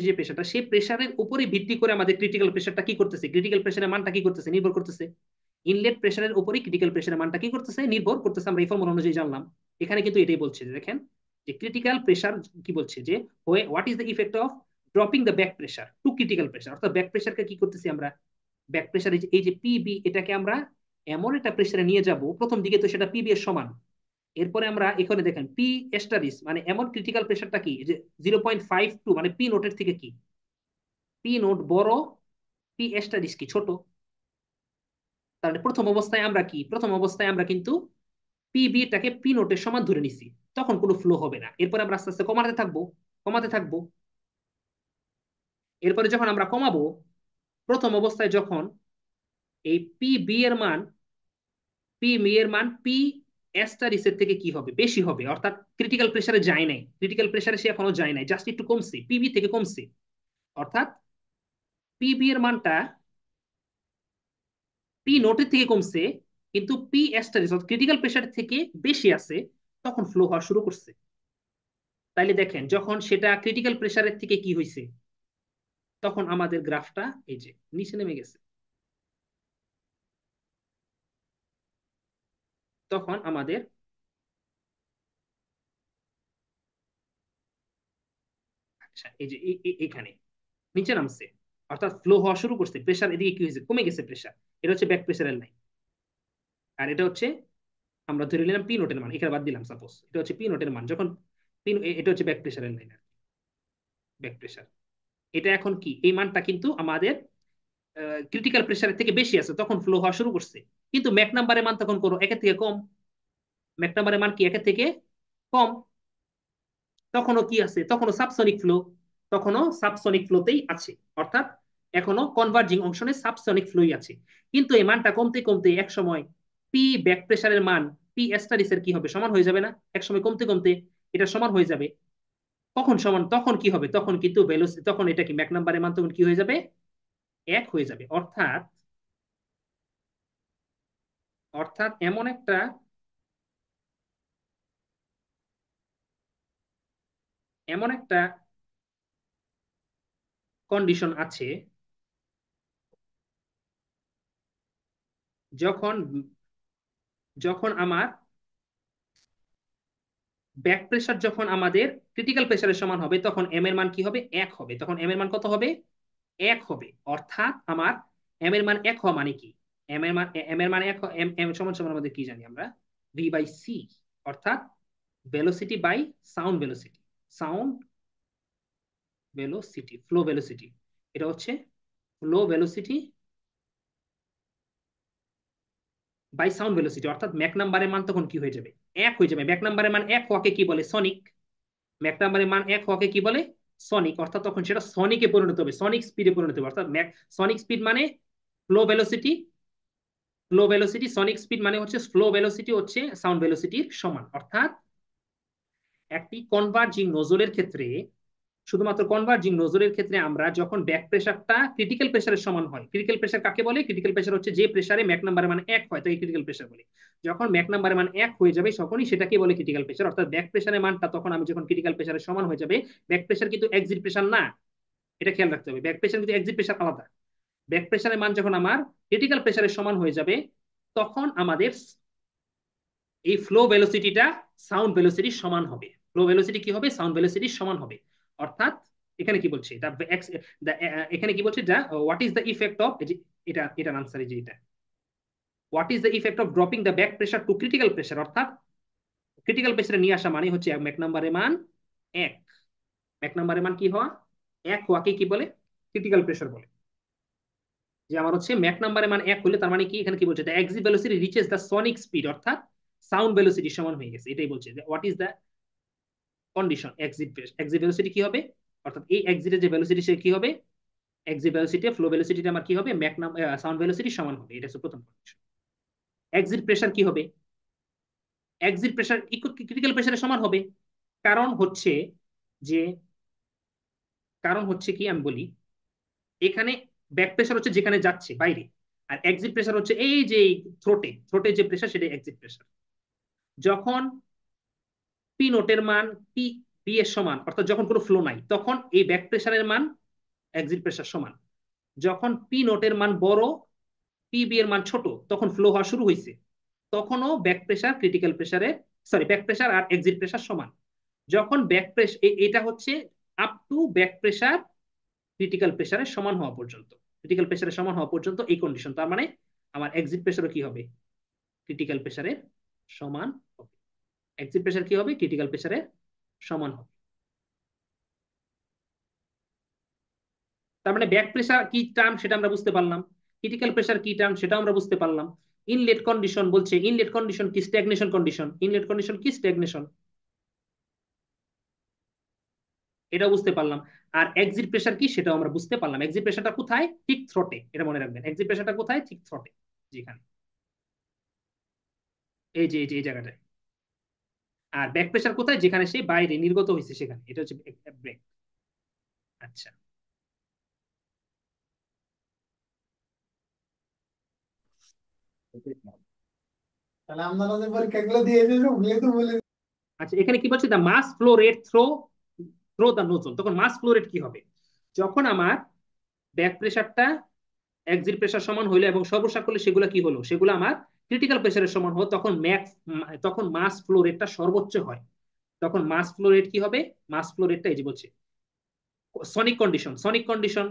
যে প্রেসারটা সেই প্রেসারের উপরে ভিত্তি করে আমাদের ক্রিটিক্যাল প্রেসারটা কি করতেছে, ক্রিটিক্যাল প্রেসারের মানটা কি করতেছে, নির্ভর করতেছে। ইনলেট প্রেসারের উপরে ক্রিটিক্যাল প্রেসারের মানটা কি করতেছে, নির্ভর করতেছে। আমরা এই ফর্মুলা অনুযায়ী জানলাম। এখানে কিন্তু এটাই বলছে যে দেখেন, যে ক্রিটিক্যাল প্রেসার কি বলছে, যে what is the effect of dropping the back pressure to critical pressure, অর্থাৎ ব্যাক প্রেসারকে কি করতেছি আমরা, ব্যাক প্রেসার এই যে পিবি, এটাকে আমরা এমন একটা প্রেসারে নিয়ে যাব, প্রথম দিকে তো সেটা পিবি এর সমান, এরপরে আমরা এখানে দেখেন পি এস্টারিস মানে এমন ক্রিটিক্যাল প্রেসারটা কি যে 0.52, মানে পি নোটের থেকে কি পি নোট বড়, পি এস্টারিস কি ছোট। তাহলে প্রথম অবস্থায় আমরা কিন্তু পিবি টাকে পি নোটের সমান ধরে নিছি, তখন কোনো ফ্লো হবে না। এরপরে আমরা আস্তে আস্তে কমাতে থাকবো। এরপরে যখন আমরা কমাবো, প্রথম অবস্থায় যখন এই পি বি এর মান পি অ্যাস্টারিসের থেকে কি হবে, বেশি হবে, অর্থাৎ ক্রিটিক্যাল প্রেসারে যায় নাই, ক্রিটিক্যাল প্রেসারে সে এখনো যায় নাই, জাস্ট একটু কমছে, পিবি থেকে কমছে। অর্থাৎ পিবি এর মানটা পি নোটের থেকে কমছে, কিন্তু পি অ্যাস্টারিস অর্থাৎ ক্রিটিক্যাল প্রেসার থেকে বেশি আছে, তখন ফ্লো হওয়া শুরু করছে। তাইলে দেখেন যখন সেটা ক্রিটিক্যাল প্রেসারের থেকে কি হয়েছে, তখন আমাদের গ্রাফটা এই যে নিচে নেমে গেছে। তখন আমাদের আচ্ছা এই যে এখানে নিচে নামছে, অর্থাৎ ফ্লো হওয়া শুরু করছে, প্রেসার এদিকে কি হয়েছে, কমে গেছে প্রেসার। এটা হচ্ছে ব্যাক প্রেসারের লাইন, আর এটা হচ্ছে আমরা ধরে নিলাম পি নোটের মান, এখানে বাদ দিলাম সাপোজ এটা হচ্ছে পি নোটের মান, যখন এটা হচ্ছে ব্যাক প্রেসারের লাইন, ব্যাক প্রেসার। এটা এখন কি এই মানটা কিন্তু আমাদের ক্রিটিক্যাল প্রেসারের থেকে বেশি আছে, তখন ফ্লো হওয়া শুরু করছে। কিন্তু ম্যাক নাম্বারের মান তখন করো একের থেকে কম, ম্যাক নাম্বারের মান কি একের থেকে কম, তখনও কি আছে, তখনও সাবসনিক ফ্লোতেই আছে, অর্থাৎ এখনো কনভার্জিং অংশনে সাবসনিক ফ্লোই আছে। কিন্তু এই মানটা কমতে কমতে এক সময় পি ব্যাক প্রেসারের মান পি এস্টারিসের কি হবে, সমান হয়ে যাবে না, এক সময় কমতে কমতে এটা সমান হয়ে যাবে। কখন সমান, তখন কি হবে, তখন কিন্তু ভেলোসিটি, তখন এটা কি ম্যাক নাম্বারের মান তখন কি হয়ে যাবে, 1 হয়ে যাবে। অর্থাৎ এমন একটা কন্ডিশন আছে, যখন যখন আমার ব্যাক প্রেসার যখন আমাদের ক্রিটিক্যাল প্রেসারের সমান হবে তখন এম এর মান কি হবে, 1 হবে। তখন এম এর মান কত হবে, 1 হবে। অর্থাৎ আমার এম এর মান 1 হওয়া মানে কি, এম এর মান 1, এম এম সমান সমান আমাদের কি জানি আমরা, ভি বাই সি, অর্থাৎ velocity by sound velocity. Sound velocity, flow velocity, এটা হচ্ছে flow velocity by sound velocity. অর্থাৎ ম্যাক নাম্বারের মান তখন কি হয়ে যাবে, 1 হয়ে যাবে। ম্যাক নাম্বারের মান 1 হওয়াকে কি বলে, সনিক। ম্যাক নাম্বারের মান 1 হওয়াকে কি বলে, সনিক। অর্থাৎ তখন সেটা সনিকে পরিণত হবে, সনিক স্পিডে পরিণত হবে। অর্থাৎ সনিক স্পিড মানে flow velocity, flow velocity Sonic speed মানে হচ্ছে ফ্লো ভেলোসিটি হচ্ছে সাউন্ড ভেলোসিটির সমান। অর্থাৎ একটি কনভার্জিং নোজলের ক্ষেত্রে, শুধুমাত্র কনভার্জিং নোজলের ক্ষেত্রে আমরা যখন ব্যাক প্রেসারটা ক্রিটিক্যাল প্রেসারের সমান হয়, ক্রিটিক্যাল প্রেসার কাকে বলে, ক্রিটিক্যাল প্রেসার হচ্ছে যে প্রেসারে ম্যাক নাম্বারের মান 1 হয় তাই ক্রিটিক্যাল প্রেসার বলে। যখন ম্যাক নাম্বারের মান 1 হয়ে যাবে তখনই সেটাকে বলে ক্রিটিক্যাল প্রেসার। অর্থাৎ ব্যাক প্রেসারের মানটা তখন আমি যখন ক্রিটিক্যাল প্রেসারের সমান হয়ে যাবে, ব্যাক প্রেসার কিন্তু এক্সিট প্রেসার না, এটা খেয়াল রাখতে হবে। ব্যাক প্রেসার কিন্তু এক্সিট প্রেসার আলাদা। ব্যাক প্রেসারের মান যখন আমার ক্রিটিক্যাল প্রেসারের সমান হয়ে যাবে তখন আমাদের এই ফ্লো ভেলোসিটিটা সাউন্ড ভেলোসিটির সমান হবে। ফ্লো ভেলোসিটি কি হবে, সাউন্ড ভেলোসিটির সমান হবে। অর্থাৎ এখানে কি বলছে, এখানে কি বলছে, what is the effect of, এটা এটার আনসার যে এটা, what is the effect of dropping the back pressure to critical pressure. অর্থাৎ ক্রিটিক্যাল প্রেসারে নিয়ে আসা মানে হচ্ছে ম্যাক নাম্বারের মান 1। ম্যাক নাম্বারের মান কি হওয়া, 1 হওয়াকে কি বলে, ক্রিটিক্যাল প্রেসার বলে। যে আমার হচ্ছে ম্যাক নাম্বারের মান 1 হলে তার মানে কি, এখানে কি বলছে, the exit velocity reaches the sonic speed, অর্থাৎ সাউন্ড ভেলোসিটির সমান হয়ে গেছে, এটাই বলছে। What is the condition, exit velocity কি হবে, অর্থাৎ এই এক্সিটের যে ভেলোসিটি সে কি হবে, এক্সিট ভেলোসিটি ফ্লো ভেলোসিটিটা আমার কি হবে, সাউন্ড ভেলোসিটির সমান হবে, এটা হচ্ছে প্রথম কন্ডিশন। এক্সিট প্রেসার কি হবে, এক্সিট প্রেসার ক্রিটিক্যাল প্রেসারের সমান হবে। কারণ হচ্ছে যে, কারণ হচ্ছে কি আমি বলি, এখানে ব্যাক প্রেসার হচ্ছে যেখানে যাচ্ছে বাইরে, আর এক্সিট প্রেসার হচ্ছে এই যে থ্রোটে, থ্রোটে যে প্রেসার সেটা এক্সিট প্রেসার। যখন পি নোটের মান পি বি এর সমান, অর্থাৎ যখন কোনো ফ্লো নাই, তখন এই ব্যাক প্রেসারের মান এক্সিট প্রেসার সমান। যখন পি নোটের মান বড়, পি বি এর মান ছোট, তখন ফ্লো হওয়া শুরু হয়েছে, তখনও ব্যাক প্রেসার ক্রিটিক্যাল প্রেসারে, সরি ব্যাক প্রেসার আর এক্সিট প্রেসার সমান। যখন ব্যাক প্রেসার, এটা হচ্ছে up to back pressure critical প্রেসারের সমান হওয়া পর্যন্ত, ক্রিটিক্যাল প্রেসারের সমান হওয়া পর্যন্ত এই কন্ডিশন। তার মানে আমার এক্সিট প্রেসারও কি হবে, ক্রিটিক্যাল প্রেসারের সমান হবে। এক্সিট প্রেসার কি হবে, ক্রিটিক্যাল প্রেসারের সমান হবে। তার মানে ব্যাক প্রেসার কি টার্ম সেটা আমরা বুঝতে পারলাম, ক্রিটিক্যাল প্রেসার কি টার্ম সেটাও আমরা বুঝতে পারলাম। ইনলেট কন্ডিশন বলছে, ইনলেট কন্ডিশন কি, স্ট্যাগনেশন কন্ডিশন, ইনলেট কন্ডিশন কি, স্ট্যাগনেশন, এটাও বুঝতে পারলাম। আর এক্সিট প্রেসার কি সেটাও আমরা বুঝতে পারলাম। এক্সিট প্রেসারটা কোথায়, ঠিক থ্রোটে, এটা মনে রাখবেন। এক্সিট প্রেসারটা কোথায়, ঠিক থ্রোটে, যেখানে এই জায়গাটায়। আর ব্যাক প্রেসার কোথায়, যেখানে সে বাইরে নির্গত হয়েছে সেখানে, এটা হচ্ছে ব্রেক। আচ্ছা, আচ্ছা এখানে কি বলছে, the mass flow rate through through the nozzle. তখন মাস ফ্লো রেট কি হবে, যখন আমার ব্যাক প্রেসারটা এক্সিট প্রেসার সমান হইলো এবং সর্বসাকুল্যে সেগুলো কি হলো, সেগুলো আমার ক্রিটিক্যাল প্রেসারের সমান হলো, তখন তখন মাস ফ্লো রেটটা সর্বোচ্চ হয়। তখন মাস ফ্লো রেট কি হবে, মাস ফ্লো রেটটা এই যে বলছে সনিক কন্ডিশন, সনিক কন্ডিশন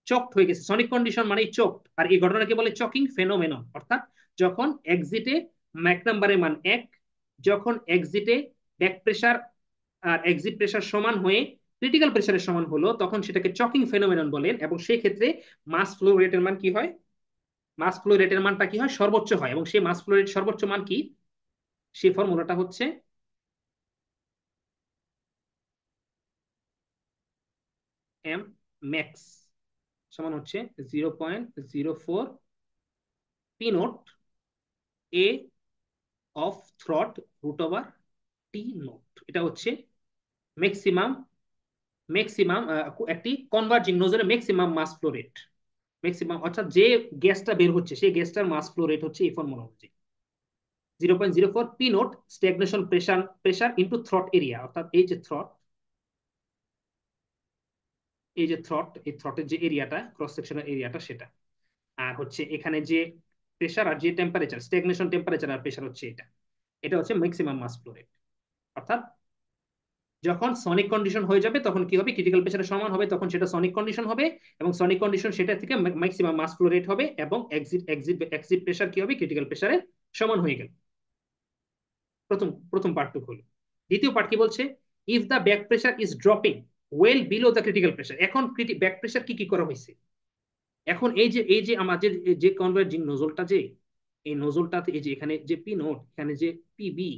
চকড হয়ে গেছে। সনিক কন্ডিশন মানে চকড, আর এই ঘটনাকে বলে চকিং ফেনোমেনন। অর্থাৎ যখন এক্সিটে ম্যাক নাম্বারের মান 1, যখন এক্সিটে ব্যাক প্রেসার আর এক্সিট প্রেসার সমান হয়ে ক্রিটিক্যাল প্রেসারের সমান হলো, তখন সেটাকে চকিং ফেনোমেনন বলেন। এবং সেই ক্ষেত্রে মাস ফ্লো রেটের মান কি হয়, মাস ফ্লো রেটের মানটা কি হয়, সর্বোচ্চ হয়। এবং সেই মাস ফ্লো রেট সর্বোচ্চ মান কি, সেই ফর্মুলাটা হচ্ছে এম ম্যাক্স সমান হচ্ছে 0.04 P naught A of throat root over T naught. এটা হচ্ছে ম্যাক্সিমাম, ম্যাক্সিমাম একটি কনভার্জিং নোজের maximum mass flow rate, maximum অর্থাৎ যে গ্যাসটা বের হচ্ছে সেই গ্যাসটার মাস ফ্লো রেট হচ্ছে এই ফর্মুলা অনুযায়ী 0.04 P note stagnation pressure, pressure into through area. অর্থাৎ এই যে থ্রট, এই যে থ্রট, এই থ্রটের যে এরিয়াটা, ক্রস সেকশনাল এরিয়াটা সেটা, আর হচ্ছে এখানে যে প্রেসার আর যে টেম্পারেচার, স্ট্যাগনেশন টেম্পারেচার আর প্রেসার হচ্ছে এটা, এটা হচ্ছে ম্যাক্সিমাম মাস ফ্লো রেট। অর্থাৎ যখন সনিক কন্ডিশন হয়ে যাবে তখন কি হবে, ক্রিটিক্যাল প্রেসারের সমান হবে, তখন সেটা সনিক কন্ডিশন হবে, এবং সনিক কন্ডিশন সেটা থেকে ম্যাক্সিমাম মাস ফ্লো রেট হবে, এবং এক্সিট এক্সিট এক্সিট প্রেসার কি হবে, ক্রিটিক্যাল প্রেসারের সমান হয়ে গেল। প্রথম প্রথম পার্টটুকু হলো। দ্বিতীয় পার্ট কি বলছে, if the back pressure is dropping well below the critical pressure. এখন ব্যাক প্রেসার কি কি করা হয়েছে, এখন এই যে আমাদের যে কনভার্জিং নোজলটা, যে এই নোজলটাতে এই যে এখানে যে পি নোট, এখানে যে পিবি,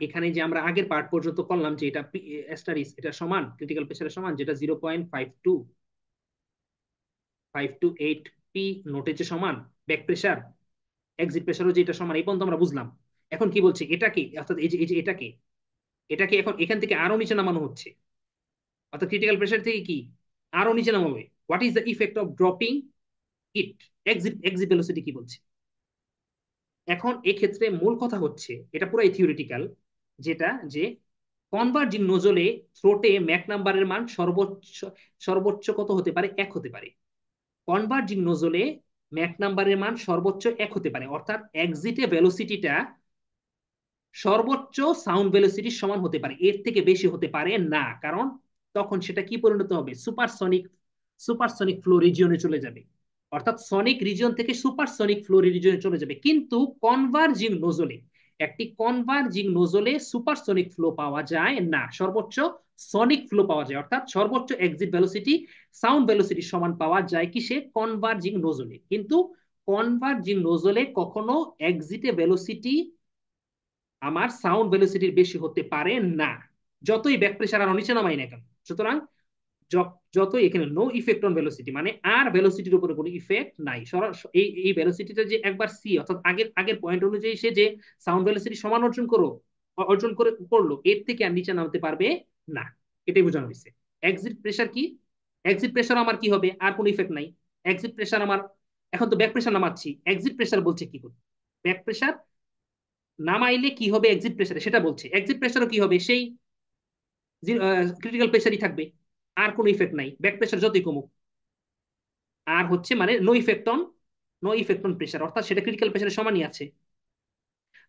এখানে যে আমরা আগের পার্ট পর্যন্ত করলাম যে এটা অ্যাস্টারিস এটা সমান ক্রিটিক্যাল প্রেসারের সমান, যেটা 0.5258 পি নোটের যে সমান ব্যাক প্রেসার, এক্সিট প্রেসারও যে এটা সমান, এই পর্যন্ত আমরা বুঝলাম। এখন কি বলছে, এটাকে অর্থাৎ এই যে এটাকে এটাকে এখন এখান থেকে আরো নিচে নামানো হচ্ছে, অর্থাৎ ক্রিটিক্যাল প্রেসার থেকে কি আরো নিচে নামাবে। What is the effect of dropping it, exit exit velocity কি বলছে। এখন এক্ষেত্রে মূল কথা হচ্ছে, এটা পুরাই থিওরিটিক্যাল, যেটা যে কনভার্জিং নোজলে থ্রোটে ম্যাক নাম্বারের মান সর্বোচ্চ সর্বোচ্চ কত হতে পারে, 1 হতে পারে। কনভার্জিং নোজলে ম্যাক নাম্বারের মান সর্বোচ্চ 1 হতে পারে, অর্থাৎ এক্সিটে ভেলোসিটিটা সর্বোচ্চ সাউন্ড ভেলোসিটির সমান হতে পারে, এর থেকে বেশি হতে পারে না, কারণ তখন সেটা কি পরিণত হবে, সুপারসনিক ফ্লো রিজিয়নে চলে যাবে, অর্থাৎ সনিক রিজিয়ন থেকে সুপারসনিক ফ্লো রিজিয়নে চলে যাবে। কিন্তু কনভার্জিং নোজলে একটি কনভার্জিং নোজলে সুপারসনিক ফ্লো পাওয়া যায় না, সর্বোচ্চ সনিক ফ্লো পাওয়া যায়, অর্থাৎ সর্বোচ্চ এক্সিট ভেলোসিটি সাউন্ড ভেলোসিটির সমান পাওয়া যায় কিসে, কনভার্জিং নোজলে। কিন্তু কনভার্জিং নোজলে কখনো এক্সিটে ভেলোসিটি আমার সাউন্ড ভেলোসিটির বেশি হতে পারে না, যতই ব্যাক প্রেসার আর নিচে নামাই না কেন। সুতরাং যতই এখানে নো ইফেক্ট অন ভেলোসিটি, মানে আর ভেলোসিটির উপরে কোনো ইফেক্ট নাই। এই ভেলোসিটিটা যে একবার সি, অর্থাৎ আগের আগের পয়েন্ট অনুযায়ী সে যে সাউন্ড ভেলোসিটি সমান অর্জন করে করলো, এর থেকে আর নিচে নামতে পারবে না, এটাই বোঝানো হয়েছে। এক্সিট প্রেসার কি, এক্সিট প্রেসার আমার কি হবে, আর কোনো ইফেক্ট নাই। এক্সিট প্রেসার আমার, এখন তো ব্যাক প্রেসার নামাচ্ছি, এক্সিট প্রেসার বলছে কি করবে, ব্যাক প্রেসার নামাইলে কি হবে এক্সিট প্রেসারে সেটা বলছে, এক্সিট প্রেসারও কি হবে, সেই ক্রিটিক্যাল প্রেসারই থাকবে, আর কোনো ইফেক্ট নাই, ব্যাক প্রেসার যতই কমুক। আর হচ্ছে মানে নো ইফেক্ট অন প্রেসার, অর্থাৎ সেটা ক্রিটিক্যাল প্রেসারের সমানই আছে।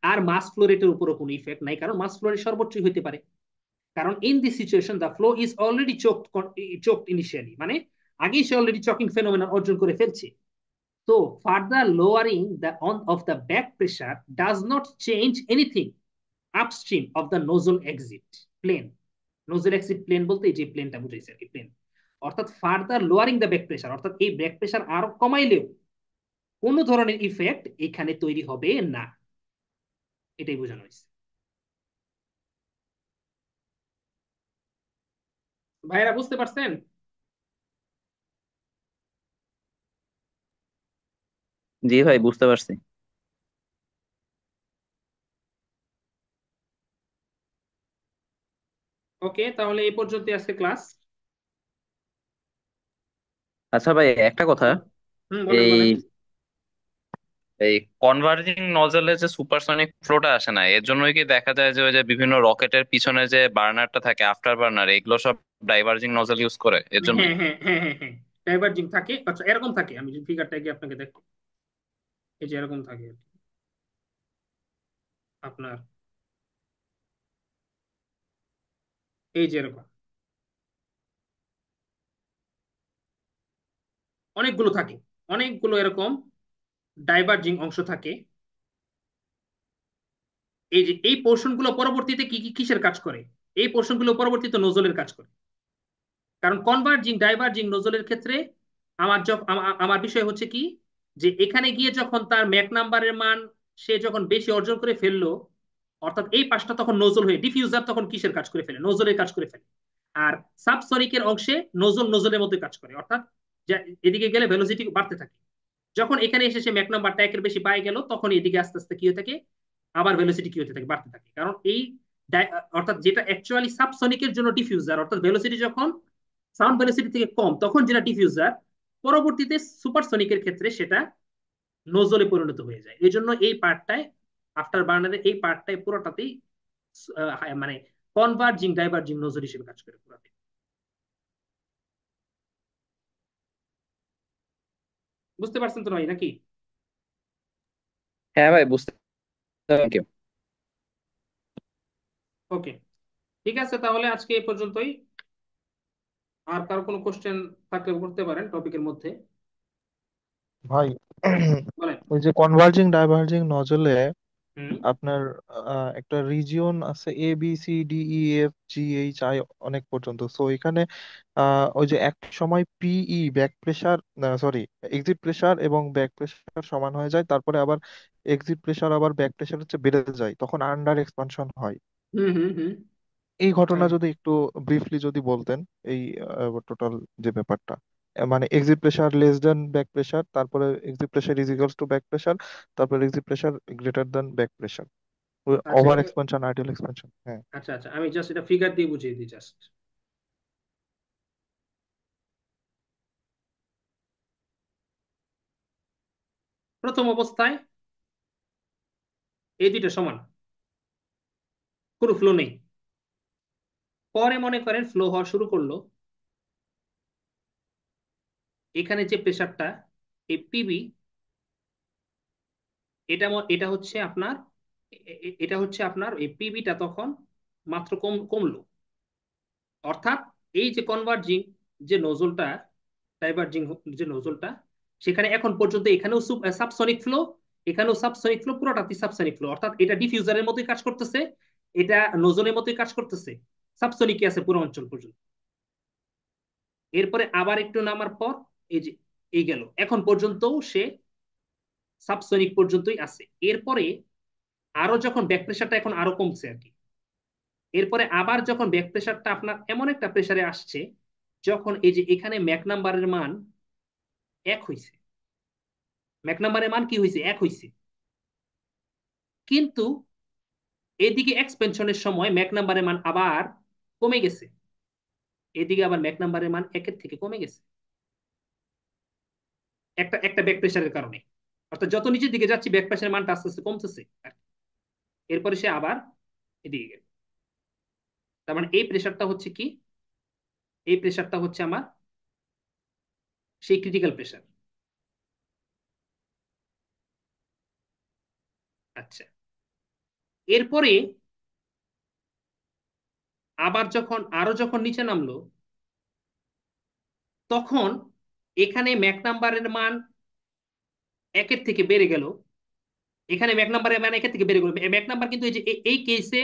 আর মাস ফ্লো রেটের উপরও কোনো ইফেক্ট নাই, কারণ মাস ফ্লো রেট সর্বোচ্চই হতে পারে, কারণ in this situation the flow is already choked initially, মানে আগেই সে অলরেডি চকিং ফেনোমেনন অর্জন করে ফেলছে। তো further lowering of the back pressure does not change anything upstream of the nozzle exit plane. Nozzle exit plane বলতে এই যে প্লেনটা বুঝাইছে আর কি, প্লেন। অর্থাৎ further lowering the back pressure, অর্থাৎ এই ব্যাক প্রেসার আরো কমাইলেও কোনো ধরনের ইফেক্ট এখানে তৈরি হবে না, এটাই বোঝানো হয়েছে। ভাইরা বুঝতে পারছেন? জি ভাই, বুঝতে পারছি। ওকে, তাহলে এই পর্যন্ত আজকে ক্লাস। আচ্ছা ভাই, একটা কথা। হুম, বলেন এই বলেন। এই কনভার্জিং নজলে যে সুপারসনিক ফ্লোটা আসে না, এর জন্যই কি দেখা যায় যে ওই যে বিভিন্ন রকেটের পিছনে যে বার্নারটা থাকে, আফটার বার্নার, এগুলো সব ডাইভার্জিং নজল ইউজ করে এর জন্যই? হ্যাঁ হ্যাঁ হ্যাঁ হ্যাঁ হ্যাঁ, ডাইভার্জিং থাকে, আচ্ছা এরকম থাকে, আমি ফিগারটা গিয়ে আপনাকে দেখো, এই যে এরকম থাকে আর কি। আপনার এই যে এরকম অনেকগুলো থাকে, অনেকগুলো এরকম ডাইভার্জিং অংশ থাকে। এই যে এই পোর্শন গুলো পরবর্তীতে কি কি কিসের কাজ করে, এই পোর্শন গুলো পরবর্তীতে নোজলের কাজ করে। কারণ কনভার্জিং ডাইভার্জিং নোজলের ক্ষেত্রে আমার বিষয় হচ্ছে কি, যে এখানে গিয়ে যখন তার ম্যাক নাম্বারের মান সে যখন বেশি অর্জন করে ফেললো, অর্থাৎ এই পাশটা তখন নোজল হয়ে ডিফিউজার তখন কিসের কাজ করে ফেলে, নোজলের কাজ করে ফেলে। আর সাবসনিকের অংশে নোজলের মতো কাজ করে, অর্থাৎ এদিকে গেলে ভেলোসিটি বাড়তে থাকে। যখন এখানে এসে সে ম্যাক নাম্বারটা একের বেশি পাই গেল, তখন এদিকে আস্তে আস্তে কি হতে থাকে, আবার ভেলোসিটি কি হতে থাকে, বাড়তে থাকে। কারণ এই অর্থাৎ যেটা অ্যাকচুয়ালি সাবসনিকের জন্য ডিফিউজার, অর্থাৎ ভেলোসিটি যখন সাউন্ড ভেলোসিটি থেকে কম, তখন যেটা ডিফিউজার, পরবর্তীতে সুপারসনিকের ক্ষেত্রে সেটা নোজলে পরিণত হয়ে যায়। এই জন্য এই পার্টটায়, আফটার বার্নারের এই পার্টটায় পুরোটাতেই মানে কনভার্জিং ডাইভার্জিং নোজল হিসেবে কাজ করে পুরোটাই। বুঝতে পারছেন তো ভাই নাকি? হ্যাঁ ভাই, বুঝতে। Thank you. ওকে, ঠিক আছে, তাহলে আজকে এই পর্যন্তই। আর কারো কোনো কোশ্চেন থাকলে করতে পারেন টপিকের মধ্যে। ভাই বলেন। ওই যে কনভার্জিং ডাইভার্জিং নজলে হুম আপনার একটা রিজিয়ন আছে A B C D E F G H I অনেক পর্যন্ত। সো এখানে ওই যে এক সময় P E back pressure, sorry, exit pressure এবং ব্যাক প্রেসার সমান হয়ে যায়, তারপরে আবার এক্সিট প্রেসার আবার ব্যাক প্রেসার হচ্ছে বেড়ে যায়, তখন আন্ডার এক্সপানশন হয়। হুম হুম হুম। এই ঘটনা হ্যাঁ, যদি একটু ব্রিফলি যদি বলতেন, এই টোটাল যে ব্যাপারটা, মানে exit pressure less than back pressure, তারপরে exit pressure is equals to back pressure, তারপরে exit pressure greater than back pressure, আচ্ছা ওভার এক্সপানশন আইডিয়াল এক্সপানশন। হ্যাঁ। আচ্ছা আচ্ছা, আমি জাস্ট এটা ফিগার দিয়ে বুঝিয়ে দিই জাস্ট। প্রথম অবস্থায় এই দুইটা সমান, কোনো ফ্লো নেই। পরে মনে করেন ফ্লো হওয়া শুরু করলো, এখানে যে প্রেসারটা, এই পিবি, এটা হচ্ছে আপনার, এটা হচ্ছে আপনার এই পিবিটা তখন মাত্র কমলো। অর্থাৎ এই যে কনভার্জিং যে নজলটা, ডাইভার্জিং যে নজলটা, সেখানে এখন পর্যন্ত এখানেও সাবসনিক ফ্লো, এখানেও সাবসনিক ফ্লো, পুরোটাতে সাবসনিক ফ্লো, অর্থাৎ এটা ডিফিউজারের মতোই কাজ করতেছে, এটা নজলের মতোই কাজ করতেছে, সাবসনিকই আছে পুরো অঞ্চল পর্যন্ত। এরপরে আবার একটু নামার পর এই যে এই গেল, এখন পর্যন্ত সে সাবসনিক পর্যন্তই আছে। এরপরে আরো যখন ব্যাক প্রেশারটা এখন আরো কমছে আর কি, এরপরে আবার যখন ব্যাক প্রেশারটা আপনার এমন একটা প্রেশারে আসছে, যখন এই যে এখানে ম্যাক নাম্বারের মান এক হইছে, ম্যাক নাম্বারের মান কি হয়েছে, এক হইছে, কিন্তু এদিকে এক্সপেনশনের সময় ম্যাক নাম্বারের মান আবার কমে গেছে, এদিকে আবার ম্যাক নাম্বারের মান একের থেকে কমে গেছে, একটা একটা ব্যাক প্রেশারের কারণে। অর্থাৎ যত নিচের দিকে যাচ্ছি ব্যাক প্রেশারের মানটা আস্তে আস্তে কমতেছে আর কি। এরপরে সে আবার এদিকে গেল। তার মানে এই প্রেশারটা হচ্ছে কি, এই প্রেশারটা হচ্ছে আমার সেই ক্রিটিক্যাল প্রেশার। আচ্ছা, এরপরে আবার যখন আরো যখন নিচে নামলো, তখন এখানে ম্যাক নাম্বারের মান একের থেকে বেড়ে গেল, এখানে ম্যাক নাম্বারের মান একের থেকে বেড়ে গেল। ম্যাক নাম্বার কিন্তু এই যে এই কেসে,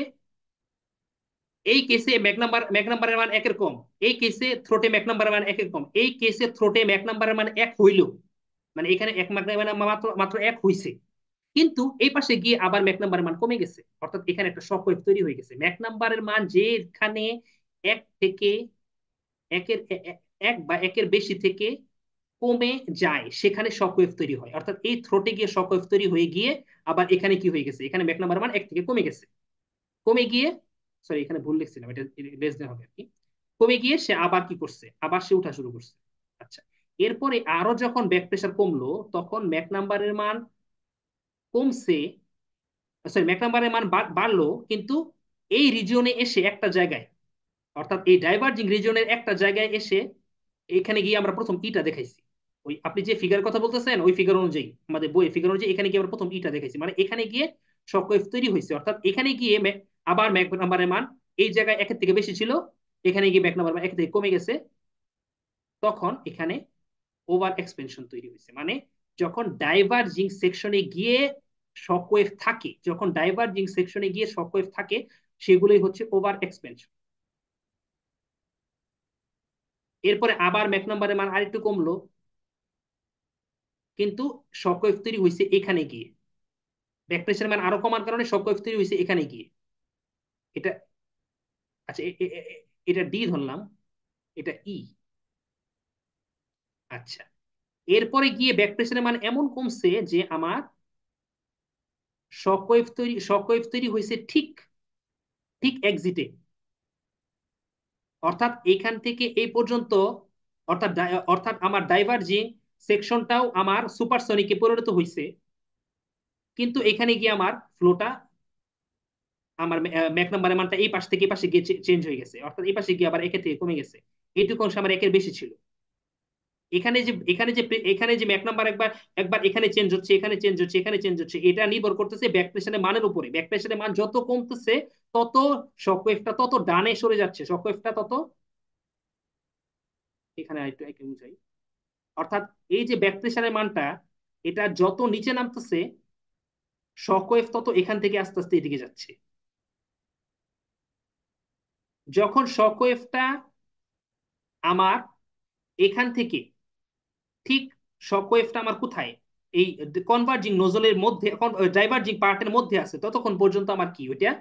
এই কেসে ম্যাক নাম্বারের মান একের কম, এই কেসে থ্রোটে ম্যাক নাম্বারের মান একের কম, এই কেসে থ্রোটে ম্যাক নাম্বারের মান এক হইল, মানে এখানে এক ম্যাক নাম্বার মাত্র মাত্র এক হইছে, কিন্তু এই পাশে গিয়ে আবার ম্যাক নাম্বারের মান কমে গেছে। অর্থাৎ এখানে একটা শক ওয়েভ তৈরি হয়ে গেছে। ম্যাক নাম্বারের মান যেখানে এক থেকে একের এক বা একের বেশি থেকে কমে যায়, সেখানে শক ওয়েভ তৈরি হয়। অর্থাৎ এই থ্রোটে গিয়ে শক ওয়েভ তৈরি হয়ে গিয়ে আবার এখানে কি হয়ে গেছে, এখানে ম্যাক নাম্বার মান এক থেকে কমে গেছে, কমে গিয়ে, সরি এখানে ভুল লিখছিলাম, এটা লেস দেন হবে আর কি, কমে গিয়ে সে আবার কি করছে, আবার সে উঠা শুরু করছে। আচ্ছা, এরপরে আরো যখন ব্যাক প্রেশার কমলো, তখন ম্যাক নাম্বারের মান কমছে, সরি ম্যাক নাম্বারের মান বাড়লো, কিন্তু এই রিজিয়নে এসে একটা জায়গায়, অর্থাৎ এই ডাইভার্জিং রিজিয়নের একটা জায়গায় এসে, এখানে গিয়ে আমরা প্রথম ইটা দেখাইছি। ওই আপনি যে ফিগার কথা বলতেছেন ওই ফিগার অনুযায়ী, আমাদের বইয়ের ফিগার অনুযায়ী এখানে গিয়ে আমরা প্রথম ইটা দেখাইছি, মানে এখানে গিয়ে শকওয়েভ তৈরি হয়েছে। অর্থাৎ এখানে গিয়ে আবার ম্যাক নাম্বারের মান এই জায়গায় একের থেকে বেশি ছিল, এখানে গিয়ে ম্যাক নাম্বার মান এক থেকে কমে গেছে, তখন এখানে ওভার এক্সপেনশন তৈরি হয়েছে। মানে যখন ডাইভার্জিং সেকশনে গিয়ে শকওয়েভ থাকে, যখন ডাইভার্জিং সেকশনে গিয়ে শকওয়েভ থাকে, সেগুলোই হচ্ছে ওভার এক্সপেনশন। এরপরে আবার ম্যাক নাম্বারের মান আরেকটু কমলো, কিন্তু শকওয়েভ তৈরি হয়েছে এখানে গিয়ে, ব্যাক প্রেশার মান আরো কমার কারণে শকওয়েভ তৈরি হয়েছে এখানে গিয়ে। এটা, আচ্ছা, এটা ডি ধরলাম, এটা ই। আচ্ছা, এরপরে গিয়ে ব্যাক প্রেশারের মান এমন কমছে যে আমার শকওয়েভ তৈরি হয়েছে ঠিক ঠিক এক্সিটে, অর্থাৎ এখান থেকে এই পর্যন্ত, অর্থাৎ আমার ডাইভার্জিং সেকশনটাও আমার সুপারসনিকে পরিণত হয়েছে, কিন্তু এখানে গিয়ে আমার ফ্লোটা, আমার ম্যাক নাম্বারের মানটা এই পাশ থেকে এই পাশে গিয়ে চেঞ্জ হয়ে গেছে, অর্থাৎ এই পাশে গিয়ে আবার একের থেকে কমে গেছে। এইটুকু অংশ আমার একের বেশি ছিল, এখানে যে ম্যাক নাম্বার একবার একবার এখানে চেঞ্জ হচ্ছে, এখানে চেঞ্জ হচ্ছে, এখানে চেঞ্জ হচ্ছে, এটা নির্ভর করতেছে ব্যাক প্রেশারের মানের উপরে। ব্যাক প্রেশারের মান যত কমতেছে তত শক ওয়েভটা তত ডানে সরে যাচ্ছে, শক ওয়েভটা তত, এখানে একটু একে বুঝাই, অর্থাৎ এই যে ব্যাক প্রেশারের মানটা এটা যত নিচে নামতেছে শক ওয়েভ তত এখান থেকে আস্তে আস্তে এদিকে যাচ্ছে। যখন শক ওয়েভটা আমার এখান থেকে ঠিক শক ওয়েভটা আমার কোথায়, এই কনভার্জিং নোজলের মধ্যে, ডাইভার্জিং পার্টের মধ্যে আছে, ততক্ষণ পর্যন্ত আমার কি ওইটা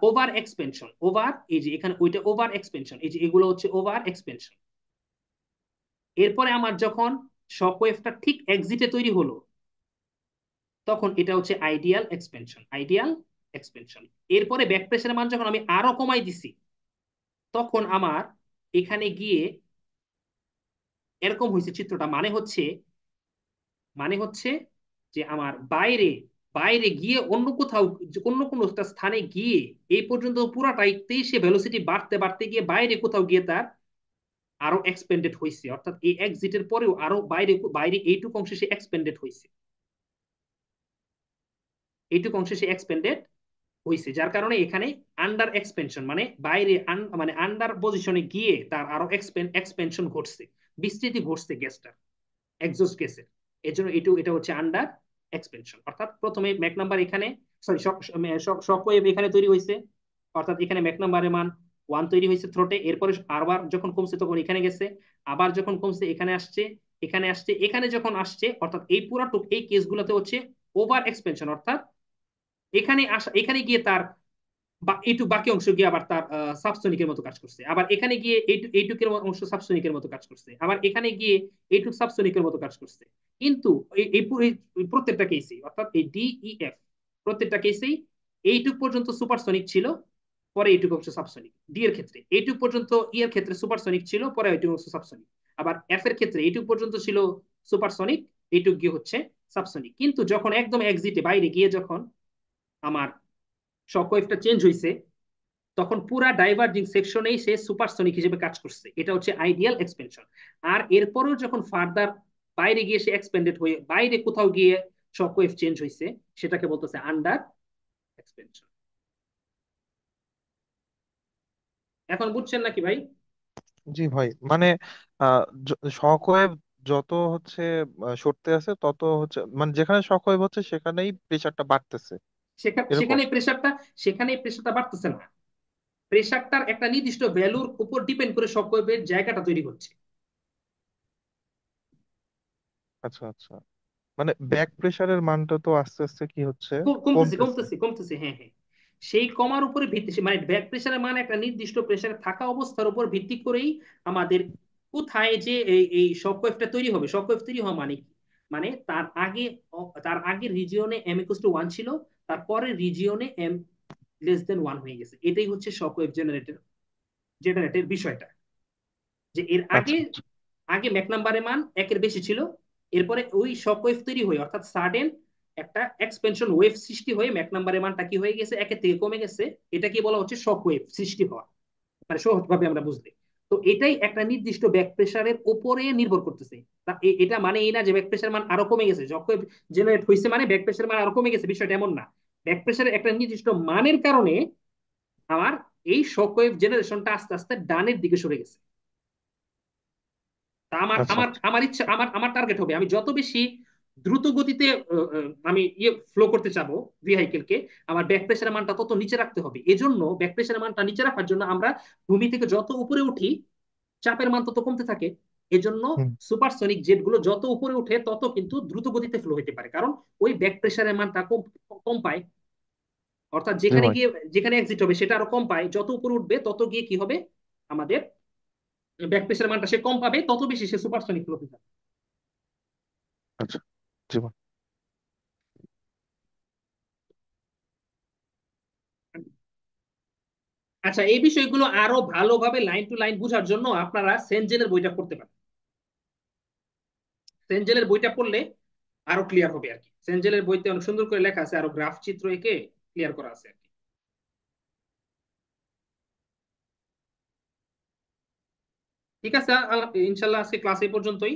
ওভার এক্সপেনশন, ওভার, এই যে এখানে ওইটা ওভার এক্সপেনশন, এই যে এগুলো হচ্ছে ওভার এক্সপেনশন। এরপরে আমার যখন শক ওয়েভটা ঠিক এক্সিটে তৈরি হলো তখন এটা হচ্ছে আইডিয়াল এক্সপেনশন, আইডিয়াল এক্সপেনশন। এরপরে ব্যাক প্রেশারের মান যখন আমি আরো কমাই দিছি তখন আমার এখানে গিয়ে এরকম হয়েছে চিত্রটা, মানে হচ্ছে যে আমার বাইরে বাইরে গিয়ে অন্য কোথাও, অন্য কোনো একটা স্থানে গিয়ে এই পর্যন্ত পুরাটাইতেই সে ভেলোসিটি বাড়তে বাড়তে গিয়ে বাইরে কোথাও গিয়ে তার আরো এক্সপেন্ডেড হয়েছে, অর্থাৎ এই এক্সিটের পরেও আরো বাইরে বাইরে এইটুকু অংশে সে এক্সপেন্ডেড হয়েছে, এইটুকু অংশে সে এক্সপেন্ডেড হয়েছে, যার কারণে এখানে আন্ডার এক্সপেনশন, মানে বাইরে মানে আন্ডার পজিশনে গিয়ে তার আরো এক্সপেনশন ঘটছে, বিস্তৃতি ঘটছে গ্যাসটার, এক্সস্ট গ্যাসের। এর জন্য এটা হচ্ছে আন্ডার এক্সপেনশন। অর্থাৎ প্রথমে ম্যাক নাম্বার এখানে, সরি, শক ওয়েভ এখানে তৈরি হয়েছে, অর্থাৎ এখানে ম্যাক নাম্বারের মান 1 তৈরি হয়েছে থ্রোটে, এরপরে আবার যখন কমছে তখন এখানে গেছে, আবার যখন কমছে এখানে আসছে, এখানে আসছে, এখানে যখন আসছে, অর্থাৎ এই পুরাটুক এই কেসগুলোতে হচ্ছে ওভার এক্সপেনশন, অর্থাৎ এখানে আসা, এখানে গিয়ে তার বা এইটুক বাকি অংশ গিয়ে আবার তার সাবসোনিকের মতো কাজ করছে, আবার এখানে গিয়ে এইটুকের অংশ সাবসোনিকের মতো কাজ করছে, আবার এখানে গিয়ে এইটুক সাবসোনিকের মতো কাজ করছে। কিন্তু এই প্রত্যেকটা কেসেই, অর্থাৎ এই DEF প্রত্যেকটা কেসেই এইটুক পর্যন্ত সুপারসনিক ছিল, পরে এইটুক অংশ সাবসনিক। ডি এর ক্ষেত্রে এইটুক পর্যন্ত, ই এর ক্ষেত্রে সুপারসনিক ছিল, পরে এইটুক অংশ সাবসনিক। আবার এফ এর ক্ষেত্রে এইটুক পর্যন্ত ছিল সুপারসনিক, এইটুক গিয়ে হচ্ছে সাবসনিক। কিন্তু যখন একদম এক্সিটে বাইরে গিয়ে যখন আমার শক ওয়েভটা চেঞ্জ হয়েছে তখন পুরা ডাইভার্জিং সেকশনেই সে সুপারসনিক হিসেবে কাজ করছে, এটা হচ্ছে আইডিয়াল এক্সপেনশন। আর এরপরেও যখন ফার্দার বাইরে গিয়ে সে এক্সপেন্ডেড হয়ে বাইরে কোথাও গিয়ে শক ওয়েভ চেঞ্জ হয়েছে সেটাকে বলতেছে আন্ডার এক্সপেনশন। এখন বুঝছেন নাকি ভাই? জি ভাই, মানে শক ওয়েভ যত হচ্ছে সরতে আছে তত হচ্ছে, মানে যেখানে শক ওয়েভ হচ্ছে সেখানেই প্রেসারটা বাড়তেছে, এরকম। সেখানে প্রেশারটা বাড়তেছে না, প্রেশারটার একটা নির্দিষ্ট ভ্যালুর উপর ডিপেন্ড করে শক ওয়েভের জায়গাটা তৈরি হচ্ছে। আচ্ছা আচ্ছা, মানে ব্যাক প্রেসারের মানটা তো আস্তে আস্তে কি হচ্ছে, কমতেছে কমতেছে। কমতেছে কমতেছে, হ্যাঁ হ্যাঁ। সেই কমার উপরে ভিত্তি, মানে ব্যাক প্রেশারের মান একটা নির্দিষ্ট প্রেশারে থাকা অবস্থার উপর ভিত্তি করেই আমাদের কোথায় যে এই শক ওয়েভটা তৈরি হবে, শক ওয়েভ তৈরি হওয়া মানে কি, মানে তার আগে রিজিয়নে m = 1 ছিল, তারপরে রিজিয়নে m<1 হয়ে গেছে, এটাই হচ্ছে শক ওয়েভ জেনারেটের বিষয়টা। যে এর আগে আচ্ছা আগে ম্যাক নাম্বারের মান 1-এর বেশি ছিল, এরপরে ওই শক ওয়েভ তৈরি হয়ে, অর্থাৎ সাডেন একটা এক্সপেনশন ওয়েভ সৃষ্টি হয়ে ম্যাক নাম্বারের মানটা কি হয়ে গেছে, 1-এর থেকে কমে গেছে, এটাকে বলা হচ্ছে শক ওয়েভ সৃষ্টি হওয়া, মানে সহজভাবে আমরা বুঝলে। তো এটাই একটা নির্দিষ্ট ব্যাক প্রেশারের উপরে নির্ভর করতেছে। এটা মানে এই না যে ব্যাক প্রেশার মান আরো কমে গেছে, শক ওয়েভ জেনারেট হয়েছে মানে ব্যাক প্রেশার মান আরো কমে গেছে, বিষয়টা এমন না। ব্যাক প্রেশারের একটা নির্দিষ্ট মানের কারণে আমার এই শক ওয়েভ জেনারেশনটা আস্তে আস্তে ডানের দিকে সরে গেছে। তা আমার আচ্ছা আমার আচ্ছা। আমার ইচ্ছা, আমার টার্গেট হবে আমি যত বেশি দ্রুত গতিতে আমি ফ্লো করতে চাবো ভেহিকেলকে, আমার ব্যাক প্রেশারের মানটা তত নিচে রাখতে হবে। এজন্য ব্যাক প্রেশারের মানটা নিচে রাখার জন্য আমরা ভূমি থেকে যত উপরে উঠি চাপের মান তত কমতে থাকে। এজন্য হুম। সুপারসনিক জেট গুলো যত উপরে উঠে তত কিন্তু দ্রুত গতিতে ফ্লো হতে পারে, কারণ ওই ব্যাক প্রেশারের মানটা কম কম পায়, অর্থাৎ জি যেখানে ভাই। গিয়ে যেখানে এক্সিট হবে সেটা আরো কম পায়, যত উপরে উঠবে তত গিয়ে কি হবে, আমাদের ব্যাক প্রেশারের মানটা সে কম পাবে, তত বেশি সে সুপারসনিক ফ্লো হতে যাবে। আচ্ছা। জি ভাই। আচ্ছা, এই বিষয়গুলো আরো ভালোভাবে লাইন টু লাইন বোঝার জন্য আপনারা সেনজেনের বইটা পড়তে পারেন। সেনজেনের বইটা পড়লে আরো ক্লিয়ার হবে আর কি। সেনজেনের বইতে অনেক সুন্দর করে লেখা আছে, আরো গ্রাফ চিত্র এঁকে ক্লিয়ার করা আছে আর কি। ঠিক আছে, ইনশাল্লাহ আজকে ক্লাস এই পর্যন্তই।